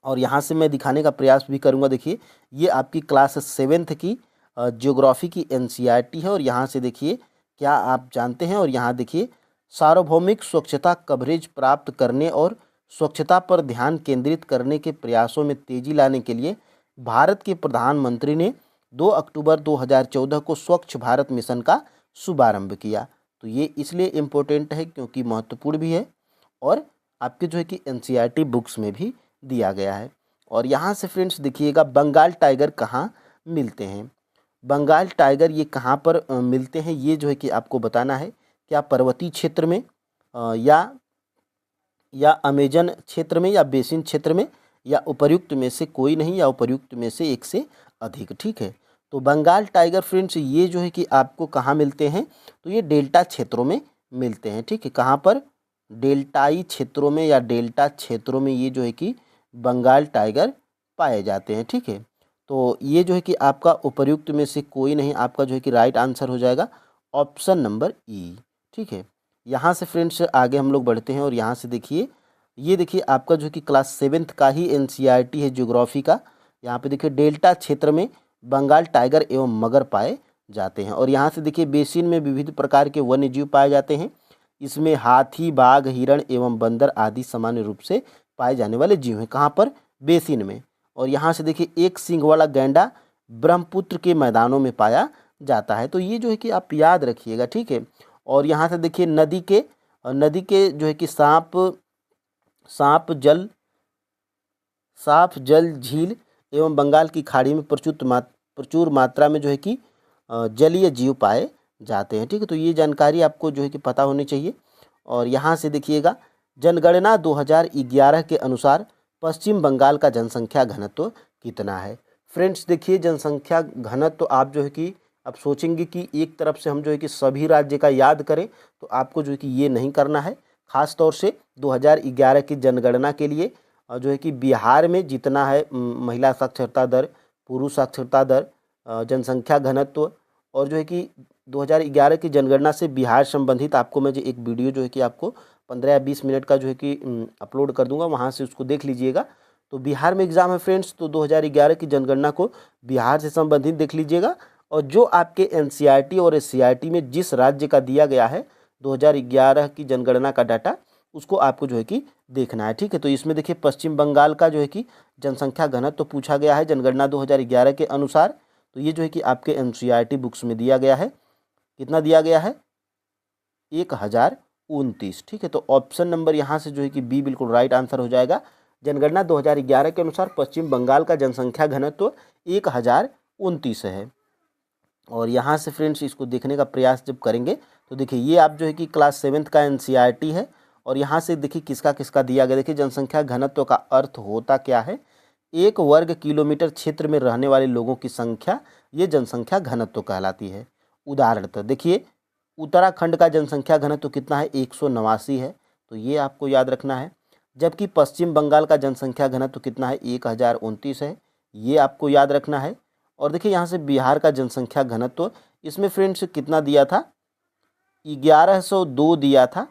और यहाँ से मैं दिखाने का प्रयास भी करूँगा। देखिए ये आपकी क्लास 7th की ज्योग्राफी की एनसीईआरटी है। और यहाँ से देखिए क्या आप जानते हैं, और यहाँ देखिए सार्वभौमिक स्वच्छता कवरेज प्राप्त करने और स्वच्छता पर ध्यान केंद्रित करने के प्रयासों में तेजी लाने के लिए भारत के प्रधानमंत्री ने 2 अक्टूबर 2014 को स्वच्छ भारत मिशन का शुभारंभ किया। तो ये इसलिए इम्पोर्टेंट है क्योंकि महत्वपूर्ण भी है और आपके जो है कि एनसीईआरटी बुक्स में भी दिया गया है। और यहाँ से फ्रेंड्स देखिएगा बंगाल टाइगर कहाँ मिलते हैं। बंगाल टाइगर ये कहाँ पर मिलते हैं, ये जो है कि आपको बताना है। क्या पर्वतीय क्षेत्र में या अमेजन क्षेत्र में या बेसिन क्षेत्र में या उपर्युक्त में से कोई नहीं या उपर्युक्त में से एक से अधिक, ठीक है। तो बंगाल टाइगर फ्रेंड्स ये जो है कि आपको कहाँ मिलते हैं, तो ये डेल्टा क्षेत्रों में मिलते हैं, ठीक है। कहाँ पर, डेल्टाई क्षेत्रों में या डेल्टा क्षेत्रों में ये जो है कि बंगाल टाइगर पाए जाते हैं, ठीक है। तो ये जो है कि आपका उपर्युक्त में से कोई नहीं, आपका जो है कि राइट आंसर हो जाएगा ऑप्शन नंबर ई, ठीक है। यहाँ से फ्रेंड्स आगे हम लोग बढ़ते हैं और यहाँ से देखिए ये देखिए आपका जो कि क्लास 7th का ही एनसीईआरटी है ज्योग्राफी का। यहाँ पे देखिए डेल्टा क्षेत्र में बंगाल टाइगर एवं मगर पाए जाते हैं। और यहाँ से देखिए बेसिन में विविध प्रकार के वन्य जीव पाए जाते हैं। इसमें हाथी, बाघ, हिरण एवं बंदर आदि सामान्य रूप से पाए जाने वाले जीव हैं। कहाँ पर, बेसिन में। और यहाँ से देखिए एक सींग वाला गैंडा ब्रह्मपुत्र के मैदानों में पाया जाता है। तो ये जो है कि आप याद रखिएगा, ठीक है। और यहाँ से देखिए नदी के जो है कि सांप जल झील एवं बंगाल की खाड़ी में प्रचुर मात्रा में जो है कि जलीय जीव पाए जाते हैं, ठीक है। तो ये जानकारी आपको जो है कि पता होनी चाहिए। और यहाँ से देखिएगा जनगणना 2011 के अनुसार पश्चिम बंगाल का जनसंख्या घनत्व कितना है। फ्रेंड्स देखिए जनसंख्या घनत्व आप जो है कि आप सोचेंगे कि एक तरफ से हम जो है कि सभी राज्य का याद करें, तो आपको जो है कि ये नहीं करना है। ख़ास तौर से 2011 की जनगणना के लिए जो है कि बिहार में जितना है महिला साक्षरता दर, पुरुष साक्षरता दर, जनसंख्या घनत्व, और जो है कि 2011 की जनगणना से बिहार संबंधित आपको मैं जो एक वीडियो जो है कि आपको 15 या 20 मिनट का जो है कि अपलोड कर दूंगा, वहाँ से उसको देख लीजिएगा। तो बिहार में एग्ज़ाम है फ्रेंड्स, तो 2011 की जनगणना को बिहार से संबंधित देख लीजिएगा। और जो आपके एनसीईआरटी और एससीईआरटी में जिस राज्य का दिया गया है 2011 की जनगणना का डाटा, उसको आपको जो है कि देखना है, ठीक है। तो इसमें देखिए पश्चिम बंगाल का जो है कि जनसंख्या घनत्व तो पूछा गया है जनगणना 2011 के अनुसार। तो ये जो है कि आपके एनसीईआरटी बुक्स में दिया गया है। कितना दिया गया है, 1029, ठीक है। तो ऑप्शन नंबर यहाँ से जो है कि बी बिल्कुल राइट आंसर हो जाएगा। जनगणना 2011 के अनुसार पश्चिम बंगाल का जनसंख्या घनत्व 1029 है। और यहाँ से फ्रेंड्स इसको देखने का प्रयास जब करेंगे तो देखिए ये आप जो है कि क्लास 7th का एनसीईआरटी है। और यहाँ से देखिए किसका किसका दिया गया। देखिए जनसंख्या घनत्व का अर्थ होता क्या है, 1 वर्ग किलोमीटर क्षेत्र में रहने वाले लोगों की संख्या, ये जनसंख्या घनत्व कहलाती है। उदाहरणतः देखिए उत्तराखंड का जनसंख्या घनत्व कितना है, 189 है, तो ये आपको याद रखना है। जबकि पश्चिम बंगाल का जनसंख्या घनत्व कितना है, 1029 है, ये आपको याद रखना है। और देखिए यहाँ से बिहार का जनसंख्या घनत्व, इसमें फ्रेंड्स कितना दिया था, 1102 दिया था।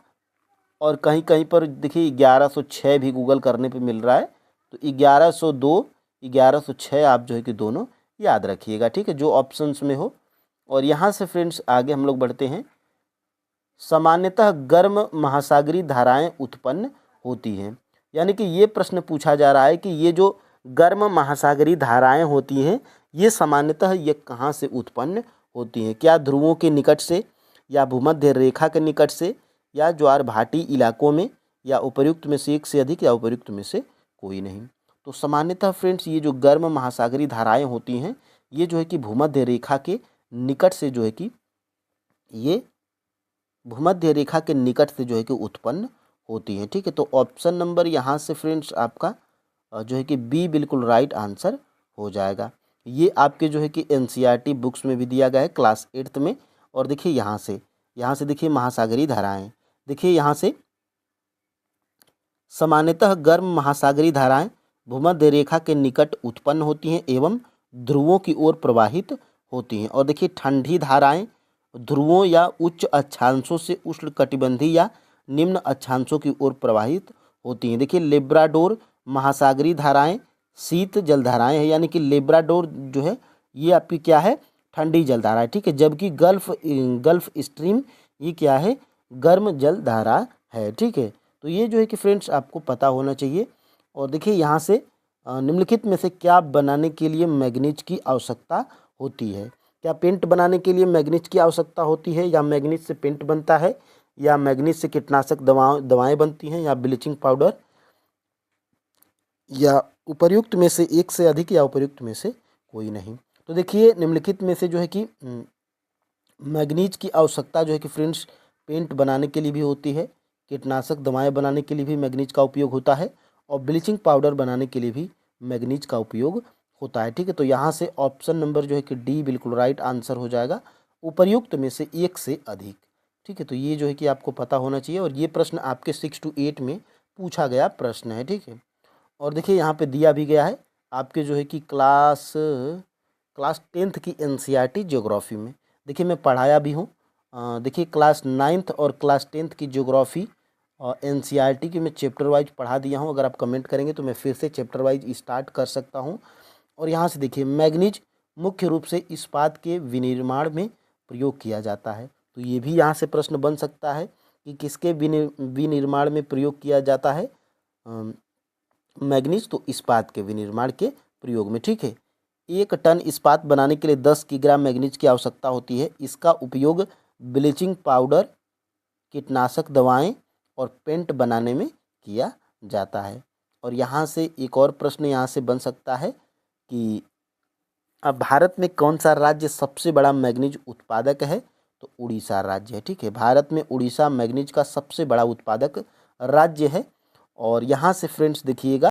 और कहीं कहीं पर देखिए 1106 भी गूगल करने पे मिल रहा है। तो 1102 1106 आप जो है कि दोनों याद रखिएगा, ठीक है, जो ऑप्शंस में हो। और यहाँ से फ्रेंड्स आगे हम लोग बढ़ते हैं। सामान्यतः गर्म महासागरीय धाराएं उत्पन्न होती हैं, यानी कि ये प्रश्न पूछा जा रहा है कि ये जो गर्म महासागरीय धाराएं होती हैं ये सामान्यतः ये कहाँ से उत्पन्न होती हैं, क्या ध्रुवों के निकट से, या भूमध्य रेखा के निकट से, या ज्वार भाटी इलाकों में, या उपर्युक्त में से एक से अधिक, या उपर्युक्त में से कोई नहीं। तो सामान्यतः फ्रेंड्स ये जो गर्म महासागरीय धाराएं होती हैं ये जो है कि भूमध्य रेखा के निकट से जो है कि ये भूमध्य रेखा के निकट से जो है कि उत्पन्न होती हैं, ठीक है। तो ऑप्शन नंबर यहाँ से फ्रेंड्स आपका जो है कि बी बिल्कुल राइट आंसर हो जाएगा। ये आपके जो है कि एनसीईआरटी बुक्स में भी दिया गया है क्लास 8th में। और देखिए यहाँ से देखिए महासागरीय धाराएं, देखिए यहाँ से सामान्यतः गर्म महासागरीय धाराएं भूमध्य रेखा के निकट उत्पन्न होती हैं एवं ध्रुवों की ओर प्रवाहित होती हैं। और देखिए ठंडी धाराएं ध्रुवों या उच्च अक्षांशों से उष्णकटिबंधीय या निम्न अक्षांशों की ओर प्रवाहित होती हैं। देखिए लेब्राडोर महासागरीय धाराएं शीत जलधाराएं हैं, यानी कि लेब्राडोर जो है ये आपकी क्या है, ठंडी जलधारा है, ठीक है। जबकि गल्फ स्ट्रीम ये क्या है, गर्म जलधारा है, ठीक है। तो ये जो है कि फ्रेंड्स आपको पता होना चाहिए। और देखिए यहाँ से निम्नलिखित में से क्या बनाने के लिए मैग्नीज की आवश्यकता होती है, क्या पेंट बनाने के लिए मैग्नीज की आवश्यकता होती है, या मैग्नीज से पेंट बनता है, या मैग्नीज से कीटनाशक दवाएं बनती हैं, या ब्लीचिंग पाउडर, या उपर्युक्त में से एक से अधिक, या उपर्युक्त में से कोई नहीं। तो देखिए निम्नलिखित में से जो है कि मैग्नीज की आवश्यकता जो है कि फ्रेंड्स पेंट बनाने के लिए भी होती है, कीटनाशक दवाएं बनाने के लिए भी मैग्नीज का उपयोग होता है, और ब्लीचिंग पाउडर बनाने के लिए भी मैग्नीज का उपयोग होता है, ठीक है। तो यहाँ से ऑप्शन नंबर जो है कि डी बिल्कुल राइट आंसर हो जाएगा, उपर्युक्त में से एक से अधिक, ठीक है। तो ये जो है कि आपको पता होना चाहिए। और ये प्रश्न आपके 6 to 8 में पूछा गया प्रश्न है, ठीक है। और देखिए यहाँ पे दिया भी गया है आपके जो है कि क्लास 10th की एनसीईआरटी ज्योग्राफी में, देखिए मैं पढ़ाया भी हूँ। देखिए क्लास 9th और क्लास 10th की ज्योग्राफी और एनसीईआरटी की मैं चैप्टर वाइज पढ़ा दिया हूँ। अगर आप कमेंट करेंगे तो मैं फिर से चैप्टर वाइज स्टार्ट कर सकता हूँ। और यहाँ से देखिए मैग्नीज मुख्य रूप से इस्पात के विनिर्माण में प्रयोग किया जाता है, तो ये भी यहाँ से प्रश्न बन सकता है कि किसके विनिर्माण में प्रयोग किया जाता है मैग्नीज, तो इस्पात के विनिर्माण के प्रयोग में, ठीक है। 1 टन इस्पात बनाने के लिए 10 किग्रा मैग्नीज की आवश्यकता होती है। इसका उपयोग ब्लीचिंग पाउडर, कीटनाशक दवाएं और पेंट बनाने में किया जाता है। और यहाँ से एक और प्रश्न यहाँ से बन सकता है कि अब भारत में कौन सा राज्य सबसे बड़ा मैग्नीज उत्पादक है, तो उड़ीसा राज्य है, ठीक है। भारत में उड़ीसा मैग्नीज का सबसे बड़ा उत्पादक राज्य है। और यहाँ से फ्रेंड्स देखिएगा